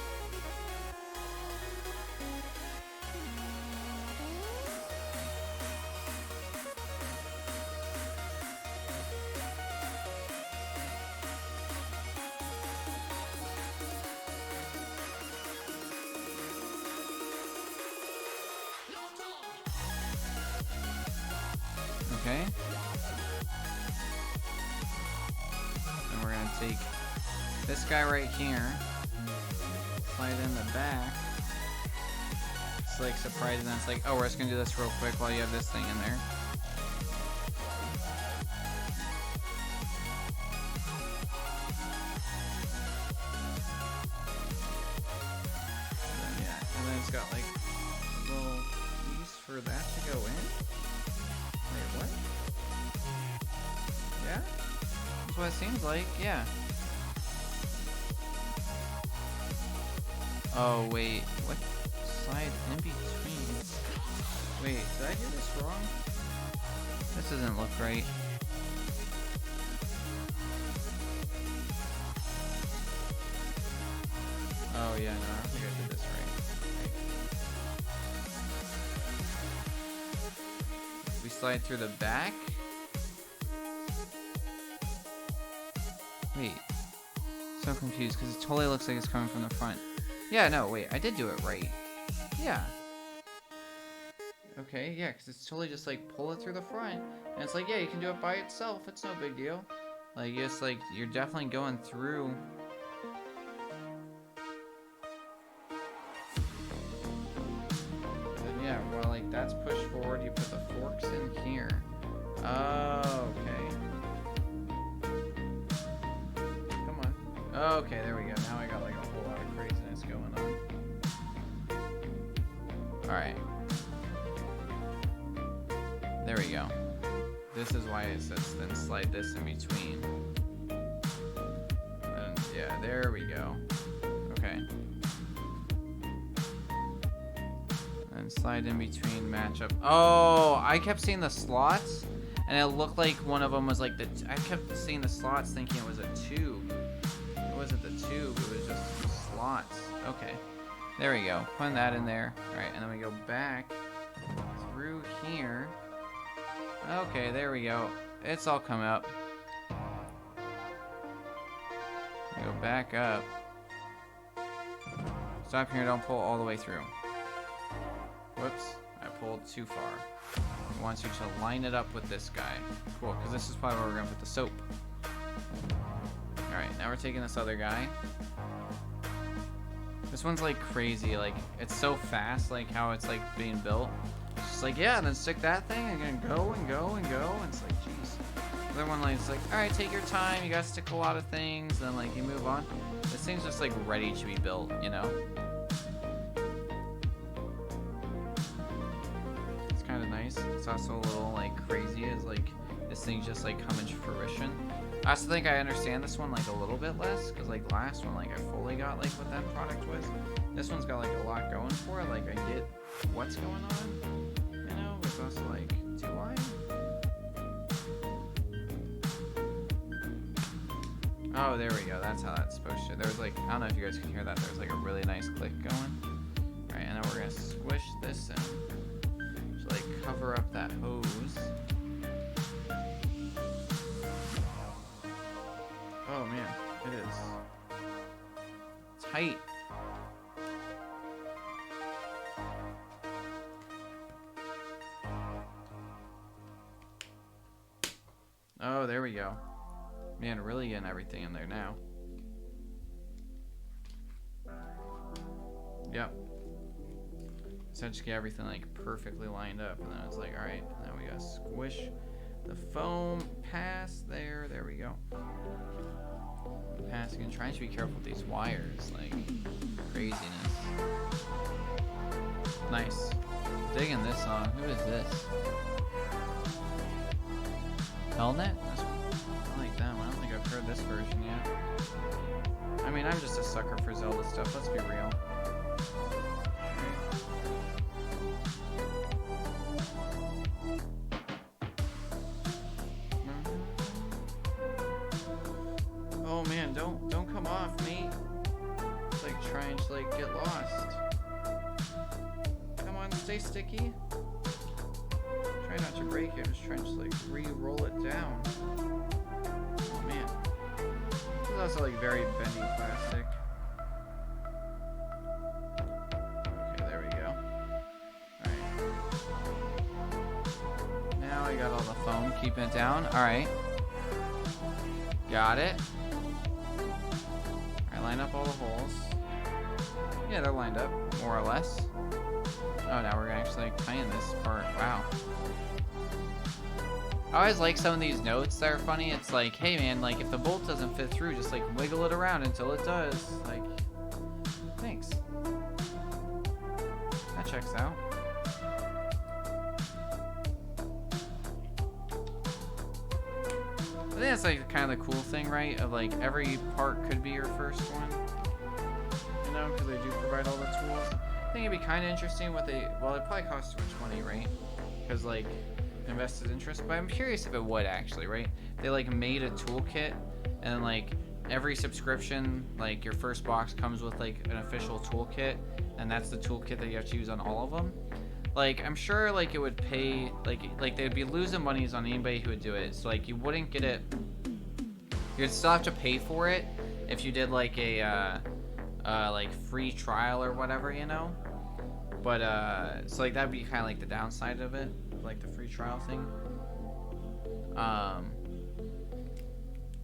Okay. And we're gonna take this guy right here, slide in the back. It's like surprising that it's like, oh, we're just gonna do this real quick while you have this thing in there. And then, yeah, and then it's got like a little piece for that to go in. Wait, what? Yeah? That's what it seems like, yeah. Oh, wait. What? Slide in between? Wait, did I do this wrong? This doesn't look right. Oh, yeah, no, I don't think I did this right. We slide through the back? Wait. So confused, because it totally looks like it's coming from the front. Yeah, no, wait, I did do it right. Yeah. Okay, yeah, because it's totally just like pull it through the front. And it's like, yeah, you can do it by itself. It's no big deal. Like, it's like, you're definitely going through. And yeah, well, like, that's pushed forward. You put the forks in here. Oh, okay. Come on. Okay, there we go. Now I got like a whole lot of craziness going on. Alright. There we go. This is why it says then slide this in between. And yeah, there we go. Okay. And slide in between, match up. Oh, I kept seeing the slots, and it looked like one of them was like the. I kept seeing the slots, thinking it was a tube. It wasn't the tube. It was just slots. Okay. There we go. Putting that in there. All right, and then we go back through here. Okay, there we go. It's all come up. We go back up. Stop here, don't pull all the way through. Whoops, I pulled too far. It wants you to line it up with this guy. Cool, because this is probably where we're gonna put the soap. Alright, now we're taking this other guy. This one's like crazy, like it's so fast, like how it's like being built. It's just like, yeah, and then stick that thing and then go and go and go, and it's like, jeez. The other one like it's like, alright, take your time, you gotta stick a lot of things, and then like you move on. This thing's just like ready to be built, you know? It's kinda nice. It's also a little like crazy is like this thing's just like come into fruition. I also think I understand this one like a little bit less, because like last one like I fully got like what that product was. This one's got like a lot going for it, like I get what's going on, you know, but it's also like, do I? Oh, there we go, that's how that's supposed to. There's like, I don't know if you guys can hear that, there's like a really nice click going. Alright, and now we're gonna squish this in. Just like cover up that hose. Oh man, it is tight. Oh, there we go. Man, really getting everything in there now. Yep. So just get everything like perfectly lined up, and then it's like, all right, now we gotta squish the foam past there. There we go. Passing and trying to be careful with these wires, like craziness. Nice. Digging this song. Who is this? Hellnet? I like them. I don't think I've heard this version yet. I mean, I'm just a sucker for Zelda stuff. Let's be real. Oh man, don't come off, mate. It's like trying to like get lost. Come on, stay sticky. Try not to break it. I'm just trying to like re-roll it down. Oh man, this is also like very bendy plastic. Okay, there we go. All right. Now I got all the foam, keeping it down. All right. Got it. Line up all the holes. Yeah, they're lined up, more or less. Oh, now we're actually like tying this part. Wow. I always like some of these notes that are funny. It's like, hey man, like if the bolt doesn't fit through, just like wiggle it around until it does. Like, thanks. That checks out. I think that's like kind of the cool thing, right? Of like every part could be your first one, you know, because they do provide all the tools. I think it'd be kind of interesting what they, well, it probably costs too much money, right? Because like invested interest, but I'm curious if it would actually, right? They like made a toolkit, and like every subscription, like your first box comes with like an official toolkit, and that's the toolkit that you have to use on all of them. Like, I'm sure, like, it would pay, like they'd be losing monies on anybody who would do it. So, like, you wouldn't get it, you'd still have to pay for it if you did, like, a, like, free trial or whatever, you know? But, so, like, that'd be kind of, like, the downside of it, like, the free trial thing.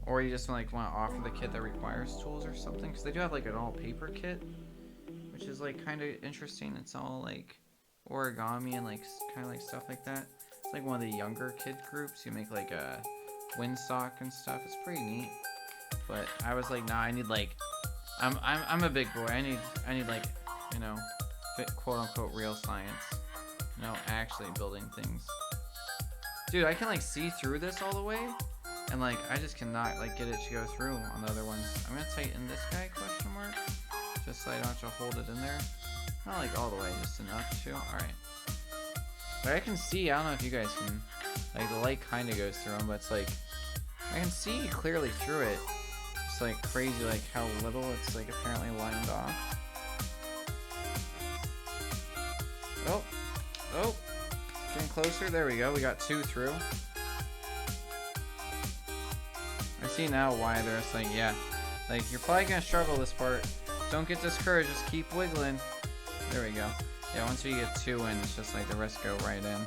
Or you just, like, want to offer the kit that requires tools or something. Because they do have, like, an all-paper kit, which is, like, kind of interesting. It's all, like, origami and like kind of like stuff like that. It's like one of the younger kid groups who make like a windsock and stuff. It's pretty neat. But I was like, nah, I need like, I'm a big boy. I need like, you know, quote unquote real science. You know, actually building things. Dude, I can like see through this all the way, and like I just cannot like get it to go through on the other ones. I'm gonna tighten this guy, question mark, just so I don't have to hold it in there. Not like all the way, just enough to. Alright. But I can see, I don't know if you guys can, like the light kind of goes through them, but it's like, I can see clearly through it. It's like crazy like how little it's like apparently lined off. Oh, oh, getting closer, there we go, we got 2 through. I see now why there's like, yeah, like you're probably gonna struggle this part. don't get discouraged. Just keep wiggling. There we go. Yeah, once you get 2 in, it's just like the rest go right in.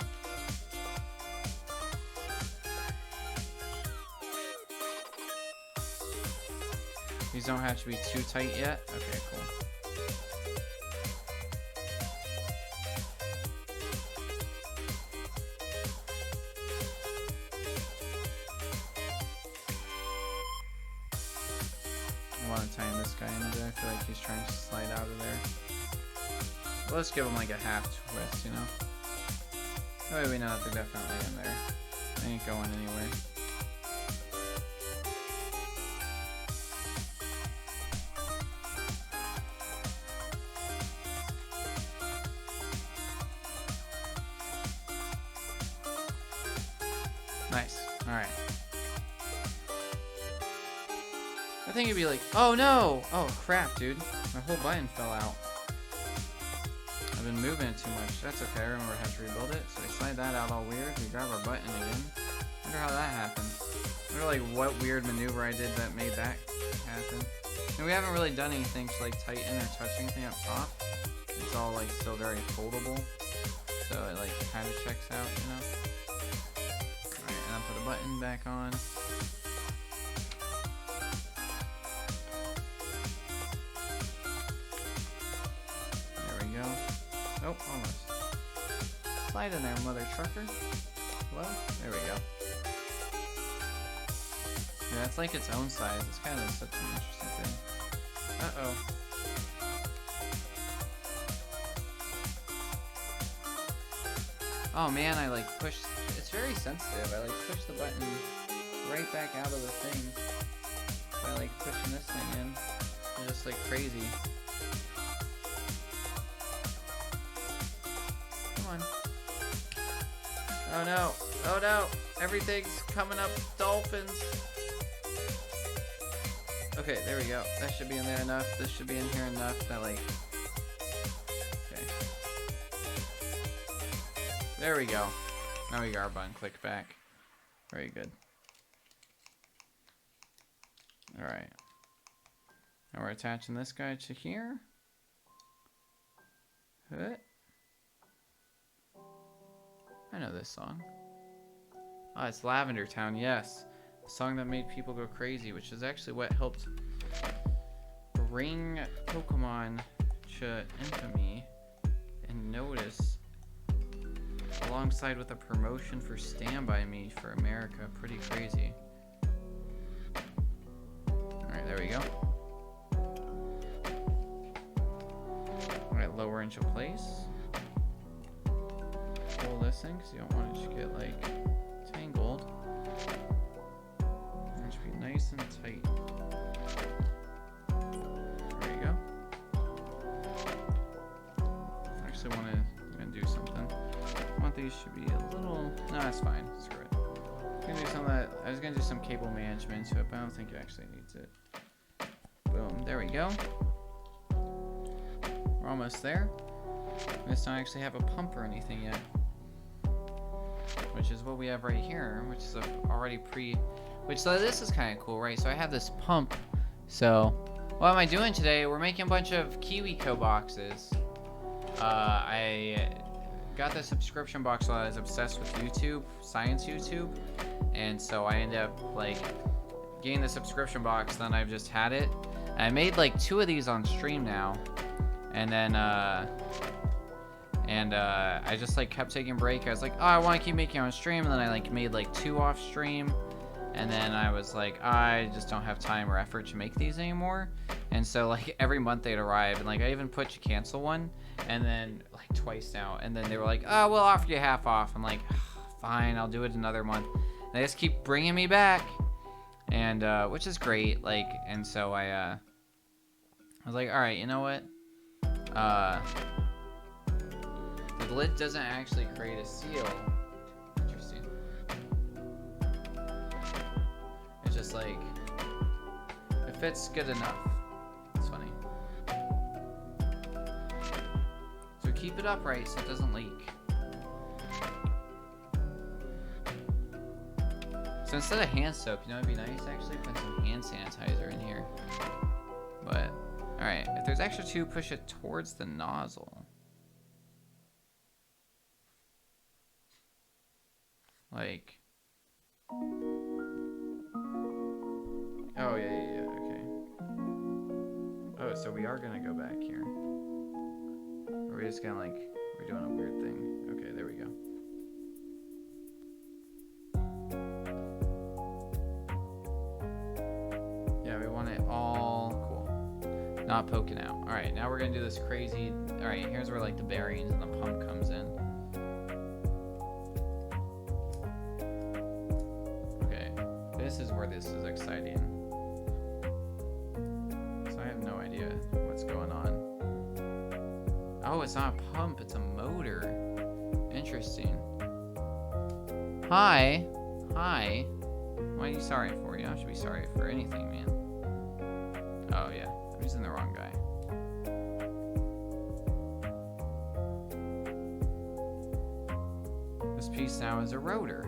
These don't have to be too tight yet. Okay, cool. I want to tighten this guy in a bit. I feel like he's trying to slide out of there. But let's give him like a half twist, you know? That way we know that they're definitely in there. They ain't going anywhere. Nice. Alright. I think it'd be like, oh no! Oh crap, dude. My whole button fell out. I've been moving it too much. That's okay, I remember how to rebuild it. So we slide that out all weird. We grab our button again. Wonder how that happened. Wonder like what weird maneuver I did that made that happen. And we haven't really done anything to like tighten or touch anything up top. It's all like still very foldable. So it like kind of checks out, you know? And I'll put a button back on. There we go. Oh, almost. Slide in there, mother trucker. Hello? There we go. Yeah, it's like its own size. It's kind of such an interesting thing. Uh-oh. Oh man, I like pushed. It's very sensitive. I like push the button right back out of the thing by like pushing this thing in. It's just like crazy. Come on. Oh no. Oh no. Everything's coming up dolphins. Okay, there we go. That should be in there enough. This should be in here enough that like... Okay. There we go. Now we got our button click back. Very good. Alright. Now we're attaching this guy to here. I know this song. Oh, it's Lavender Town, yes. A song that made people go crazy, which is actually what helped bring Pokemon to infamy and notice, alongside with a promotion for Stand By Me for America. Pretty crazy. Alright, there we go. Alright, lower into place. Pull this in because you don't want it to get like tangled. It should be nice and tight. There you go. I actually want to do something. I want these to be a little... No, that's fine. Screw it. I'm gonna do some of that. I was gonna do some cable management to it, but I don't think it actually needs it. Boom. There we go. We're almost there. This don't actually have a pump or anything yet, which is what we have right here, which is already so this is kind of cool, right? So I have this pump. So what am I doing today? We're making a bunch of KiwiCo boxes. I got the subscription box while I was obsessed with YouTube, science YouTube, and so I ended up like getting the subscription box. Then I've just had it, and I made like 2 of these on stream now, and then I just like kept taking a break. I was like, oh, I want to keep making on stream, and then I like made like 2 off stream, and then I was like, I just don't have time or effort to make these anymore. And so like every month they'd arrive, and like I even put to cancel one, and then like twice now, and then they were like, oh, we'll offer you half off. I'm like, fine, I'll do it another month. And they just keep bringing me back, and which is great. Like, and so I was like, all right, you know what? The lid doesn't actually create a seal. Interesting. It's just like, it fits good enough. It's funny. So keep it upright so it doesn't leak. So instead of hand soap, you know, it'd be nice actually put some hand sanitizer in here. But Alright, if there's extra tube, push it towards the nozzle. Like... Oh, yeah, okay. Oh, so we are gonna go back here. Or we just gonna, like... We're doing a weird thing. Okay, there we go. Yeah, we want it all cool. Not poking out. Alright, now we're gonna do this crazy... Alright, here's where, like, the bearings and the pump comes in. Okay, this is where this is exciting. So I have no idea what's going on. Oh, it's not a pump, it's a motor. Interesting. Hi. Hi. What are you sorry for? You don't have to be sorry for anything, man. Oh, yeah. I'm using the wrong guy. This piece now is a rotor.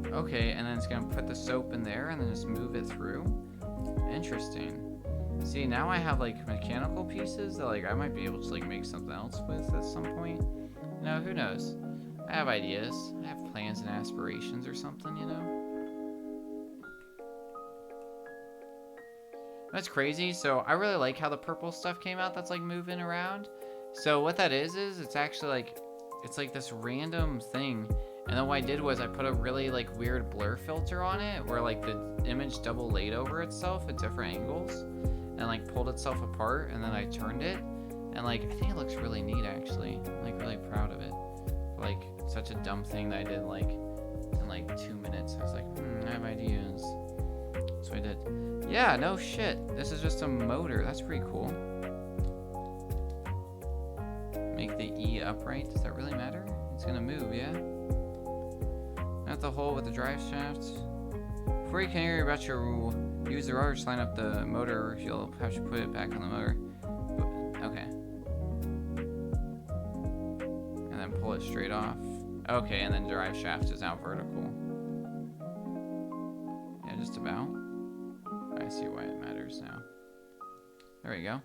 Okay, and then it's going to put the soap in there and then just move it through. Interesting. See, now I have, like, mechanical pieces that, like, I might be able to, like, make something else with at some point. You know, who knows? I have ideas. I have plans and aspirations or something, you know? That's crazy. So, I really like how the purple stuff came out that's, like, moving around. So, what that is it's actually, like, it's, like, this random thing. And then what I did was I put a really, like, weird blur filter on it where, like, the image double laid over itself at different angles. And like pulled itself apart, and then I turned it, and like I think it looks really neat actually. I'm like really proud of it. For, like such a dumb thing that I did like in like 2 minutes. I was like, I have ideas. So I did. Yeah, no shit. This is just a motor. That's pretty cool. Make the E upright. Does that really matter? It's gonna move, yeah. Not the hole with the drive shaft. Before you can hear about your use the rotor to line up the motor, you'll have to put it back on the motor. Okay. And then pull it straight off. Okay, and then drive shaft is now vertical. Yeah, just about. I see why it matters now. There we go.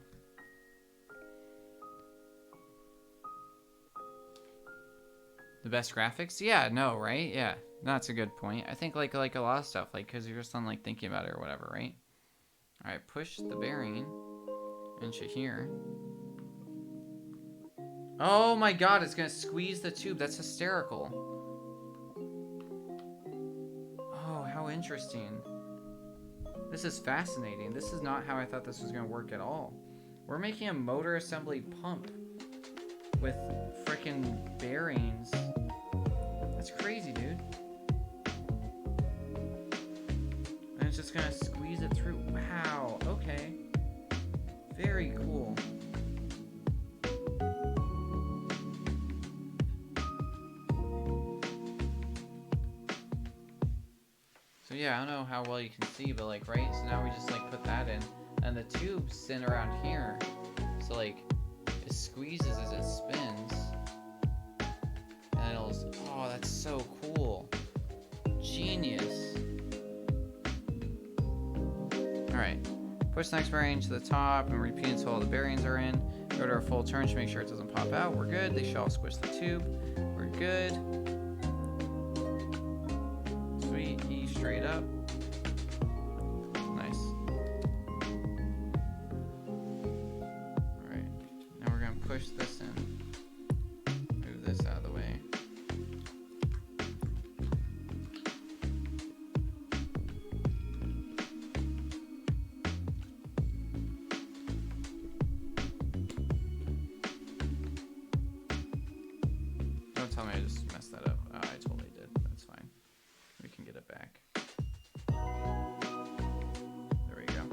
The best graphics? Yeah, no, right? Yeah. That's a good point. I think like a lot of stuff, like because you're just on like thinking about it or whatever, right? All right, push the bearing into here. Oh my God, it's gonna squeeze the tube. That's hysterical. Oh, how interesting. This is fascinating. This is not how I thought this was gonna work at all. We're making a motor assembly pump with freaking bearings. That's crazy, dude. And it's just gonna squeeze it through. Wow, okay. Very cool. So yeah, I don't know how well you can see, but like, right? So now we just like put that in, and the tube's sitting around here. So like, it squeezes as it spins. And it'll, oh, that's so cool. Genius. Alright. Push the next bearing to the top and repeat until all the bearings are in. Go to our full turn to make sure it doesn't pop out. We're good. They should all squish the tube. We're good. Sweet. E straight up. Nice. Alright. Now we're going to push this in. Move this out of the way. Don't tell me I just messed that up. Oh, I totally did. That's fine. We can get it back. There we go.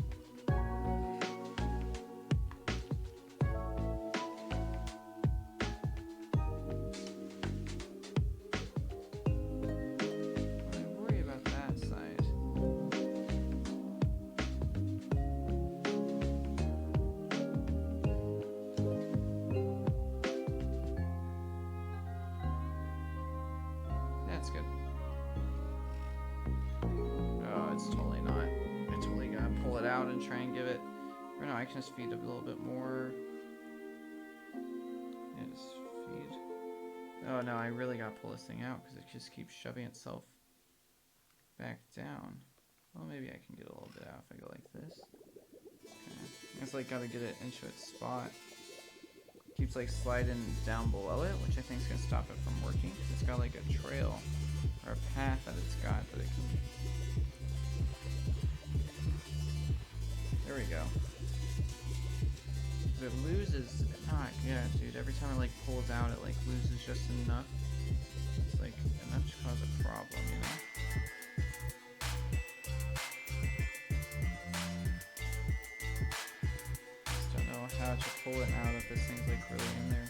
Don't worry about that side. That's good. Oh, it's totally not. I totally gotta pull it out and try and give it Or no, I can just feed a little bit more. Yeah, just feed. Oh no, I really gotta pull this thing out because it just keeps shoving itself back down. Well, maybe I can get a little bit out if I go like this. Okay. It's like gotta get it into its spot. Keeps like sliding down below it, which I think is gonna stop it from working because it's got like a trail or a path that it's got that it can. There we go. It loses. Ah, yeah, dude. Every time it like pulls out, it like loses just enough. It's like enough to cause a problem, you know. Just don't know how to pull it out if this thing's like really in there.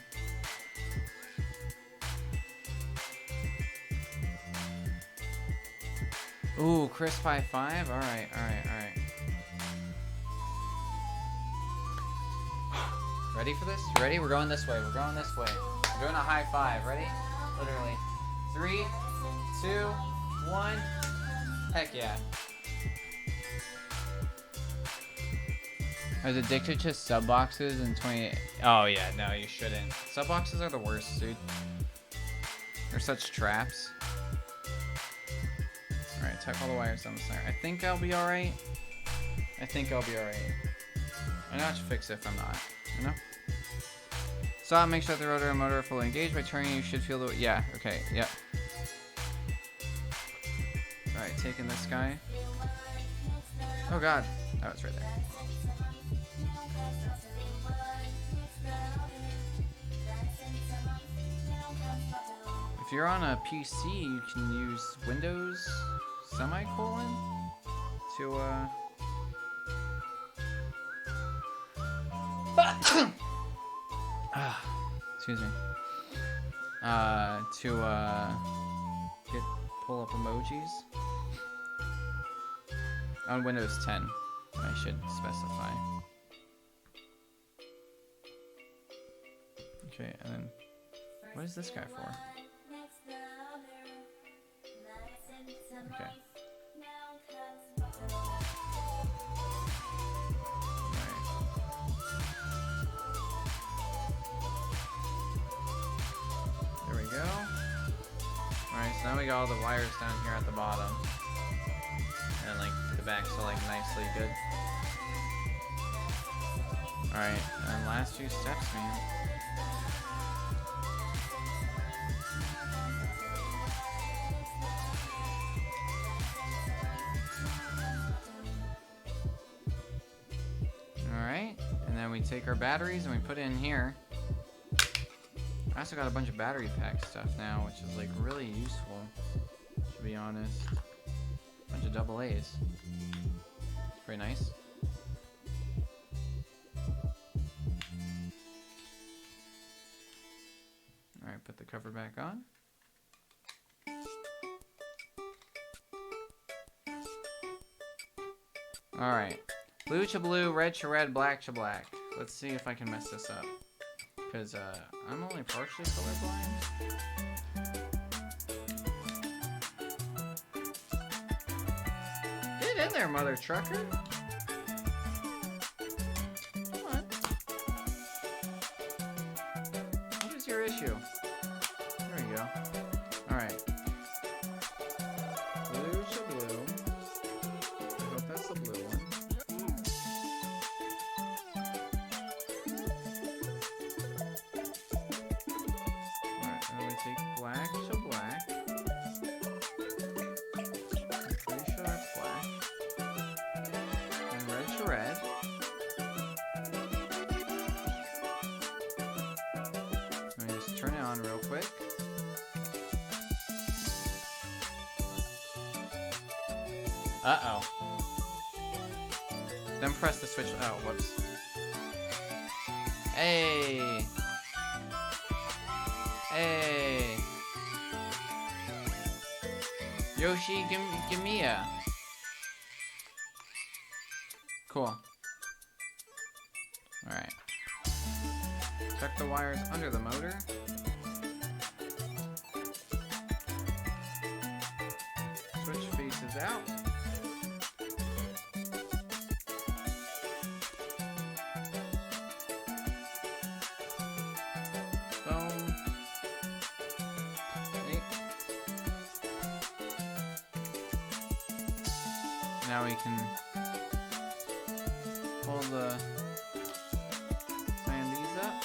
Ooh, crisp high five. All right, all right, all right. Ready for this? You ready? We're going this way. We're going this way. We're doing a high five. Ready? Literally. 3, 2, 1. Heck yeah. I was addicted to sub boxes in 28. Oh yeah, no, you shouldn't. Sub boxes are the worst, dude. They're such traps. Alright, tuck all the wires down the center. I think I'll be alright. I think I'll be alright. I know how to fix it if I'm not. You know? Stop, make sure that the rotor and motor are fully engaged. By turning, you should feel the... Yeah, okay, yep. Alright, taking this guy. Oh god. Oh, it's right there. If you're on a PC, you can use Windows semicolon to excuse me. Pull up emojis on Windows 10. I should specify. Okay, and then what is this guy for? Okay. There we go. Alright, so now we got all the wires down here at the bottom. And like the back's still like nicely good. Alright, and last few steps, man. Alright, and then we take our batteries and we put it in here. I also got a bunch of battery pack stuff now, which is like really useful, to be honest. Bunch of double A's. It's pretty nice. Alright, put the cover back on. Alright. Blue to blue, red to red, black to black. Let's see if I can mess this up. Because I'm only partially colorblind. Get in there, mother trucker. Come on. What is your issue? There we go. Alright. Blue to blue. I hope that's the blue one. Take black to black. I'm pretty sure that's black. And red to red. Let me just turn it on real quick. Uh-oh. Then press the switch. Oh, whoops. Hey! Hey! Yoshi, give me a. Cool. Alright. Tuck the wires under the motor. Switch faces out. now we can hold the line these up.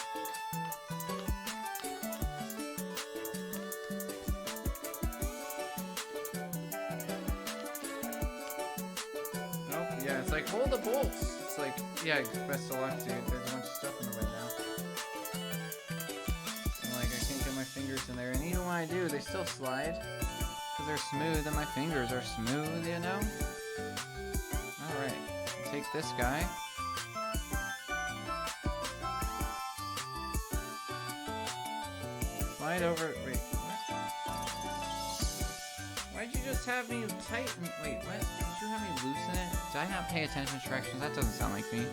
Nope, yeah, it's like hold the bolts. It's like, yeah, best of luck, dude. There's a bunch of stuff in the way now. And like I can't get my fingers in there, and even when I do, they still slide. They're smooth and my fingers are smooth, you know? Alright, take this guy. Slide over. Wait, what? Why'd you just have me tighten? Wait, what? Did you have me loosen it? Did I not pay attention to directions? That doesn't sound like me.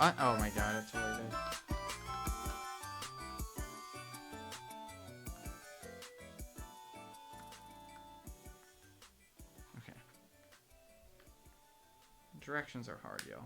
Oh my god, I totally did. Directions are hard, yo.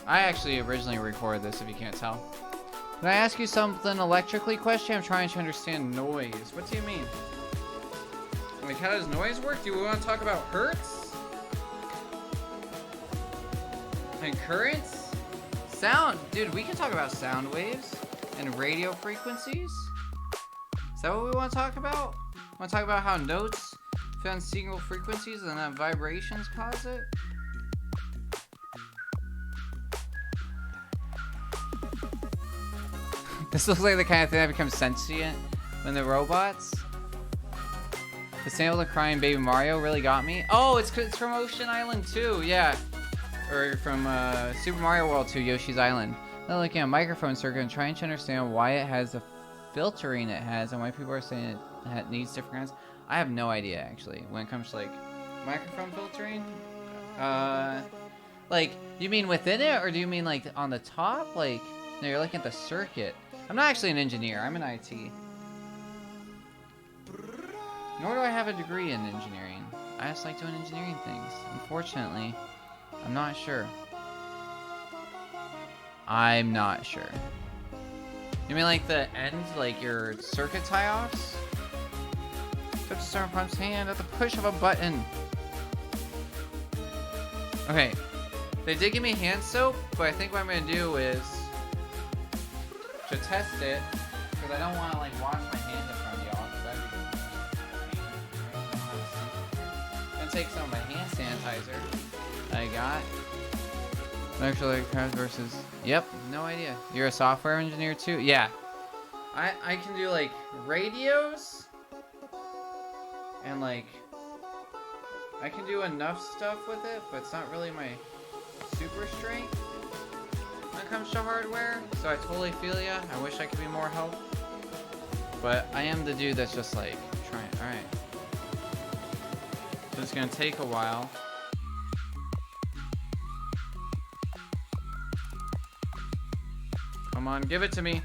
I actually originally recorded this, if you can't tell. Can I ask you something electrically question? I'm trying to understand noise. What do you mean? Like, how does noise work? Do we want to talk about hertz? And currents? Sound? Dude, we can talk about sound waves and radio frequencies. Is that what we want to talk about? Want to talk about how notes found signal frequencies and then vibrations cause it? This looks like the kind of thing that becomes sentient when the robots. The sample of crying baby Mario really got me. Oh, it's from Ocean Island 2, yeah. Or from Super Mario World 2, Yoshi's Island. Now looking at a microphone circuit and trying to understand why it has the filtering it has and why people are saying it needs different kinds. I have no idea, actually, when it comes to, like, microphone filtering. Like, you mean within it, or do you mean, like, on the top? Like, no, you're looking at the circuit. I'm not actually an engineer. I'm an IT. Nor do I have a degree in engineering. I just like doing engineering things. Unfortunately, I'm not sure. I'm not sure. You mean like the end, like your circuit tie-offs? Touch the start pump's hand at the push of a button. Okay. They did give me hand soap, but I think what I'm gonna do is to test it, because I don't want to like wash my hand in front of y'all, because I'm gonna take some of my hand sanitizer I got. Electrolyte crabs versus. Yep, no idea. You're a software engineer too? Yeah. I can do like radios and like I can do enough stuff with it, but it's not really my super strength when it comes to hardware, so I totally feel ya. I wish I could be more help, but I am the dude that's just like trying. All right, so it's gonna take a while. Come on, give it to me.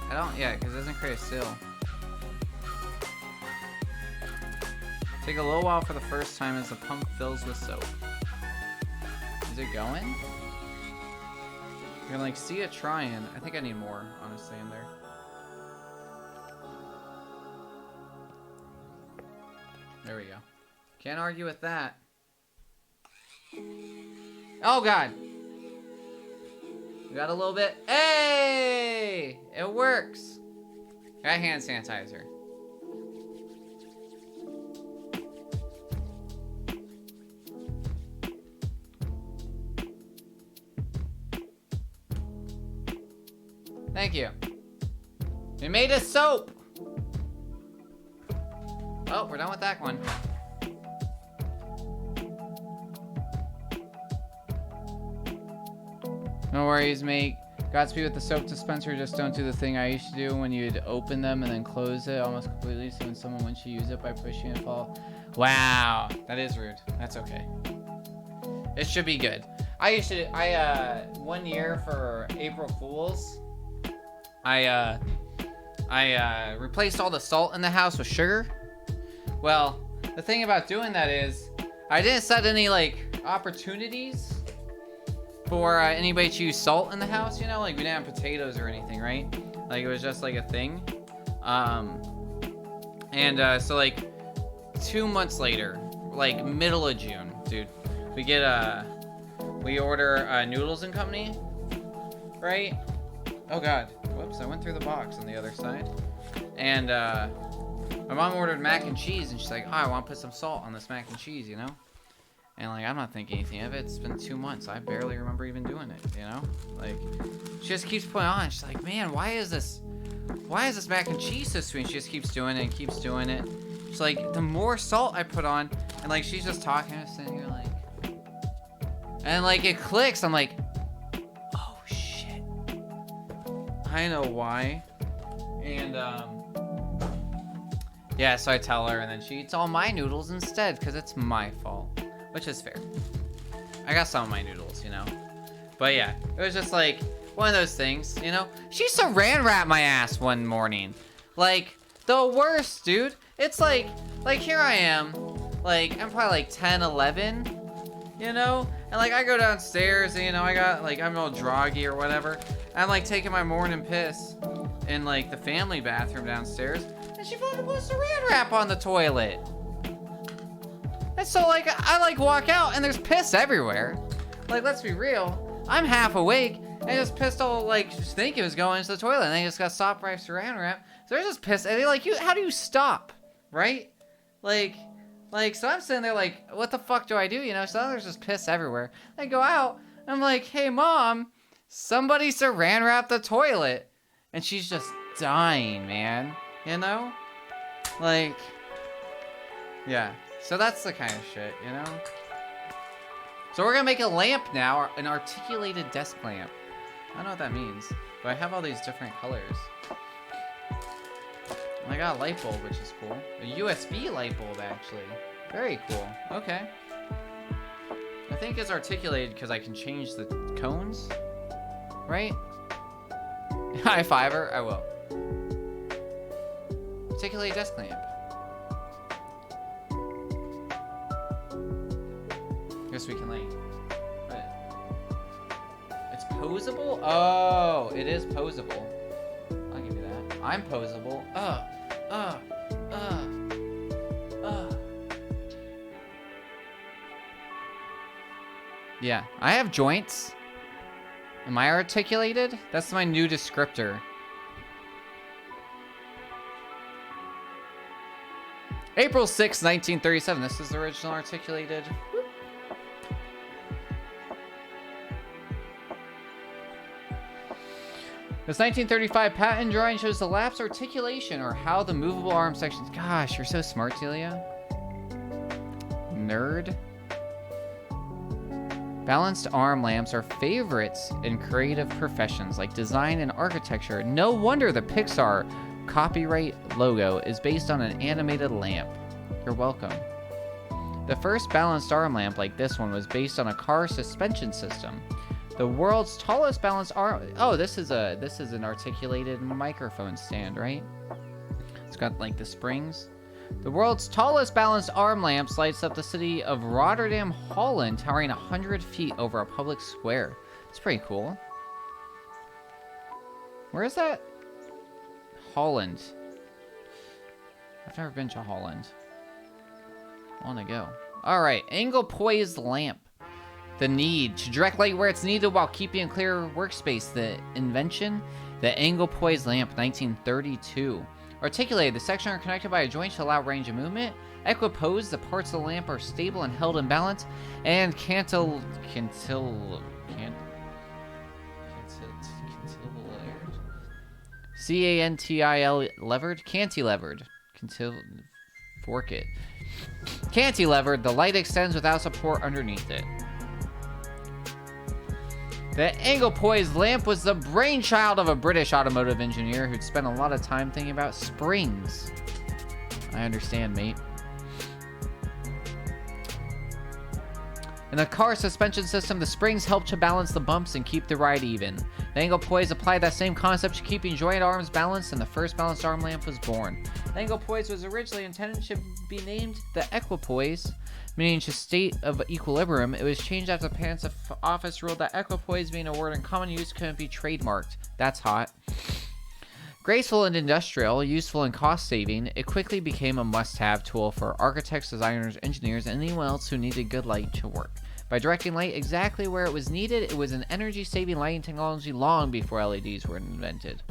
I don't, yeah, because it doesn't create a seal. Take a little while for the first time as the pump fills with soap. Is it going? You're gonna like see it trying. I think I need more, honestly, in there. There we go. Can't argue with that. Oh god! We got a little bit. Hey! It works! Got hand sanitizer. Thank you. We made a soap! Oh, we're done with that one. No worries, mate. Godspeed with the soap dispenser. Just don't do the thing I used to do when you'd open them and then close it almost completely. So when someone wants you use it by pushing and fall. Wow, that is rude. That's okay. It should be good. I 1 year for April Fools, I replaced all the salt in the house with sugar. Well, the thing about doing that is I didn't set any like opportunities for anybody to use salt in the house, you know, like we didn't have potatoes or anything, right? Like it was just like a thing. So like 2 months later, like middle of June, dude, we order Noodles and Company, right? Oh God, whoops, I went through the box on the other side. And my mom ordered mac and cheese, and she's like, oh, I want to put some salt on this mac and cheese, you know? And like, I'm not thinking anything of it. It's been 2 months. I barely remember even doing it, you know? Like, she just keeps putting on. She's like, man, why is this mac and cheese so sweet? And she just keeps doing it and keeps doing it. She's like, the more salt I put on, and like, she's just talking, and sitting here like, and like, it clicks. I'm like, oh shit. I know why. And, yeah, so I tell her, and then she eats all my noodles instead, because it's my fault. Which is fair. I got some of my noodles, you know? But yeah, it was just like, one of those things, you know? She saran wrapped my ass one morning. Like, the worst, dude. It's like here I am. Like, I'm probably like 10, 11, you know? And like, I go downstairs, and, you know, I'm all droggy or whatever. I'm like taking my morning piss in like the family bathroom downstairs. And she fucking put saran wrap on the toilet. And so like, I like walk out and there's piss everywhere. Like, let's be real. I'm half awake and just pissed all like, just think it was going into the toilet, and they just got stopped by saran wrap. So there's just piss, and they're like, how do you stop? Right? Like, so I'm sitting there like, what the fuck do I do? You know, so there's just piss everywhere. I go out, and I'm like, hey mom, somebody saran wrap the toilet. And she's just dying, man. You know? Like, yeah. So that's the kind of shit, you know? So we're gonna make a lamp now, an articulated desk lamp. I don't know what that means, but I have all these different colors. And I got a light bulb, which is cool. A USB light bulb, actually. Very cool. Okay. I think it's articulated because I can change the cones, right? High fiver, I will. Articulated desk lamp. Guess we can like, it's posable? Oh, it is posable. I'll give you that. I'm posable. Yeah, I have joints. Am I articulated? That's my new descriptor. April 6, 1937. This is the original articulated. This 1935 patent drawing shows the lapse articulation, or how the movable arm sections. Gosh, you're so smart, Celia. Nerd. Balanced arm lamps are favorites in creative professions like design and architecture. No wonder the Pixar copyright logo is based on an animated lamp. You're welcome. The first balanced arm lamp like this one was based on a car suspension system. The world's tallest balanced arm. Oh, this is an articulated microphone stand, right? It's got like the springs. The world's tallest balanced arm lamp lights up the city of Rotterdam, Holland, towering 100 feet over a public square. It's pretty cool. Where is that? Holland. I've never been to Holland. I want to go. All right, angle poised lamp. The need to direct light where it's needed while keeping a clear workspace. The invention, the angle poised lamp, 1932. Articulated, the sections are connected by a joint to allow range of movement. Equiposed, the parts of the lamp are stable and held in balance. And cantilevered. C-A-N-T-I-L levered? Cantilevered. Fork it. Cantilevered, the light extends without support underneath it. The angle poised lamp was the brainchild of a British automotive engineer who'd spent a lot of time thinking about springs. I understand, mate. In the car suspension system, the springs help to balance the bumps and keep the ride even. The angle poise applied that same concept to keeping joint arms balanced, and the first balanced arm lamp was born. The angle poise was originally intended to be named the equipoise, meaning to state of equilibrium. It was changed after the parents' office ruled that equipoise, being a word in common use, couldn't be trademarked. That's hot. Graceful and industrial, useful and cost-saving, it quickly became a must-have tool for architects, designers, engineers, and anyone else who needed good light to work. By directing light exactly where it was needed, it was an energy-saving lighting technology long before LEDs were invented.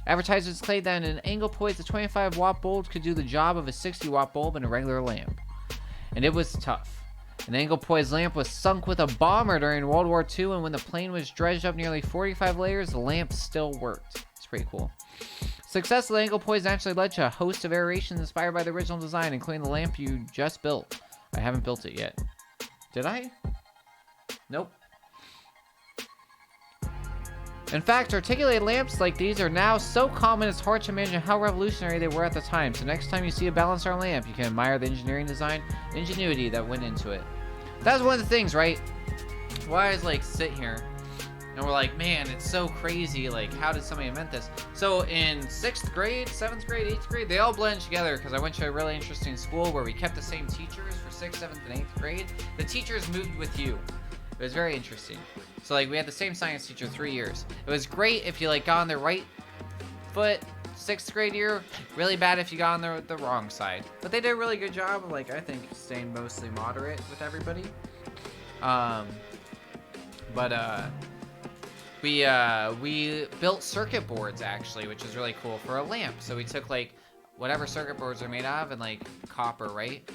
Advertisers claimed that in an angle poise, a 25-watt bulb could do the job of a 60-watt bulb in a regular lamp. And it was tough. An angle poise lamp was sunk with a bomber during World War II, and when the plane was dredged up nearly 45 layers, the lamp still worked. It's pretty cool. Success of the angle poise actually led to a host of variations inspired by the original design, including the lamp you just built. I haven't built it yet. Did I? Nope. In fact, articulated lamps like these are now so common it's hard to imagine how revolutionary they were at the time. So next time you see a balanced arm lamp, you can admire the engineering design and ingenuity that went into it. That was one of the things, right? Why I like sit here and we're like, man, it's so crazy. Like, how did somebody invent this? So in 6th grade, 7th grade, 8th grade, they all blend together because I went to a really interesting school where we kept the same teachers for 6th, 7th, and 8th grade. The teachers moved with you. It was very interesting. So like we had the same science teacher 3 years. It was great if you like got on the right foot 6th grade year. Really bad if you got on the wrong side. But they did a really good job of like, I think, staying mostly moderate with everybody. We built circuit boards actually, which is really cool for a lamp. So we took like whatever circuit boards are made of and like copper, right?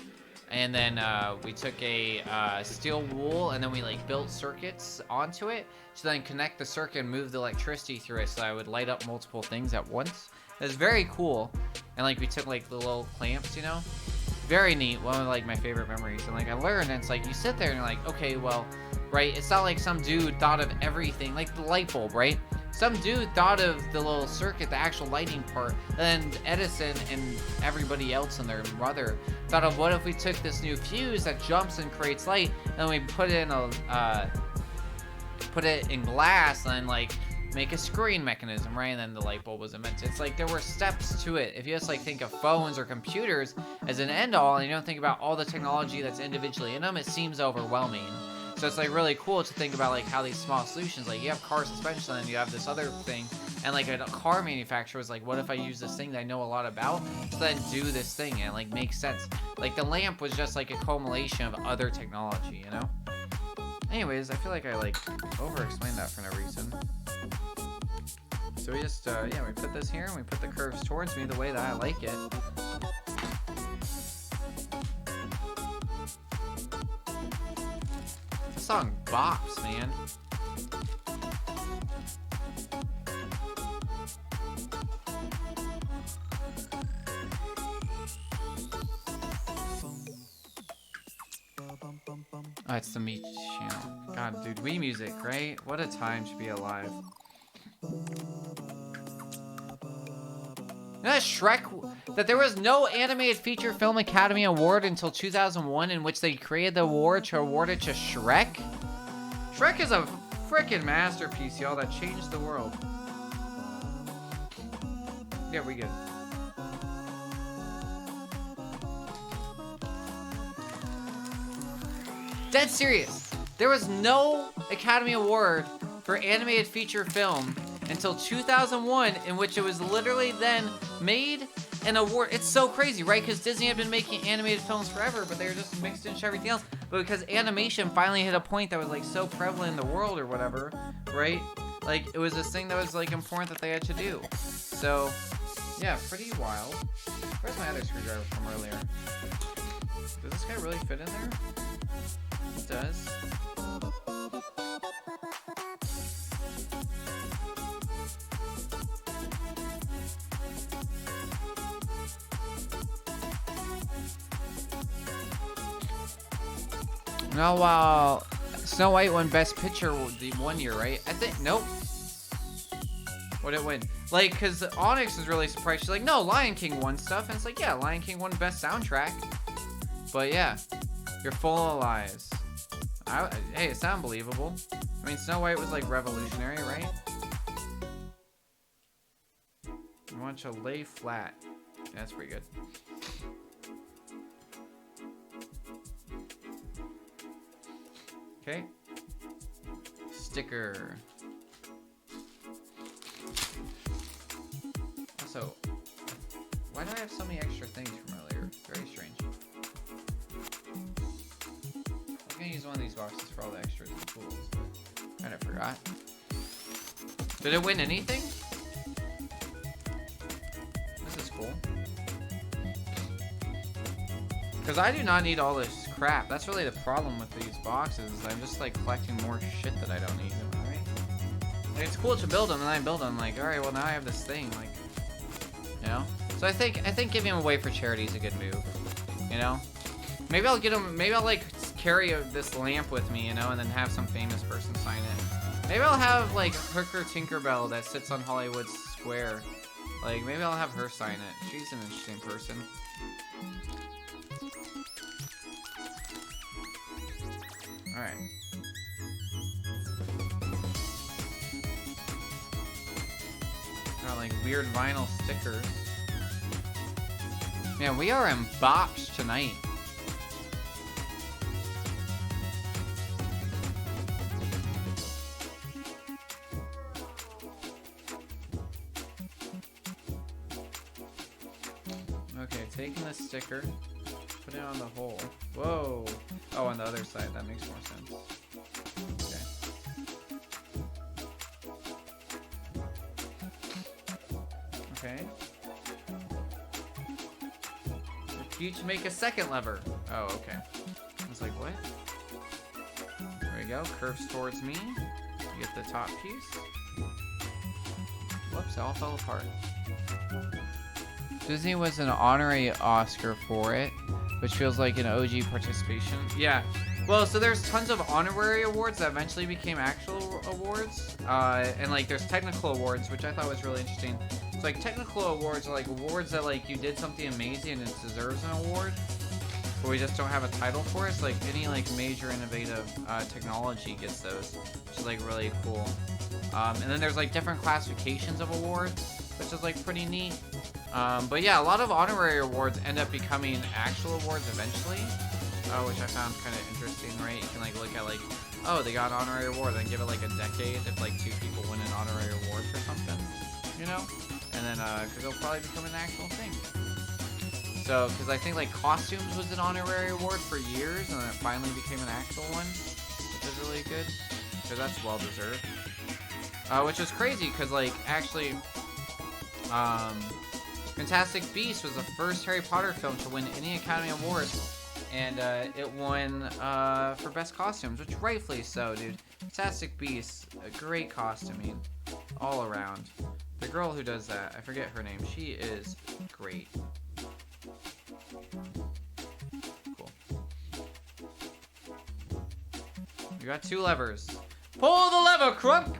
And then we took a steel wool and then we like built circuits onto it to then connect the circuit and move the electricity through it so that I would light up multiple things at once. It was very cool. And like we took like the little clamps, you know? Very neat. One of like my favorite memories. And like I learned, and it's like you sit there and you're like, okay, well, right? It's not like some dude thought of everything, like the light bulb, right? Some dude thought of the little circuit, the actual lighting part, and Edison and everybody else and their mother thought of what if we took this new fuse that jumps and creates light, and then we put it in glass and like make a screen mechanism, right? And then the light bulb was invented. It's like there were steps to it. If you just like think of phones or computers as an end all, and you don't think about all the technology that's individually in them, it seems overwhelming. So it's like really cool to think about like how these small solutions, like you have car suspension and you have this other thing, and like a car manufacturer was like, what if I use this thing that I know a lot about to then do this thing, and it like makes sense. Like the lamp was just like a culmination of other technology, you know? Anyways, I feel like I like over-explained that for no reason. So we just, yeah, we put this here and we put the curves towards me the way that I like it. This song bops, man. Oh, it's the Meat channel. God, dude, Wii music, right? What a time to be alive. You know that that there was no animated feature film Academy Award until 2001 in which they created the award to award it to Shrek? Shrek is a freaking masterpiece, y'all, that changed the world. Yeah, we good. Dead serious. There was no Academy Award for animated feature film until 2001, in which it was literally then made an award. It's so crazy, right? Because Disney had been making animated films forever, but they were just mixed into everything else. But because animation finally hit a point that was like so prevalent in the world or whatever, right? Like it was this thing that was like important that they had to do. So yeah, pretty wild. Where's my other screwdriver from earlier? Does this guy really fit in there? It does. No, Snow White won Best Picture the 1 year, right? I think, nope. What did it win? Like, because Onyx was really surprised. She's like, no, Lion King won stuff. And it's like, yeah, Lion King won Best Soundtrack. But yeah, you're full of lies. Hey, it's not unbelievable. I mean, Snow White was like revolutionary, right? You want to lay flat. Yeah, that's pretty good. Okay. Sticker. Also, why do I have so many extra things from earlier? Very strange. I'm gonna use one of these boxes for all the extras and tools, but I forgot. Did it win anything? This is cool. Because I do not need all this crap. That's really the problem with these boxes. I'm just like collecting more shit that I don't need. Right? Like, it's cool to build them, and I build them. Like, all right, well now I have this thing. Like, you know. So I think giving them away for charity is a good move. You know. Maybe I'll get them. Maybe I'll like carry this lamp with me, you know, and then have some famous person sign it. Maybe I'll have like Hooker Tinkerbell that sits on Hollywood Square. Like, maybe I'll have her sign it. She's an interesting person. Alright. Got like weird vinyl stickers. Man, we are unboxed tonight. Okay, taking the sticker, put it on the hole. Whoa! Oh, on the other side, that makes more sense. Okay. Okay. Each make a second lever. Oh, okay. I was like, what? There we go. Curves towards me. You get the top piece. Whoops, it all fell apart. Disney was an honorary Oscar for it, which feels like an OG participation. Yeah. Well, so there's tons of honorary awards that eventually became actual awards. And like there's technical awards, which I thought was really interesting. It's like technical awards are like awards that like you did something amazing and it deserves an award, but we just don't have a title for it. It's like any like major innovative technology gets those, which is like really cool. And then there's like different classifications of awards, which is like pretty neat. But yeah, a lot of honorary awards end up becoming actual awards eventually, which I found kind of interesting, right? You can like look at like, oh, they got an honorary award, then give it like a decade if like 2 people win an honorary award for something, you know? And then, cause it'll probably become an actual thing. So, cause I think like costumes was an honorary award for years, and then it finally became an actual one, which is really good, cause that's well deserved. Which is crazy, cause like actually, Fantastic Beasts was the first Harry Potter film to win any Academy Award, and it won for best costumes, which rightfully so, dude. Fantastic Beasts, a great costuming, all around. The girl who does that, I forget her name, she is great. Cool. You got 2 levers. Pull the lever, Crunk!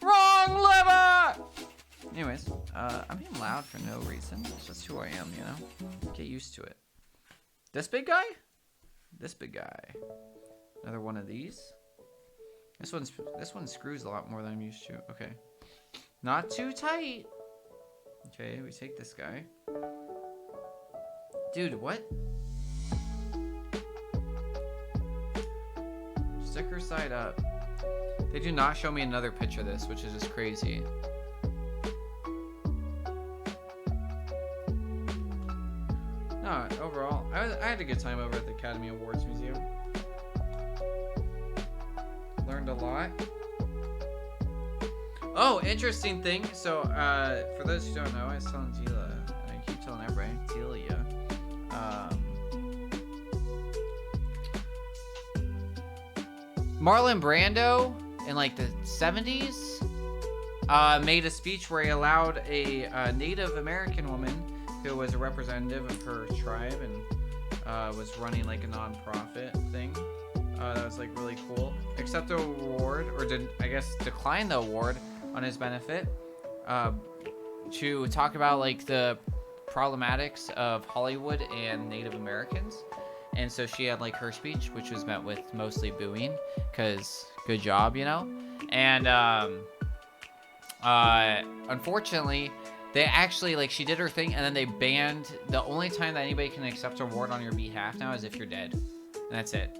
Wrong lever! Anyways, I'm being loud for no reason. It's just who I am, you know? Get used to it. This big guy? This big guy. Another one of these. This one screws a lot more than I'm used to. Okay. Not too tight. Okay, we take this guy. Dude, what? Sticker side up. They do not show me another picture of this, which is just crazy. No, overall, I had a good time over at the Academy Awards Museum. Learned a lot. Oh, interesting thing. So, for those who don't know, I was telling Zila, and I keep telling everybody, Zelia, Marlon Brando in like the 70s made a speech where he allowed a Native American woman who was a representative of her tribe and was running like a non-profit thing That was like really cool. Accept the award, or did I guess decline the award on his benefit, to talk about like the problematics of Hollywood and Native Americans. And so she had like her speech, which was met with mostly booing, because good job, you know. And unfortunately, they actually, like, she did her thing, and then they banned, the only time that anybody can accept an award on your behalf now is if you're dead. And that's it.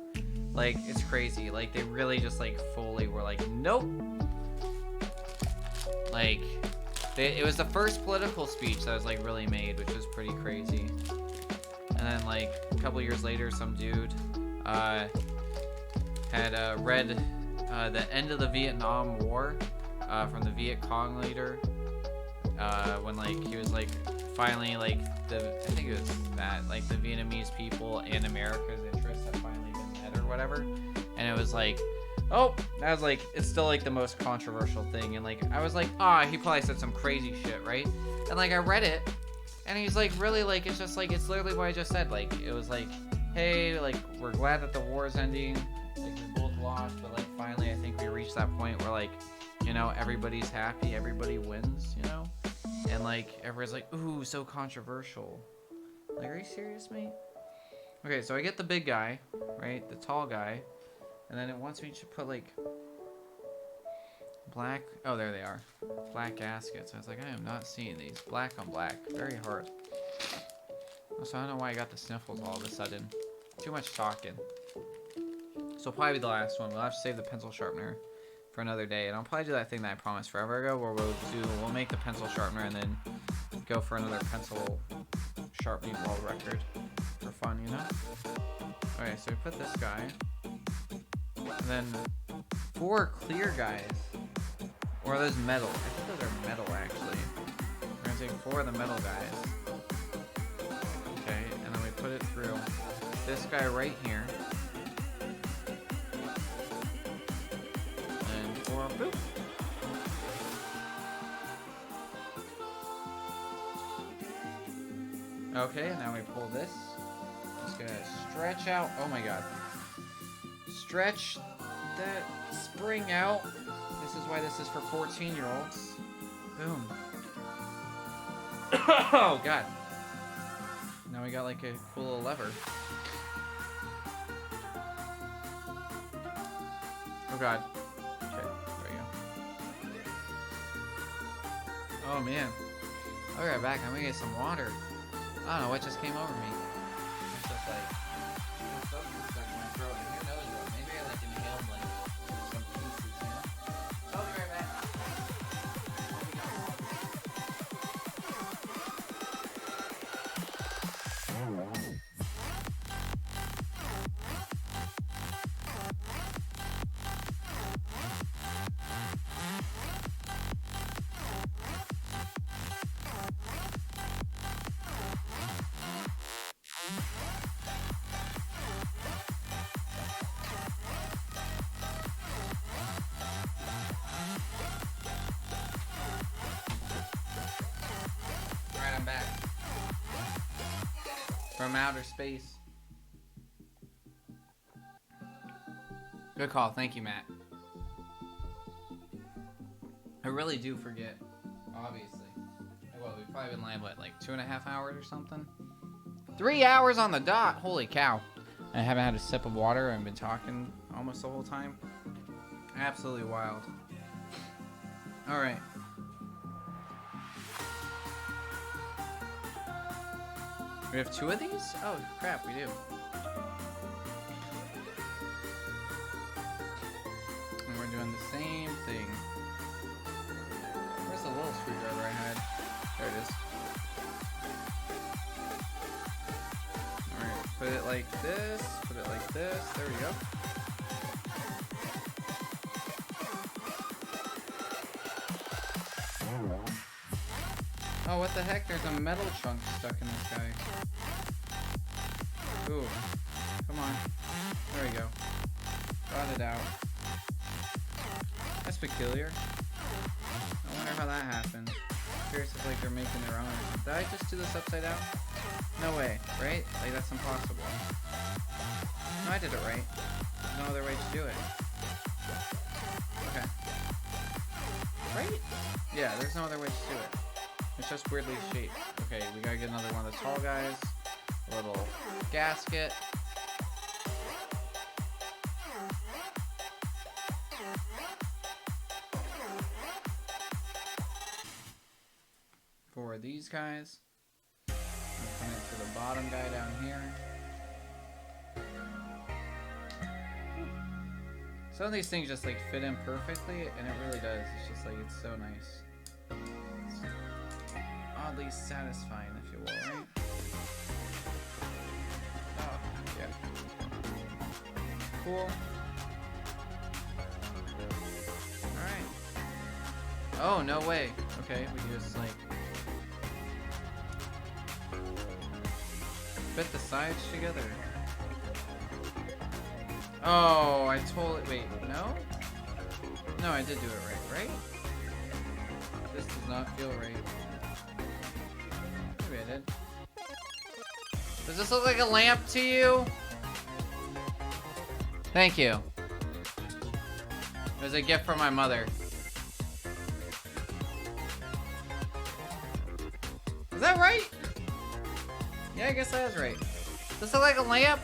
Like, it's crazy. Like, they really just, like, fully were like, nope. Like, it was the first political speech that was, like, really made, which was pretty crazy. And then, like, a couple years later, some dude had read the end of the Vietnam War from the Viet Cong leader, when, like, he was, like, finally, like, I think it was that, like, the Vietnamese people and America's interests have finally been met or whatever. And it was like, oh, that was like, it's still like the most controversial thing. And like, I was like, he probably said some crazy shit, right? And like, I read it, and he's like, really, like, it's just like, it's literally what I just said. Like, it was like, hey, like, we're glad that the war is ending. Like, we both lost, but like, finally, I think we reached that point where, like, you know, everybody's happy, everybody wins, you know? And like, everybody's like, ooh, so controversial. Like, are you serious, mate? Okay, so I get the big guy, right? The tall guy. And then it wants me to put, like, black... Oh, there they are. Black gaskets. I was like, I am not seeing these. Black on black. Very hard. So I don't know why I got the sniffles all of a sudden. Too much talking. So probably the last one. We'll have to save the pencil sharpener for another day. And I'll probably do that thing that I promised forever ago, where we'll make the pencil sharpener and then go for another pencil sharpening world record. For fun, you know? Okay, so we put this guy. And then 4 clear guys. Or are those metal? I think those are metal, actually. We're gonna take 4 of the metal guys. Okay, and then we put it through this guy right here. And 4, boop. Okay, and now we pull this. Just gonna stretch out. Oh my god. Stretch that spring out. This is why this is for 14-year-olds. Boom. Oh god. Now we got like a cool little lever. Oh god. Okay, there we go. Oh man. I'll be right back. I'm gonna get some water. I don't know what just came over me. It's just like something stuck in my throat, and who knows what? Maybe I like inhaled like some pieces, you know? So I'll be right back. I'm back from outer space. Good call, thank you, Matt. I really do forget, obviously. Well, we've probably been live, what, like 2.5 hours or something? 3 hours on the dot, holy cow. I haven't had a sip of water, I've been talking almost the whole time. Absolutely wild. Alright. We have 2 of these? Oh, crap, we do. And we're doing the same thing. Where's the little screwdriver I had? There it is. Alright, put it like this, put it like this. There we go. Oh, what the heck? There's a metal chunk stuck in this guy. Ooh. Come on. There we go. Got it out. That's peculiar. I wonder how that happened. curious if like they're making their own. Did I just do this upside down? No way, right? Like that's impossible. No, I did it right. There's no other way to do it. Okay. Right? Yeah, there's no other way to do it. It's just weirdly shaped. Okay, we gotta get another one of the tall guys. A little gasket. For these guys. I'm coming to the bottom guy down here. Some of these things just like fit in perfectly, and it really does. It's just like, it's so nice. It's oddly satisfying, if you will, right? Oh, yeah. Cool. Alright. Oh, no way. Okay, we just like fit the sides together. Oh, I totally... Wait, no? No, I did do it right, right? This does not feel right. Maybe I did. Does this look like a lamp to you? Thank you. It was a gift from my mother. Is that right? Yeah, I guess that is right. Does this look like a lamp?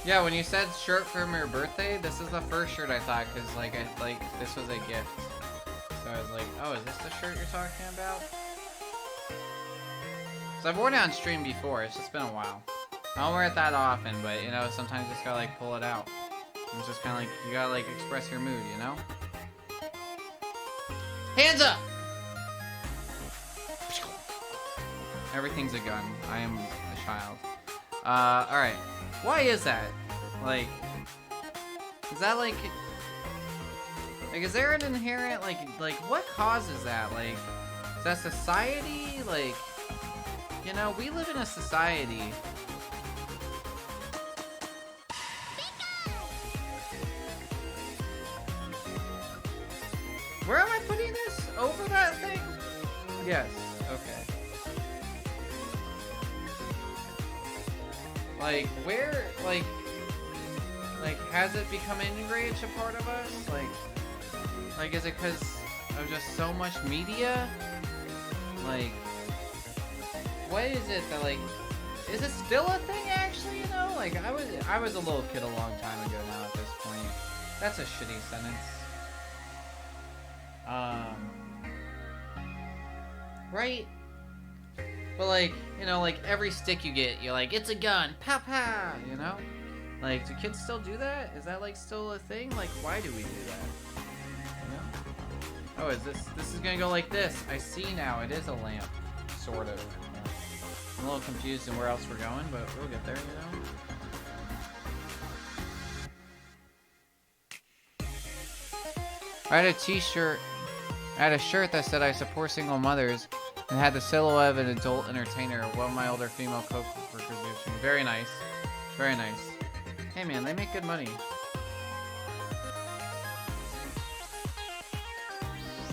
Yeah, when you said shirt from your birthday, this is the first shirt I thought, because like this was a gift. So I was like, oh, is this the shirt you're talking about? So I've worn it on stream before, it's just been a while. I don't wear it that often, but you know, sometimes you just gotta like pull it out. It's just kinda like, you gotta like express your mood, you know? Hands up! Everything's a gun. I am a child. Alright. Why is that? Like, is that like, is there an inherent, like what causes that? Like, is that society? Like, you know, we live in a society. Where am I putting this? Over that thing? Yes, okay. Like, where, like, has it become integrated to part of us? Like, is it because of just so much media? Like, what is it that, like, is it still a thing, actually, you know? Like, I was a little kid a long time ago now at this point. That's a shitty sentence. Right? But like, you know, like every stick you get, you're like, it's a gun, pow pow, you know? Like, do kids still do that? Is that like still a thing? Like, why do we do that? You know? Oh, is this is gonna go like this. I see now, it is a lamp, sort of. I'm a little confused in where else we're going, but we'll get there, you know? I had a t-shirt, I had a shirt that said I support single mothers, and had the silhouette of an adult entertainer. One of my older female co-workers do. Very nice. Very nice. Hey man, they make good money.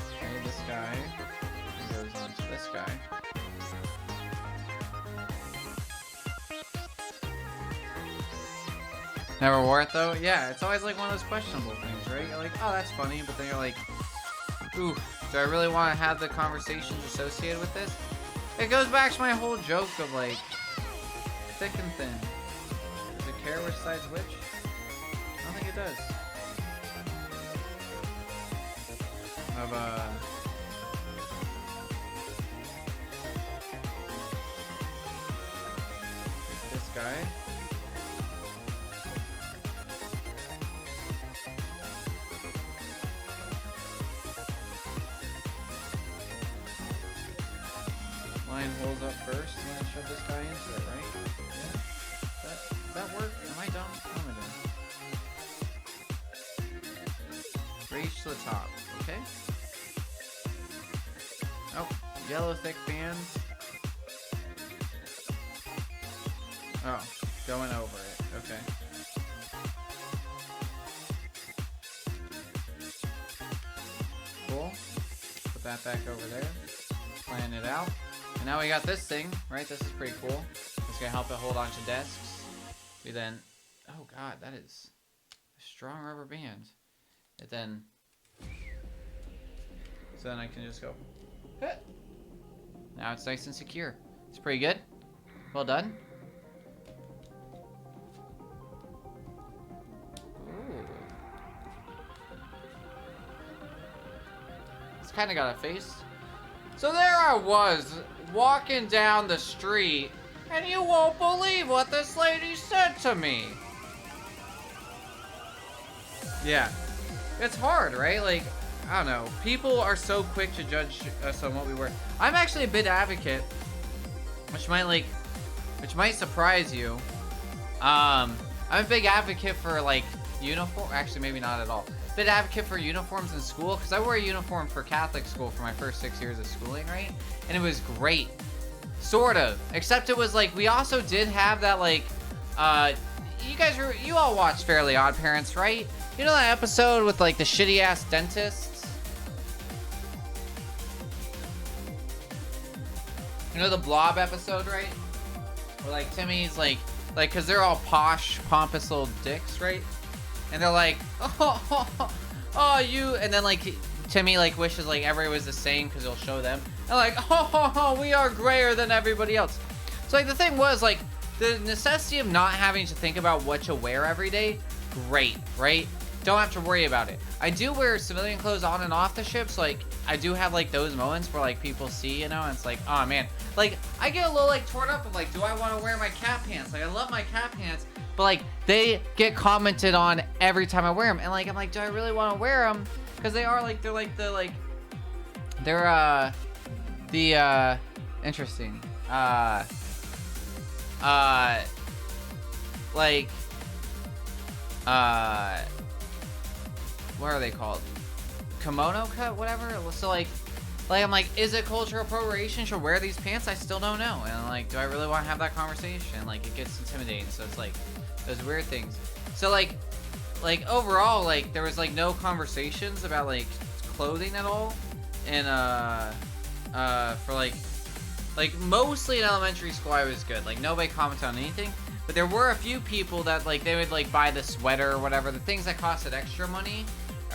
Okay, this guy goes on to this guy. Never wore it though? Yeah, it's always like one of those questionable things, right? You're like, oh, that's funny, but then you're like, ooh, do I really want to have the conversations associated with this? It goes back to my whole joke of like, thick and thin. Does it care which side's which? I don't think it does. Of this guy. Line holes up first and then shove this guy into it, right? Yeah. That work? Am I dumb? What am I doing? Reach to the top, okay? Oh, yellow thick bands. Oh, going over it. Okay. Cool. Put that back over there. Plan it out. And now we got this thing, right? This is pretty cool. It's gonna help it hold onto desks. We then, oh god, that is a strong rubber band. It then, so then I can just go, hit. Now it's nice and secure. It's pretty good. Well done. Ooh. It's kind of got a face. So there I was, walking down the street, and you won't believe what this lady said to me. Yeah. It's hard, right? Like, I don't know. People are so quick to judge us on what we wear. I'm actually a big advocate, which might surprise you. I'm a big advocate for, like, uniform. Actually, maybe not at all. Big advocate for uniforms in school, because I wore a uniform for Catholic school for my first 6 years of schooling, right? And it was great. Sort of. Except it was, like, we also did have that, like, you all watched Fairly Odd Parents, right? You know that episode with, like, the shitty-ass dentists? You know the Blob episode, right? Where, like, Timmy's, like, because they're all posh, pompous little dicks, right? And they're like, oh, you, and then, like, Timmy, like, wishes, like, everyone was the same because he'll show them. And, like, we are grayer than everybody else. So, like, the thing was, like, the necessity of not having to think about what to wear every day, great, right? Don't have to worry about it. I do wear civilian clothes on and off the ship, so, like, I do have, like, those moments where, like, people see, you know, and it's like, oh, man. Like, I get a little, like, torn up of, like, do I want to wear my cat pants? Like, I love my cat pants, but, like, they get commented on every time I wear them. And, like, I'm like, do I really want to wear them? Because they are, like, interesting. What are they called? Kimono cut, whatever. So, like, I'm like, is it cultural appropriation to wear these pants? I still don't know. And I'm like, do I really want to have that conversation? Like, it gets intimidating. So it's like those weird things. So like overall, like, there was, like, no conversations about, like, clothing at all. And for like mostly in elementary school, I was good. Like, nobody commented on anything. But there were a few people that, like, they would, like, buy the sweater or whatever, the things that costed extra money,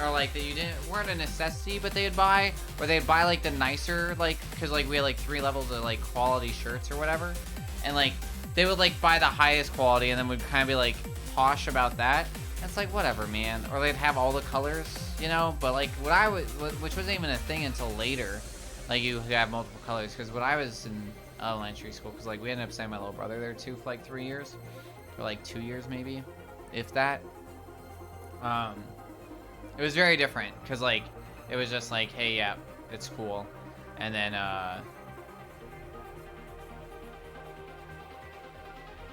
or, like, that weren't a necessity, but they'd buy, or they'd buy, like, the nicer, like, because, like, we had, like, 3 levels of, like, quality shirts or whatever, and, like, they would, like, buy the highest quality, and then would kind of be, like, posh about that. And it's like, whatever, man. Or they'd have all the colors, you know, but, like, which wasn't even a thing until later, like, you have multiple colors, because when I was in elementary school, because, like, we ended up sending my little brother there too for, like, 3 years, or, like, 2 years maybe, if that. It was very different, because, like, it was just like, hey, yeah, it's cool, and then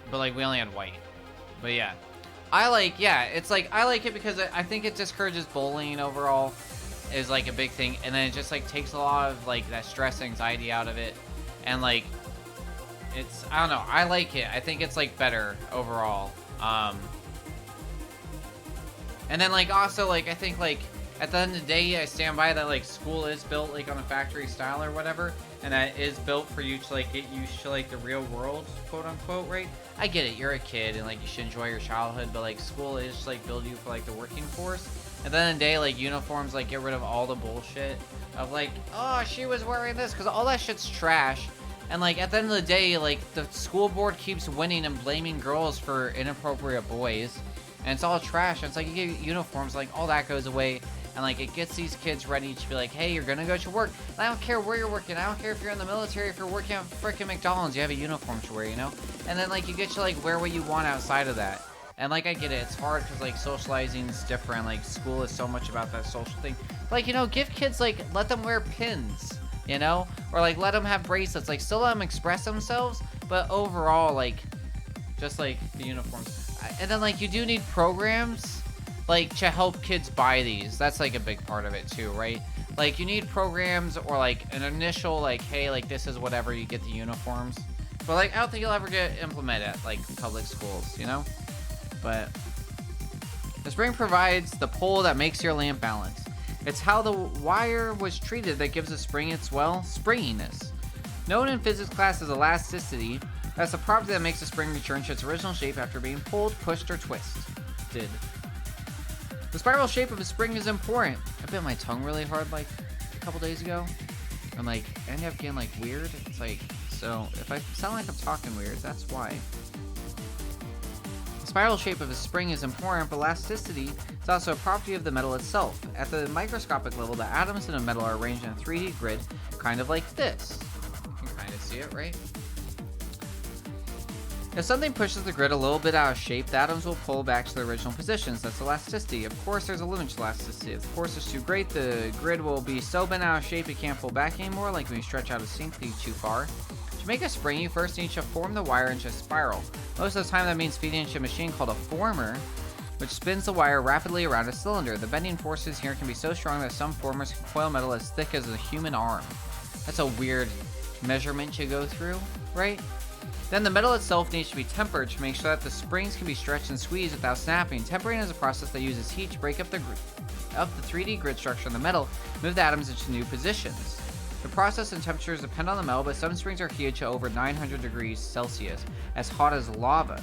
but, like, we only had white. But yeah, I like it because I think it discourages bullying overall, is, like, a big thing, and then it just, like, takes a lot of, like, that stress, anxiety out of it. And, like, it's, I don't know, I like it. I think it's, like, better overall. And then, like, also, like, I think, like, at the end of the day, I stand by that, like, school is built, like, on a factory style or whatever, and that is built for you to, like, get used to, like, the real world, quote unquote, right? I get it, you're a kid, and, like, you should enjoy your childhood, but, like, school is just, like, build you for, like, the working force. At the end of the day, like, uniforms, like, get rid of all the bullshit of, like, oh, she was wearing this, because all that shit's trash. And, like, at the end of the day, like, the school board keeps winning and blaming girls for inappropriate boys, and it's all trash. And it's like, you get uniforms, like, all that goes away, and, like, it gets these kids ready to be like, hey, you're gonna go to work. And I don't care where you're working. I don't care if you're in the military, if you're working at frickin' McDonald's, you have a uniform to wear, you know? And then, like, you get to, like, wear what you want outside of that. And, like, I get it, it's hard because, like, socializing is different. Like, school is so much about that social thing. Like, you know, give kids, like, let them wear pins, you know? Or, like, let them have bracelets. Like, still let them express themselves, but overall, like, just, like, the uniforms. And then, like, you do need programs, like, to help kids buy these. That's, like, a big part of it, too, right? Like, you need programs or, like, an initial, like, hey, like, this is whatever, you get the uniforms. But like, I don't think it'll ever get implemented at like public schools, you know? But the spring provides the pull that makes your lamp balance. It's how the wire was treated that gives the spring its, well, springiness. Known in physics class as elasticity, that's the property that makes a spring return to its original shape after being pulled, pushed, or twisted. The spiral shape of a spring is important. I bit my tongue really hard like a couple days ago. I'm like, I ended up getting like weird. It's like, so if I sound like I'm talking weird, that's why. The spiral shape of a spring is important, but elasticity is also a property of the metal itself. At the microscopic level, the atoms in a metal are arranged in a 3D grid, kind of like this. You can kind of see it, right? If something pushes the grid a little bit out of shape, the atoms will pull back to their original positions. That's elasticity. Of course, there's a limit to elasticity. If the force is too great, the grid will be so bent out of shape it can't pull back anymore, like when you stretch out a sink too far. To make a spring, you first need to form the wire into a spiral. Most of the time, that means feeding it into a machine called a former, which spins the wire rapidly around a cylinder. The bending forces here can be so strong that some formers can coil metal as thick as a human arm. That's a weird measurement to go through, right? Then the metal itself needs to be tempered to make sure that the springs can be stretched and squeezed without snapping. Tempering is a process that uses heat to break up the 3D grid structure in the metal, move the atoms into new positions. The process and temperatures depend on the metal, but some springs are heated to over 900 degrees Celsius, as hot as lava.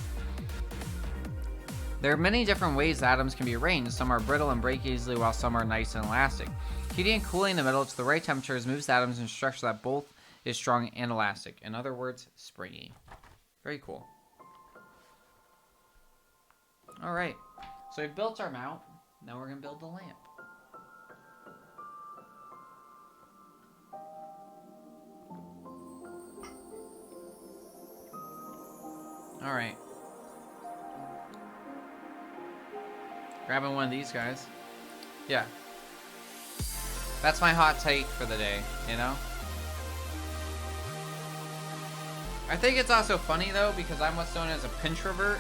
There are many different ways the atoms can be arranged. Some are brittle and break easily, while some are nice and elastic. Heating and cooling the metal to the right temperatures moves the atoms in a structure that both is strong and elastic. In other words, springy. Very cool. Alright, so we've built our mount. Now we're going to build the lamp. Alright. Grabbing one of these guys. Yeah. That's my hot take for the day, you know? I think it's also funny though, because I'm what's known as a pintrovert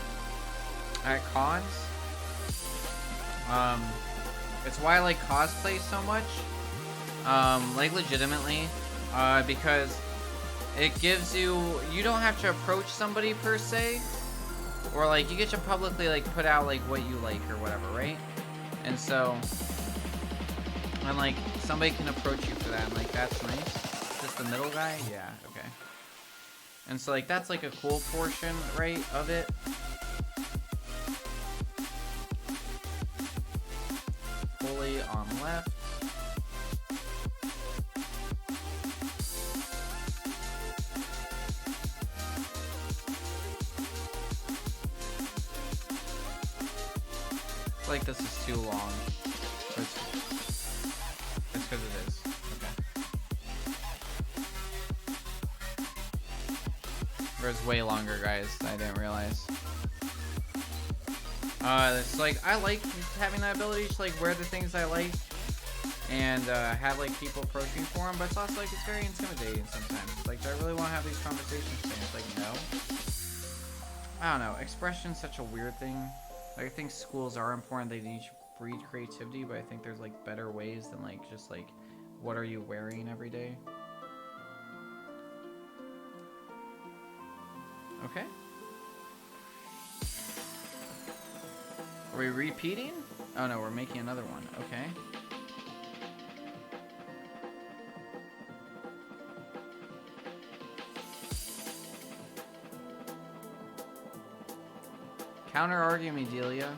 at cons. It's why I like cosplay so much. Like legitimately. Because it gives you don't have to approach somebody per se. Or like you get to publicly like put out like what you like or whatever, right? And so and like somebody can approach you for that and like that's nice. Just the middle guy? Yeah, okay. And so like that's like a cool portion, right, of it. Fully on left. It's like this is too long. It's because it is. It's way longer, guys. I didn't realize. It's like I like having that ability to like wear the things I like and have like people approach me for them, but it's also like it's very intimidating sometimes. It's like, do I really want to have these conversations today? It's like, no. I don't know. Expression's such a weird thing. Like, I think schools are important. They need to breed creativity, but I think there's like better ways than like just like what are you wearing every day. Okay. Are we repeating? Oh no, we're making another one. Okay. Counter-argue me, Delia.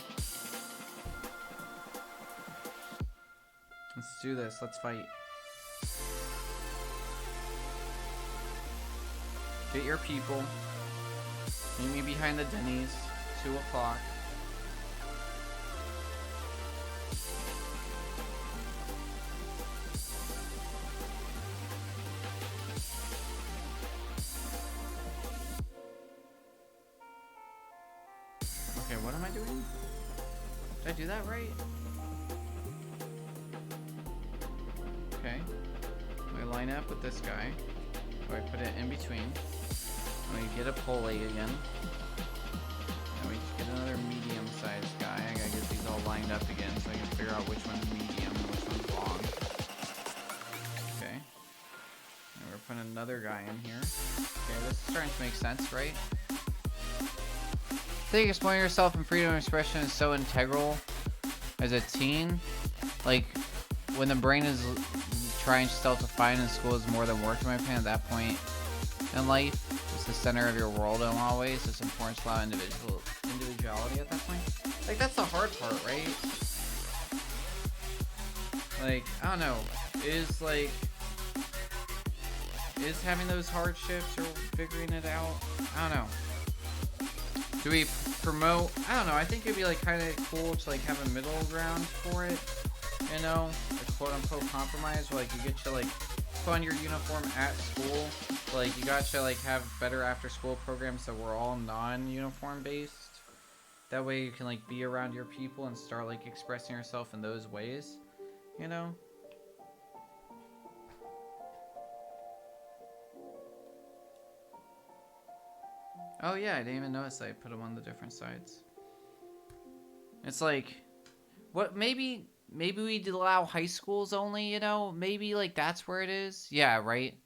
Let's do this. Let's fight. Get your people. Meet me behind the Denny's. 2 o'clock. Okay, what am I doing? Did I do that right? Okay. We line up with this guy. So I put it in between. And we get a pulley again. And we get another medium-sized guy. I gotta get these all lined up again so I can figure out which one's medium and which one's long. Okay. And we're putting another guy in here. Okay, this starting to make sense, right? I think exploring yourself and freedom of expression is so integral as a teen. Like, when the brain is trying to self-define and school is more than work, in my opinion, at that point in life, it's the center of your world in a lot of ways. It's important to allow individuality at that point. Like, that's the hard part, right? Like, I don't know. Is having those hardships or figuring it out? I don't know. Do we promote? I don't know. I think it'd be like kind of cool to like have a middle ground for it. You know, a quote unquote compromise where like you get to like put on your uniform at school. Like you got to like have better after school programs that were all non-uniform based. That way you can like be around your people and start like expressing yourself in those ways. You know? Oh yeah, I didn't even notice that I put them on the different sides. It's like, what? Maybe we'd allow high schools only. You know, maybe like that's where it is. Yeah, right.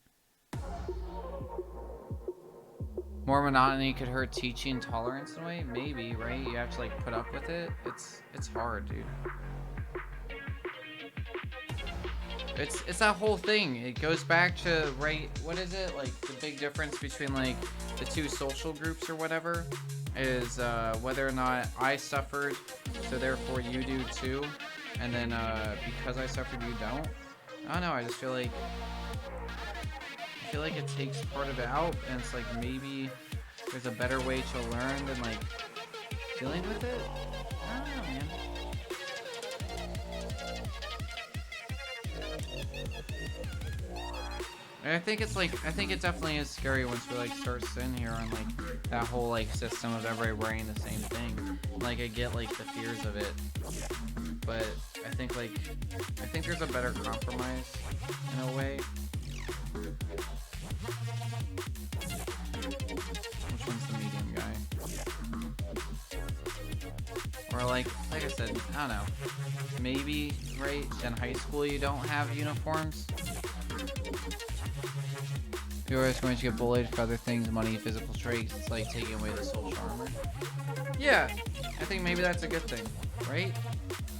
More monotony could hurt teaching tolerance in a way. Maybe, right? You have to like put up with it. It's hard, dude. It's that whole thing. It goes back to, right, what is it? Like, the big difference between, like, the two social groups or whatever is whether or not I suffered, so therefore you do too. And then because I suffered, you don't. I don't know, I just feel like it takes part of it out, and it's like maybe there's a better way to learn than, like, dealing with it? I don't know, man. And I think it definitely is scary once we like start sitting here on like that whole like system of everybody wearing the same thing. Like I get like the fears of it, but I think there's a better compromise in a way. Which one's the medium guy? Or like I said, I don't know. Maybe right in high school you don't have uniforms. You're always going to get bullied for other things, money, physical traits. It's like taking away the social armor. Yeah, I think maybe that's a good thing, right?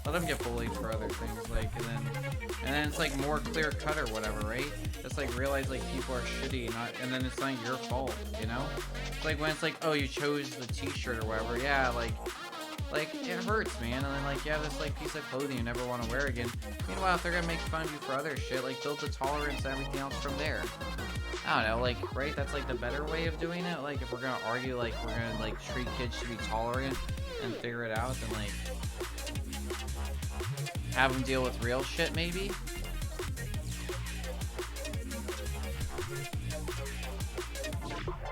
Let them get bullied for other things, like, and then it's like more clear cut or whatever, right? Just like realize like people are shitty, and then it's not your fault, you know? It's like when it's like, oh, you chose the T-shirt or whatever, yeah, like it hurts, man. And then like you have this like piece of clothing you never want to wear again. Meanwhile, if they're gonna make fun of you for other shit, like build the tolerance and everything else from there. I don't know, like, right? That's like the better way of doing it. Like if we're gonna argue, like we're gonna like treat kids to be tolerant and figure it out, then like have them deal with real shit, maybe.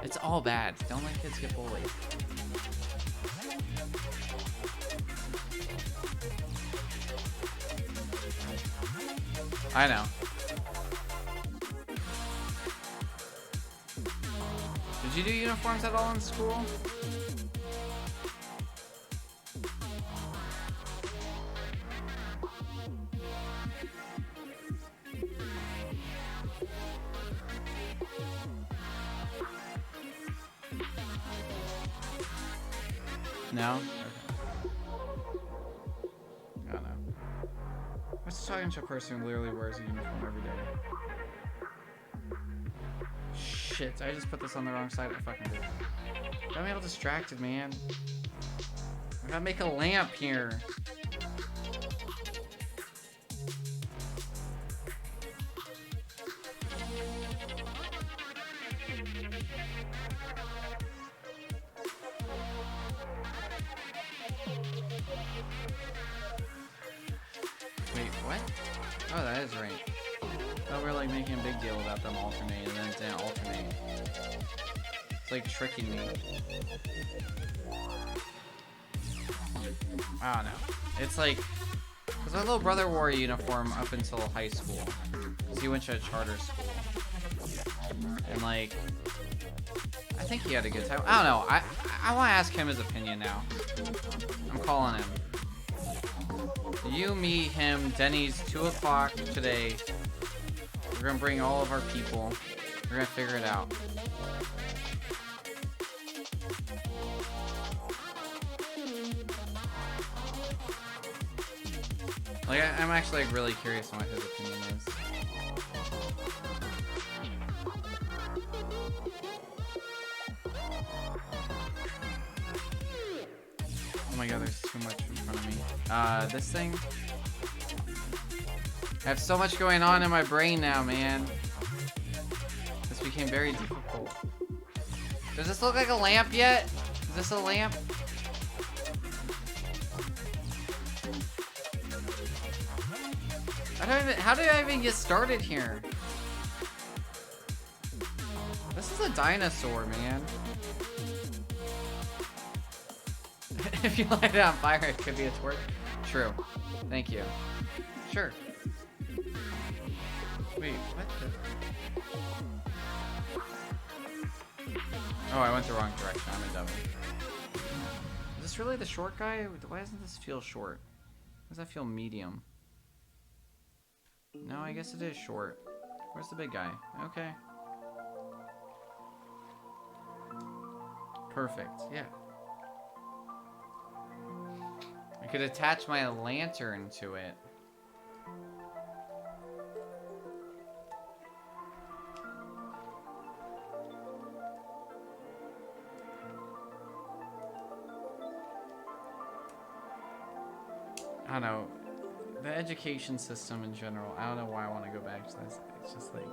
It's all bad. Don't let kids get bullied. I know. Did you do uniforms at all in school? No? Okay. I don't know. I was talking to a person who literally wears a uniform every day. Shit, I just put this on the wrong side. I fucking did. Got me all distracted, man. I gotta make a lamp here. Wait, what? Oh, that is right. Oh, we're like making a big deal about them alternating, and then it didn't alternate. It's like tricking me. I don't know. It's like, because my little brother wore a uniform up until high school. Because he went to a charter school. And like, I think he had a good time. I don't know. I want to ask him his opinion now. I'm calling him. You, me, him, Denny's, 2 o'clock today. We're gonna bring all of our people. We're gonna figure it out. Like, I'm actually like really curious on what his opinion is. Oh my god, there's too much in front of me. This thing. I have so much going on in my brain now, man. This became very difficult. Does this look like a lamp yet? Is this a lamp? How did I even get started here? This is a dinosaur, man. If you light it on fire, it could be a torch. True. Thank you. Sure. Wait, what the? Oh, I went the wrong direction. I'm a dummy. Is this really the short guy? Why doesn't this feel short? Why does that feel medium? No, I guess it is short. Where's the big guy? Okay. Perfect. Yeah. I could attach my lantern to it. I don't know. The education system in general, I don't know why I want to go back to this. It's just like...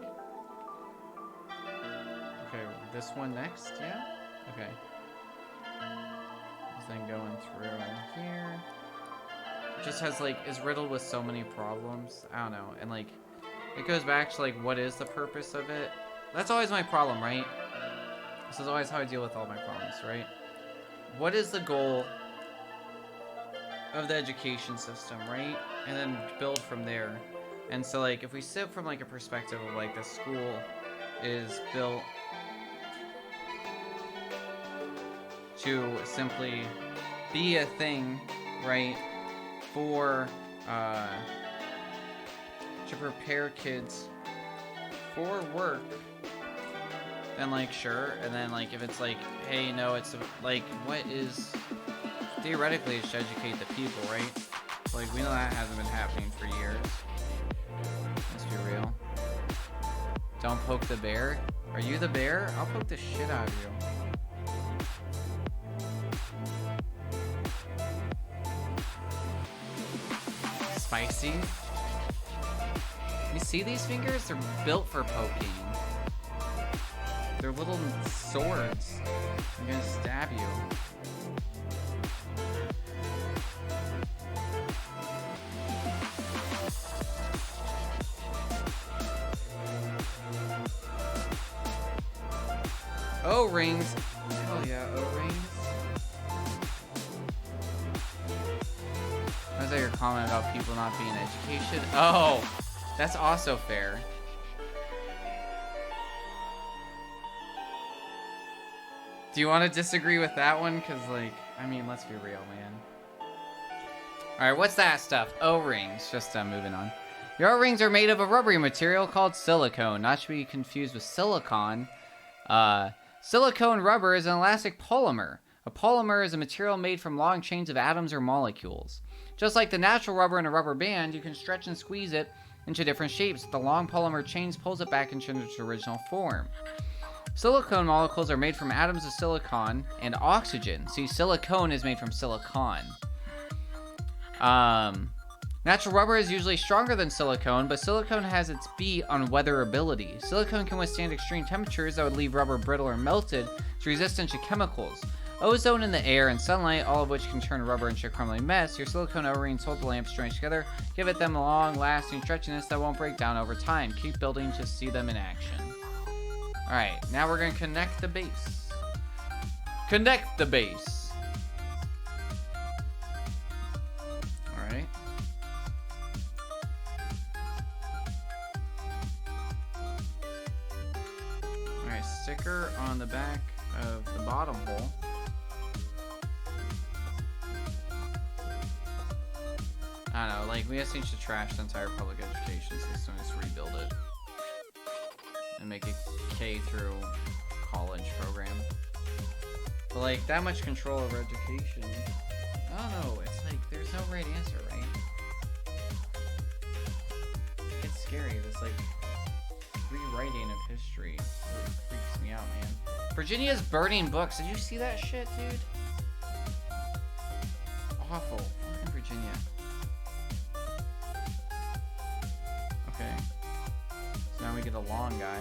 Okay, this one next, yeah? Okay. This thing going through in here. It just has like, is riddled with so many problems. I don't know. And like, it goes back to like, what is the purpose of it? That's always my problem, right? This is always how I deal with all my problems, right? What is the goal of the education system, right? And then build from there. And so like, if we sit from like a perspective of like the school is built to simply be a thing, right, for to prepare kids for work, then like sure. And then like if it's like, hey, no, it's like, what is theoretically it should educate the people, right? Like, we know that hasn't been happening for years. Let's be real. Don't poke the bear. Are you the bear? I'll poke the shit out of you. Spicy. You see these fingers? They're built for poking. They're little swords. I'm gonna stab you. O-rings. Hell yeah, O-rings. Was that your comment about people not being educated? Oh, that's also fair. Do you want to disagree with that one? Because, like, I mean, let's be real, man. Alright, what's that stuff? O-rings. Just moving on. Your O-rings are made of a rubbery material called silicone, not to be confused with silicon. Silicone rubber is an elastic polymer. A polymer is a material made from long chains of atoms or molecules. Just like the natural rubber in a rubber band, you can stretch and squeeze it into different shapes. The long polymer chains pulls it back into its original form. Silicone molecules are made from atoms of silicon and oxygen. See, silicone is made from silicon. Natural rubber is usually stronger than silicone, but silicone has its beat on weatherability. Silicone can withstand extreme temperatures that would leave rubber brittle or melted. It's resistant to chemicals. Ozone in the air and sunlight, all of which can turn rubber into a crumbly mess. Your silicone O-rings hold the lamps joined together, give it them a long-lasting stretchiness that won't break down over time. Keep building to see them in action. Alright, now we're going to connect the base. Connect the base. Alright. Alright, sticker on the back of the bottom hole. I don't know, like, we just need to trash the entire public education system, just rebuild it. And make a K through college program. But like, that much control over education, I don't know, it's like, there's no right answer, right? like rewriting of history. It really freaks me out, man. Virginia's burning books. Did you see that shit, dude? Awful. Fucking Virginia. Okay. So now we get a long guy.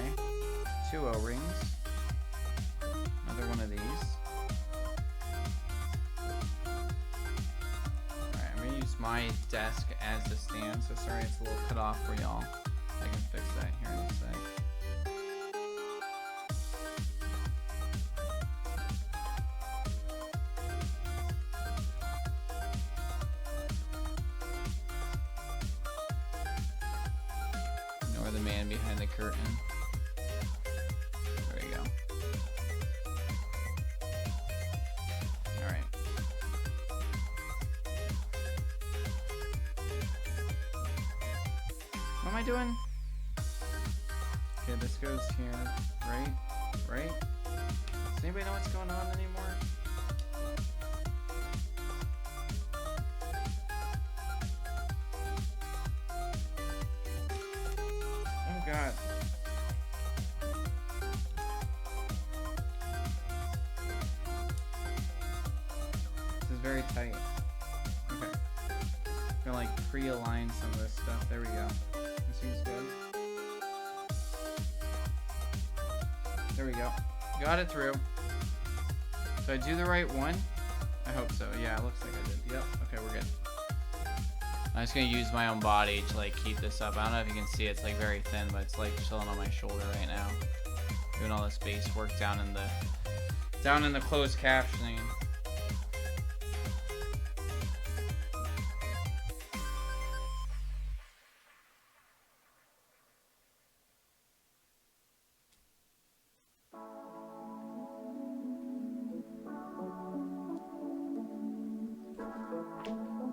2 O-rings. Another one of these. Alright, I'm gonna use my desk as the stand. So sorry it's a little cut off for y'all. I can fix that here in a sec. Ignore the man behind the curtain. There we go. Alright. What am I doing? Okay, this goes here, right? Right? Does anybody know what's going on anymore? Oh god. This is very tight. Okay. I'm gonna like pre-align some of this stuff. There we go. This seems good. There we go. Got it through. Did I do the right one? I hope so. Yeah, it looks like I did. Yep. Okay, we're good. I'm just gonna use my own body to like keep this up. I don't know if you can see it's like very thin, but it's like chilling on my shoulder right now. Doing all this base work down in the closed captioning.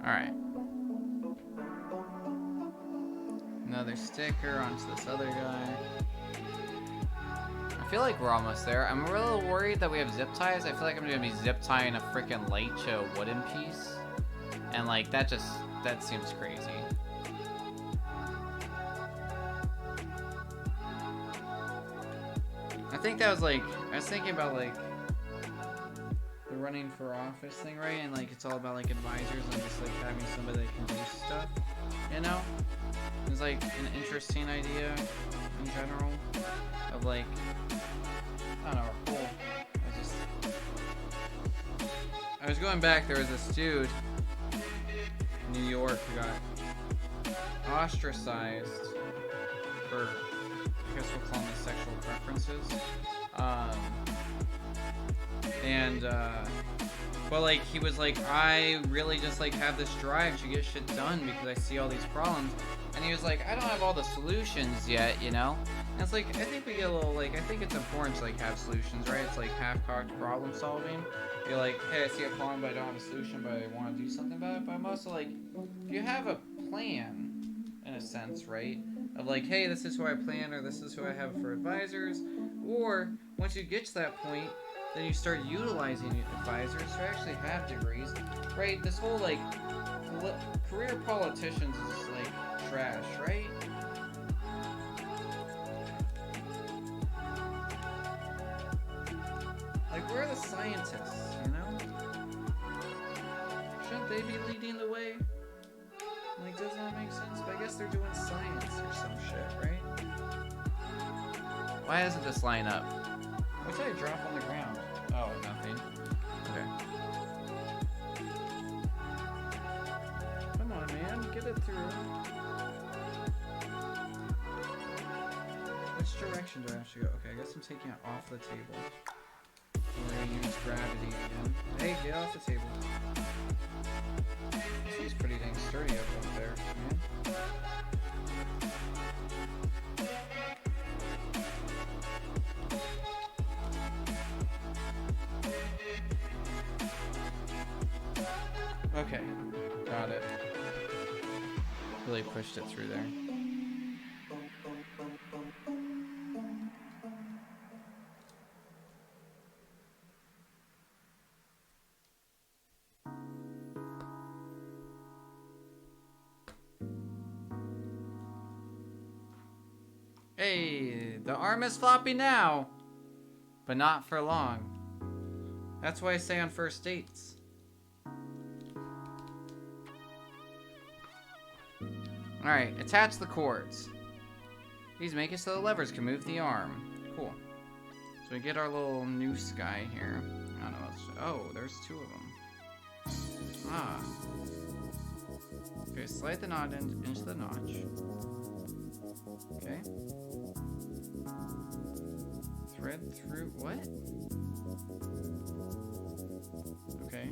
Alright. Another sticker onto this other guy. I feel like we're almost there. I'm a little worried that we have zip ties. I feel like I'm gonna be zip tying a freaking light show wooden piece. And like that seems crazy. I think that was like, I was thinking about like the running for office thing, right? And like it's all about like advisors and just like having somebody that can do stuff, you know? It's like an interesting idea in general of like, I don't know, cool. I was going back, there was this dude in New York who got ostracized for, I guess we'll call them his sexual preferences. But like he was like, I really just like have this drive to get shit done because I see all these problems. And he was like, I don't have all the solutions yet, you know? And it's like, I think we get a little like, I think it's important to like have solutions, right? It's like half-cocked problem solving. You're like, hey, I see a problem, but I don't have a solution, but I want to do something about it. But I'm also like, if you have a plan, in a sense, right? Of like, hey, this is who I plan, or this is who I have for advisors. Or once you get to that point, then you start utilizing advisors who actually have degrees, right? This whole like career politicians is like trash, right? Like, where are the scientists, you know? Shouldn't they be leading the way? Like, doesn't that make sense? But I guess they're doing science or some shit, right? Why doesn't this line up? What did I drop on the ground? Oh, nothing. Okay. Come on, man. Get it through. Which direction do I have to go? Okay, I guess I'm taking it off the table. We're gonna use gravity again. Hey, get off the table. This thing's pretty dang sturdy up there, man. Okay, got it. Really pushed it through there. Hey, the arm is floppy now, but not for long. That's why I say on first dates. Alright, attach the cords. These make it so the levers can move the arm. Cool. So we get our little noose guy here. I don't know what's... Oh, there's two of them. Ah. Okay, slide the knot into the notch. Okay. Thread through... What? Okay.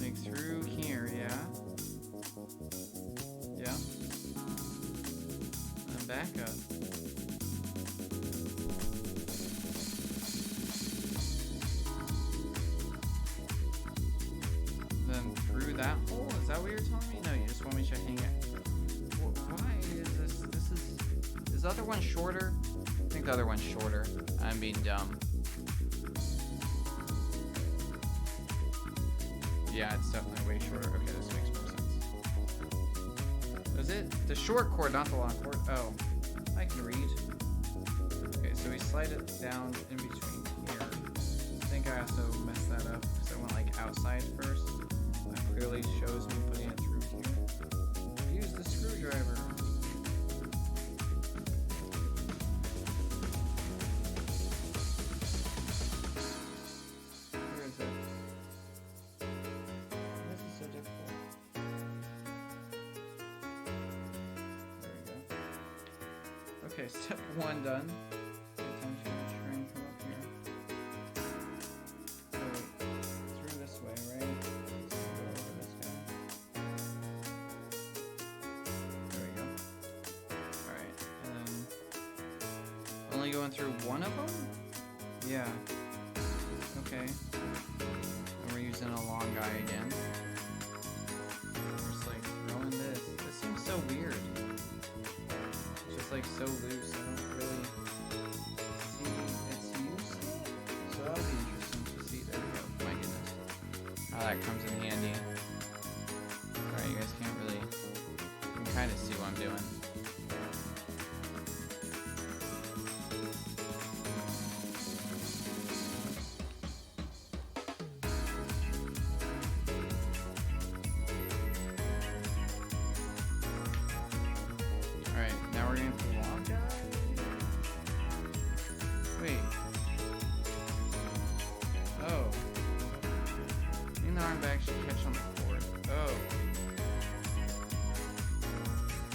Like through here, yeah. Yeah. And back up. Then through that hole? Is that what you're telling me? No, you just want me checking it. Why is this? Is the other one shorter? I think the other one's shorter. I'm being dumb. Yeah, it's definitely way shorter. Okay, this makes more sense. Is it the short cord, not the long cord? Oh, I can read. Okay, so we slide it down in between here. I think I also messed that up because I went like outside first. That clearly shows me putting it through here. Use the screwdriver. Okay, step one done. Pay attention to try and come up here. So, through this way, right? So go over this guy. There we go. Alright, and then... Only going through one of them? Yeah. Okay. And we're using a long guy again. We're just like throwing this. This seems so weird. Like so loose, I don't really see its use. So that'll be interesting to see. There we go. My goodness. How that comes in handy. Alright, you guys can't really... You can kind of see what I'm doing.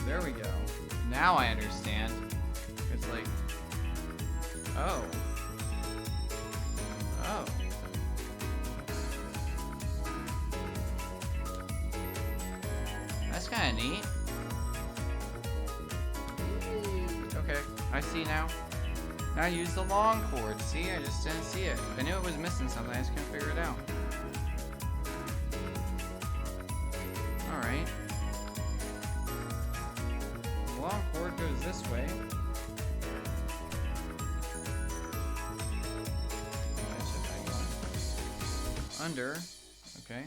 There we go. Now I understand. It's like... Oh. Oh. That's kind of neat. Okay, I see now. Now use the long cord. See, I just didn't see it. I knew it was missing something, I just couldn't figure it out. Alright. The long cord goes this way. Under. Okay.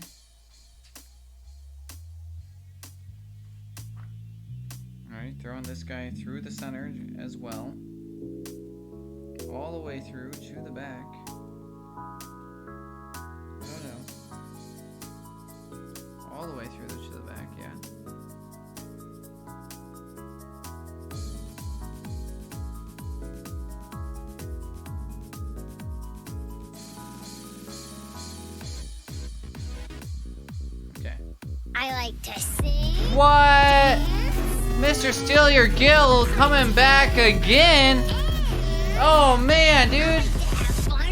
Alright, throwing this guy through the center as well. All the way through to the back. Oh no. All the way through to the back, yeah. Okay. I like to sing. What? Mr. Steal Your Gill coming back again? Oh man, dude!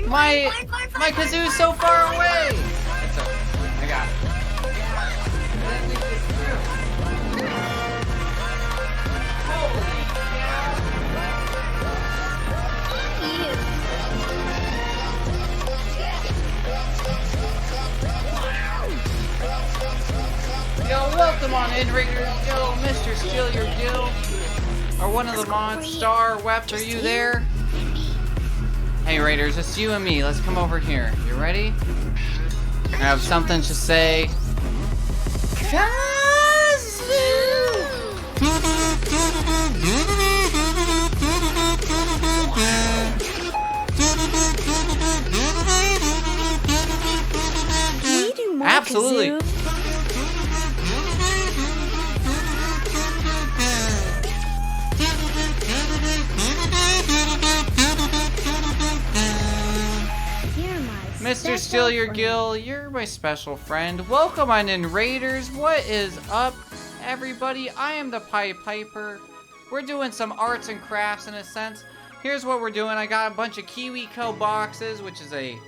My kazoo's so far away! It's okay. I got it. Yo, welcome on in, Raiders. Yo, Mr. Steal Your Gill. Or one of the mods, Star, Wept, are you there? Hey Raiders, it's you and me. Let's come over here. You ready? I have something to say. Kazoo! absolutely. Mr. Steal Your Gill, you're my special friend. Welcome on in, Raiders. What is up, everybody? I am the Pied Piper. We're doing some arts and crafts in a sense. Here's what we're doing. I got a bunch of KiwiCo Boxes, which is a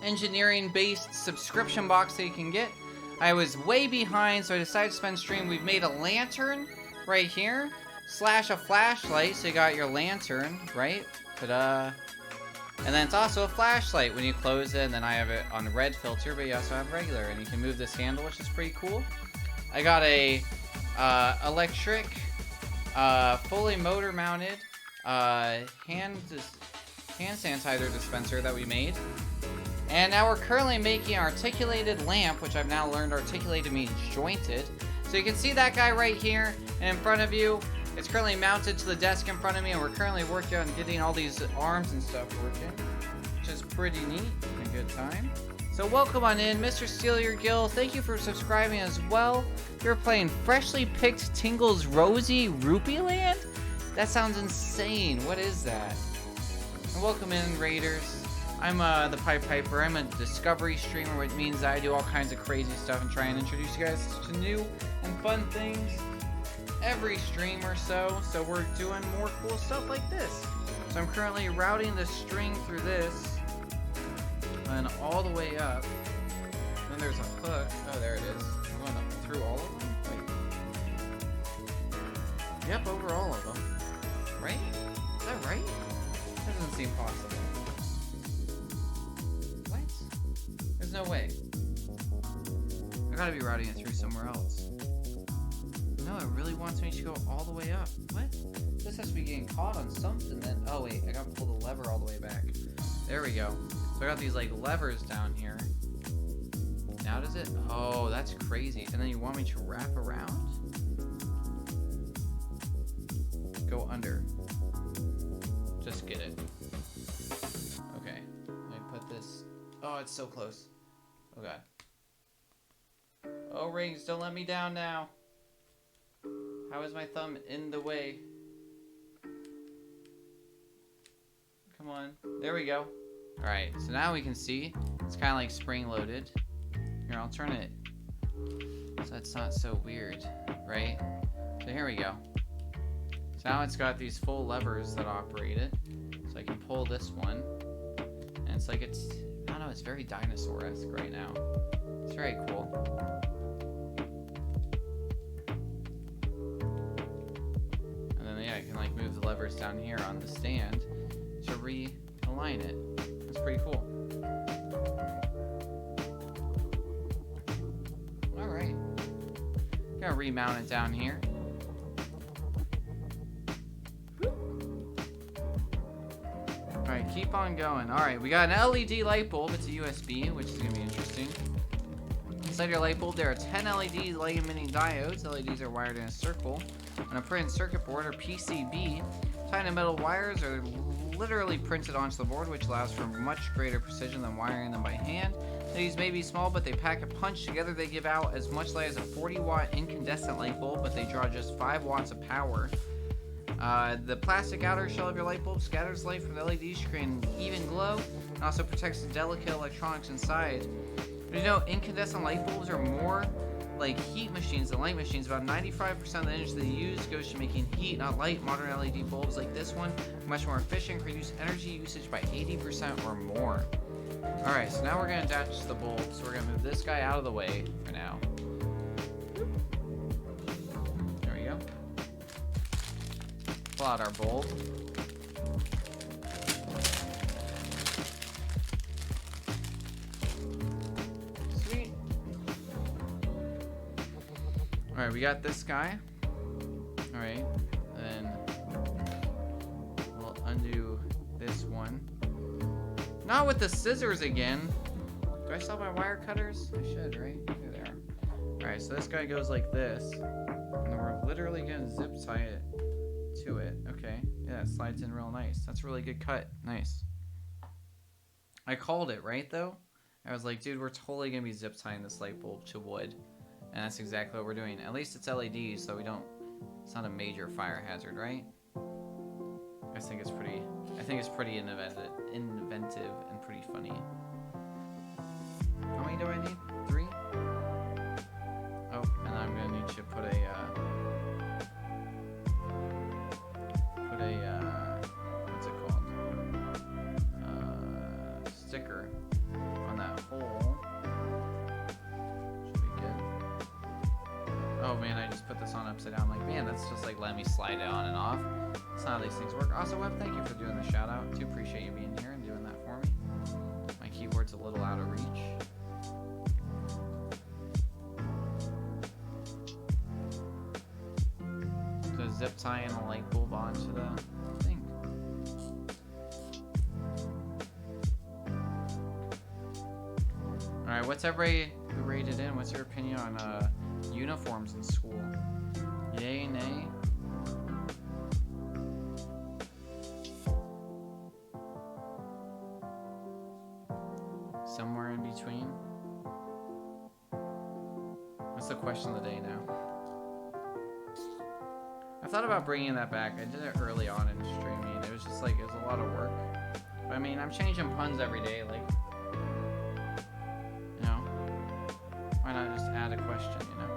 engineering-based subscription box that you can get. I was way behind, so I decided to spend stream. We've made a lantern right here, slash a flashlight, so you got your lantern, right? Ta-da! And then it's also a flashlight when you close it, and then I have it on red filter, but you also have regular, and you can move this handle, which is pretty cool. I got a electric, fully motor-mounted hand sanitizer dispenser that we made. And now we're currently making an articulated lamp, which I've now learned articulated means jointed. So you can see that guy right here, and in front of you, it's currently mounted to the desk in front of me, and we're currently working on getting all these arms and stuff working, which is pretty neat and a good time. So welcome on in, Mr. Steal Your Gill. Thank you for subscribing as well. You're playing Freshly Picked Tingle's Rosy Rupee Land? That sounds insane. What is that? And welcome in, Raiders. I'm the Pied Piper. I'm a discovery streamer, which means that I do all kinds of crazy stuff and try and introduce you guys to new and fun things every stream or so. So we're doing more cool stuff like this. So I'm currently routing the string through this and all the way up. Then there's a hook. Oh, there it is. I'm going up through all of them. Wait. Yep, over all of them. Right? Is that right? That doesn't seem possible. What? There's no way. I gotta be routing it through somewhere else. No, it really wants me to go all the way up. What? This has to be getting caught on something then. Oh wait, I gotta pull the lever all the way back. There we go. So I got these like levers down here. Now does it? Oh, that's crazy. And then you want me to wrap around? Go under. Just get it. Okay. Let me put this. Oh, it's so close. Oh god. Oh, rings, don't let me down now. How is my thumb in the way? Come on. There we go. Alright, so now we can see. It's kind of like spring-loaded. Here, I'll turn it so that's not so weird, right? So here we go. So now it's got these full levers that operate it. So I can pull this one. And it's like it's... I don't know, it's very dinosaur-esque right now. It's very cool. Yeah, I can like move the levers down here on the stand to realign it. That's pretty cool. Alright. Gonna remount it down here. Alright, keep on going. Alright, we got an LED light bulb. It's a USB, which is gonna be interesting. Inside your light bulb, there are 10 LED light emitting diodes. LEDs are wired in a circle on a printed circuit board or PCB. Tiny metal wires are literally printed onto the board, which allows for much greater precision than wiring them by hand. These may be small, but they pack a punch. Together they give out as much light as a 40-watt incandescent light bulb, but they draw just 5 watts of power. The plastic outer shell of your light bulb scatters light from the LEDs to create an even glow and also protects the delicate electronics inside. You know, incandescent light bulbs are more like heat machines than light machines. About 95% of the energy they use goes to making heat, not light. Modern LED bulbs like this one are much more efficient, reduce energy usage by 80% or more. Alright, so now we're going to attach the bulb. So we're going to move this guy out of the way for now. There we go. Pull out our bulb. Alright, we got this guy. Alright, then we'll undo this one. Not with the scissors again. Do I still have my wire cutters? I should, right? There they are. Alright, so this guy goes like this. And we're literally gonna zip tie it to it. Okay, yeah, it slides in real nice. That's a really good cut. Nice. I called it, right, though? I was like, dude, we're totally gonna be zip tying this light bulb to wood, and that's exactly what we're doing. At least it's LEDs, so we don't. It's not a major fire hazard, right? I think it's pretty. I think it's pretty inventive and pretty funny. How many do I need? 3. Oh, and I'm gonna need to put a what's it called? Sticker on that hole. Should be good. Oh man, I just put this on upside down. Like, man, that's just like letting me slide it on and off. That's not how these things work. Also, Web, thank you for doing the shout out. Do appreciate you being here and doing that for me. My keyboard's a little out of reach. So zip tying a light bulb onto the thing. Alright, what's everybody who rated in? What's your opinion on uniforms in school? Yay, nay? Somewhere in between? What's the question of the day now? I thought about bringing that back. I did it early on in streaming. It was just like, it was a lot of work. But I mean, I'm changing puns every day, like, you know? Why not just add a question, you know?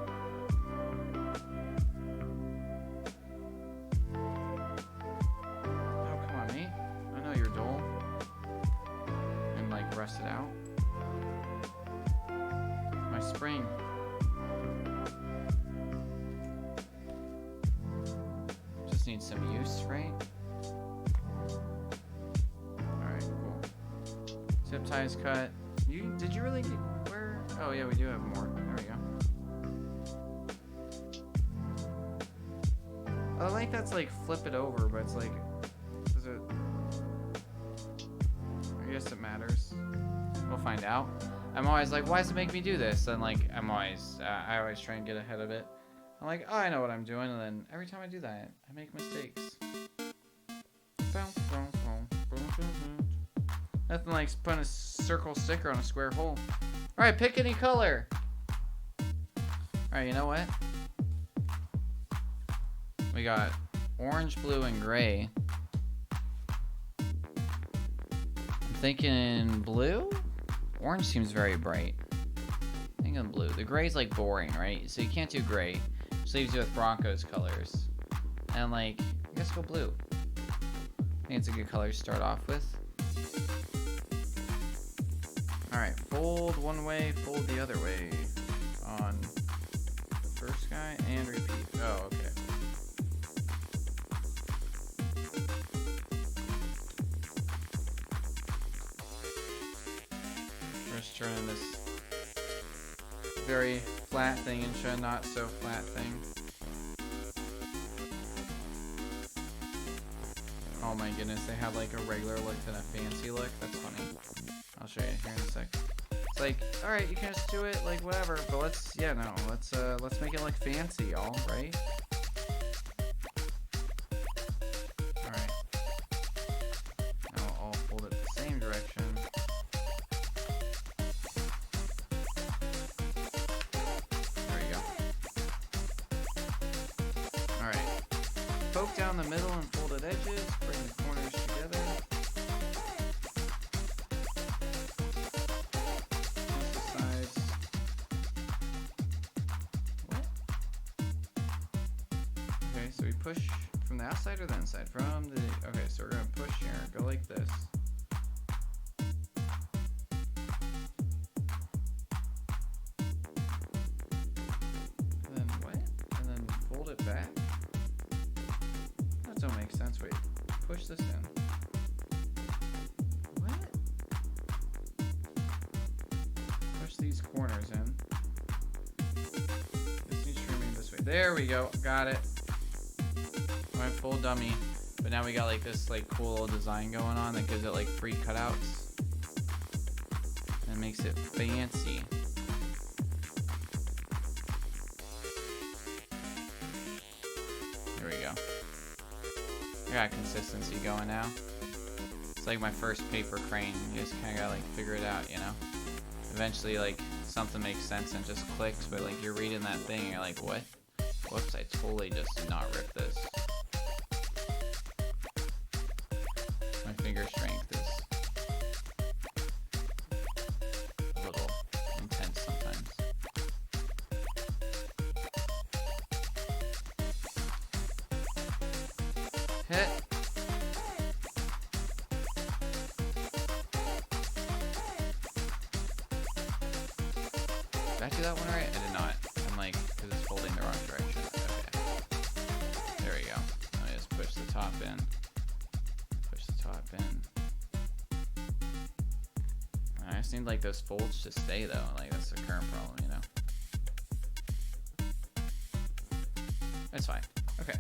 Oh, come on, mate. I know you're dull. And like, rusted out. My spring. Just needs some use, right? Alright, cool. Zip ties cut. Did you really get where? Oh yeah, we do have more. There we go. I like that's like flip it over, but it's like, does it? I guess it matters. We'll find out. I'm always like, why does it make me do this? And like, I always try and get ahead of it. I'm like, oh, I know what I'm doing, and then every time I do that, I make mistakes. Nothing like putting a circle sticker on a square hole. Alright, pick any color. Alright, you know what? We got orange, blue, and gray. I'm thinking blue? Orange seems very bright. I'm thinking blue. The gray's like boring, right? So you can't do gray. Just leaves you with Broncos colors. And like, I guess go blue. I think it's a good color to start off with. Alright, fold one way, fold the other way on the first guy, and repeat. Oh, okay. First turning this very flat thing into a not so flat thing. Oh my goodness, they have like a regular look and a fancy look. That's funny. I'll show you here in a sec. It's like, all right, you can just do it like whatever, but let's make it like fancy, y'all, right? All right. Now I'll fold it the same direction. There you go. All right. Poke down the middle and folded edges. Bring the corners together. So we push from the outside or the inside? From the... Okay, so we're going to push here. Go like this. And then what? And then fold it back? That don't make sense. Wait. Push this in. What? Push these corners in. This needs to remain this way. There we go. Got it. Went full dummy, but now we got like this like cool little design going on that gives it like free cutouts and makes it fancy. There we go. I got consistency going now. It's like my first paper crane. You just kind of gotta like figure it out, you know? eventually like something makes sense and just clicks, but like you're reading that thing and you're like, what? Whoops, I totally just did not rip this. My finger strength is a little intense sometimes. Hit. Did I do that one right? I did not. I'm like, because it's folding the wrong direction. Okay. There we go. Let me just push the top in. Push the top in. I just need like those folds to stay though. Like that's the current problem, you know? It's fine. Okay.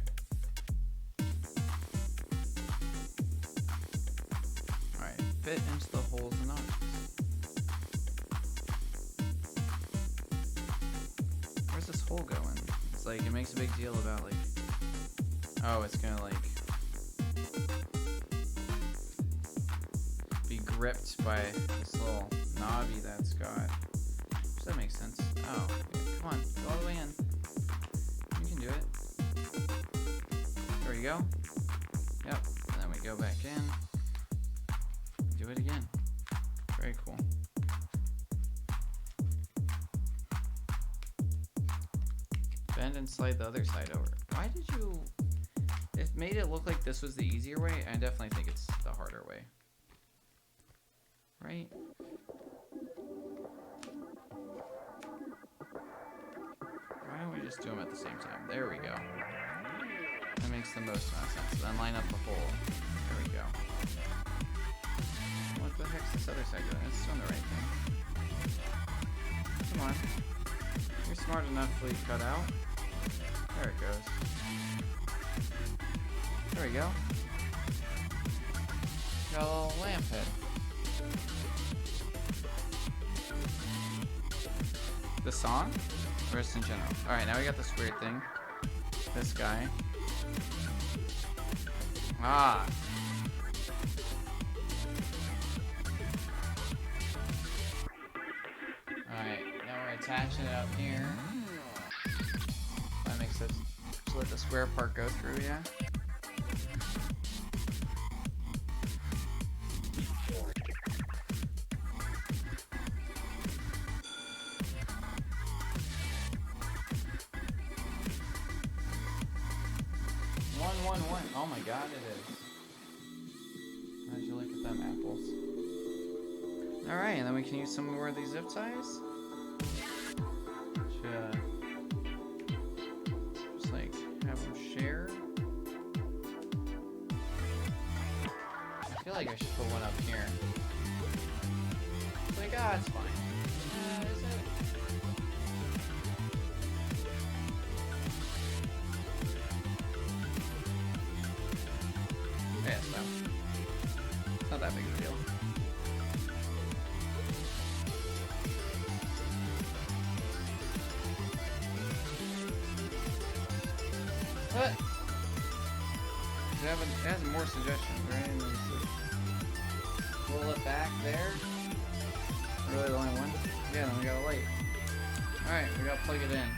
Alright, fit into the holes and knots. Where's this hole going? It's like, it makes a big deal about like, oh, it's gonna like be gripped by this little knobby that's got. Does that make sense? Oh, yeah, come on, go all the way in. You can do it. There we go. Yep, and then we go back in. Do it again. Very cool. Bend and slide the other side over. Why did you... It made it look like this was the easier way. I definitely think it's the harder way. Right? Why don't we just do them at the same time? There we go. That makes the most amount of sense. Then line up the hole. There we go. What the heck's this other side doing? It's doing the right thing. Come on. You're smart enough to leave cut out. There it goes. There we go. Got a little lamp head. The song? Or just in general? Alright, now we got this weird thing. This guy. Ah! Alright, now we're attaching it up here. That makes sense. Just let the square part go through, yeah? One. Oh my god, it is. How'd you look at them apples? Alright, and then we can use some more of these zip ties. Just like have them share. I feel like I should put one up here. It's like, ah, it's fine. Is it? Yeah, so it's not that big of a deal. What? It has more suggestions, right? And pull it back there. Really the only one? Yeah, then we got a light. Alright, we gotta plug it in.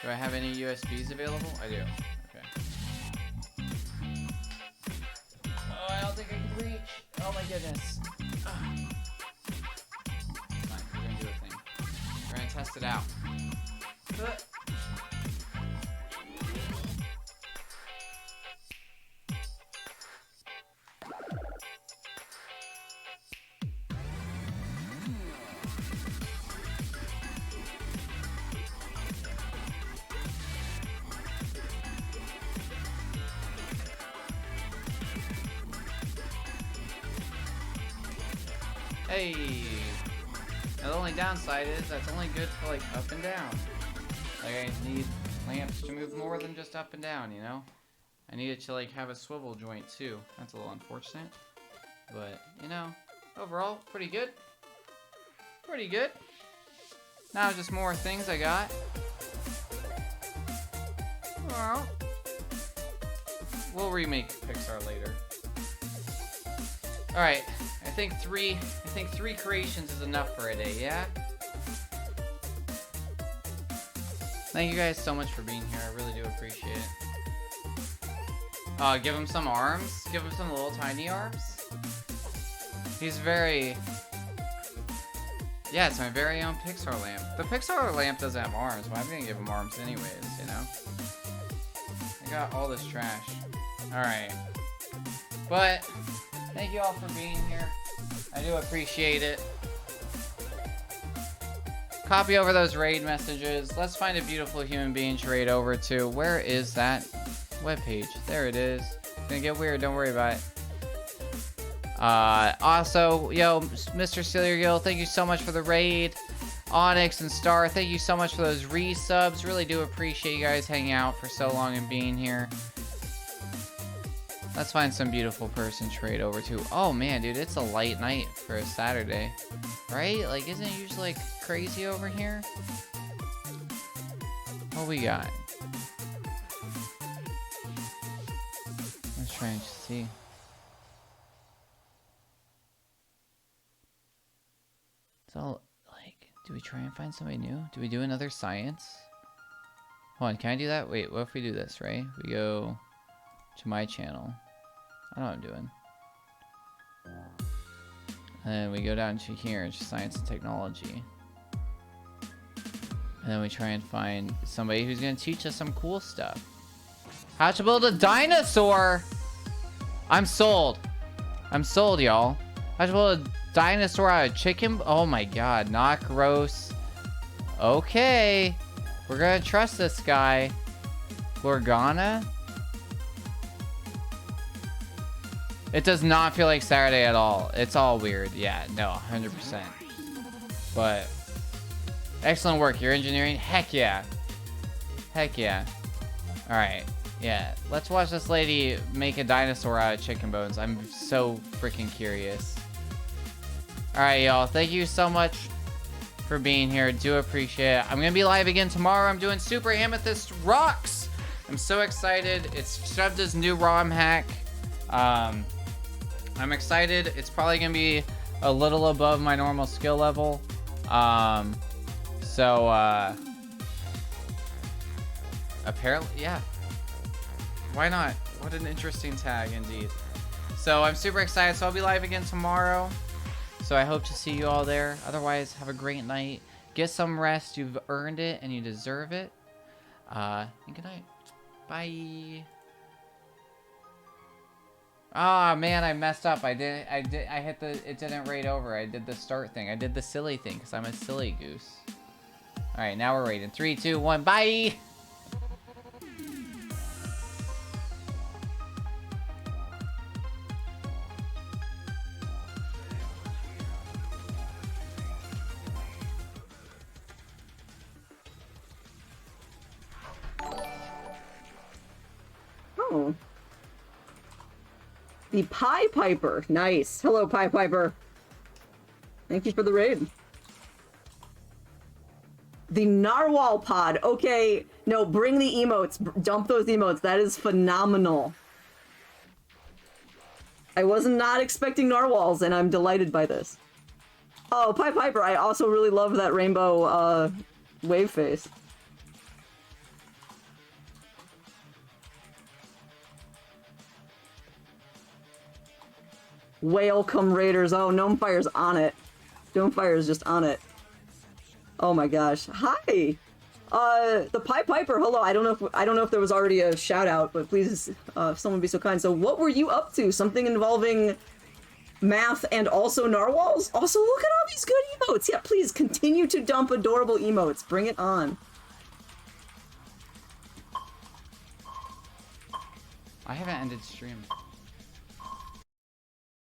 Do I have any USBs available? I do. Okay. Oh, I don't think I can reach. Oh my goodness. Fine, we're gonna do a thing. We're gonna test it out. Hey! Now the only downside is that's only good for like up and down. Like I need lamps to move more than just up and down, you know? I need it to like have a swivel joint too. That's a little unfortunate. But, you know, overall, pretty good. Pretty good. Now just more things I got. Well, we'll remake Pixar later. Alright, I think three creations is enough for a day, yeah? Thank you guys so much for being here. I really do appreciate it. Give him some arms. Give him some little tiny arms. He's very... Yeah, it's my very own Pixar lamp. The Pixar lamp doesn't have arms, but I'm gonna give him arms anyways, you know? I got all this trash. Alright. But, thank you all for being here. I do appreciate it. Copy over those raid messages. Let's find a beautiful human being to raid over to. Where is that webpage? There it is. It's gonna get weird, don't worry about it. Also, yo, Mr. Steeler thank you so much for the raid. Onyx and Star, thank you so much for those resubs. Really do appreciate you guys hanging out for so long and being here. Let's find some beautiful person to raid over to. Oh man, dude, it's a light night for a Saturday. Right? Like, isn't it usually like crazy over here? What we got? Let's try and see. It's all like, do we try and find somebody new? Do we do another science? Hold on, can I do that? Wait, what if we do this, right? We go to my channel. I know what I'm doing. And then we go down to here, it's science and technology. And then we try and find somebody who's gonna teach us some cool stuff. How to build a dinosaur! I'm sold. I'm sold, y'all. How to build a dinosaur out of chicken? Oh my god, not gross. Okay. We're gonna trust this guy. Gorgana? It does not feel like Saturday at all. It's all weird. Yeah, no, 100%. But excellent work. Your engineering. Heck yeah. Heck yeah. All right. Yeah. Let's watch this lady make a dinosaur out of chicken bones. I'm so freaking curious. All right, y'all. Thank you so much for being here. Do appreciate it. I'm going to be live again tomorrow. I'm doing Super Amethyst Rocks. I'm so excited. It's Shoved new ROM hack. I'm excited. It's probably gonna be a little above my normal skill level. Apparently, yeah. Why not? What an interesting tag indeed. So I'm super excited. So I'll be live again tomorrow. So I hope to see you all there. Otherwise, have a great night. Get some rest. You've earned it and you deserve it. And good night. Bye. Oh man, I messed up. I hit the, it didn't raid over. I did the start thing. I did the silly thing because I'm a silly goose. All right, now we're raiding. 3, 2, 1, bye. Oh. The Pie Piper. Nice. Hello, Pie Piper. Thank you for the raid. The Narwhal Pod. Okay. No, bring the emotes. Dump those emotes. That is phenomenal. I was not expecting narwhals, and I'm delighted by this. Oh, Pie Piper. I also really love that rainbow wave face. Welcome, Raiders. Oh, Gnomefire's on it. Gnomefire's just on it. Oh my gosh. Hi! The Pie Piper, hello. I don't know if there was already a shout out, but please, if someone be so kind. So what were you up to? Something involving math and also narwhals? Also, look at all these good emotes. Yeah, please continue to dump adorable emotes. Bring it on. I haven't ended stream.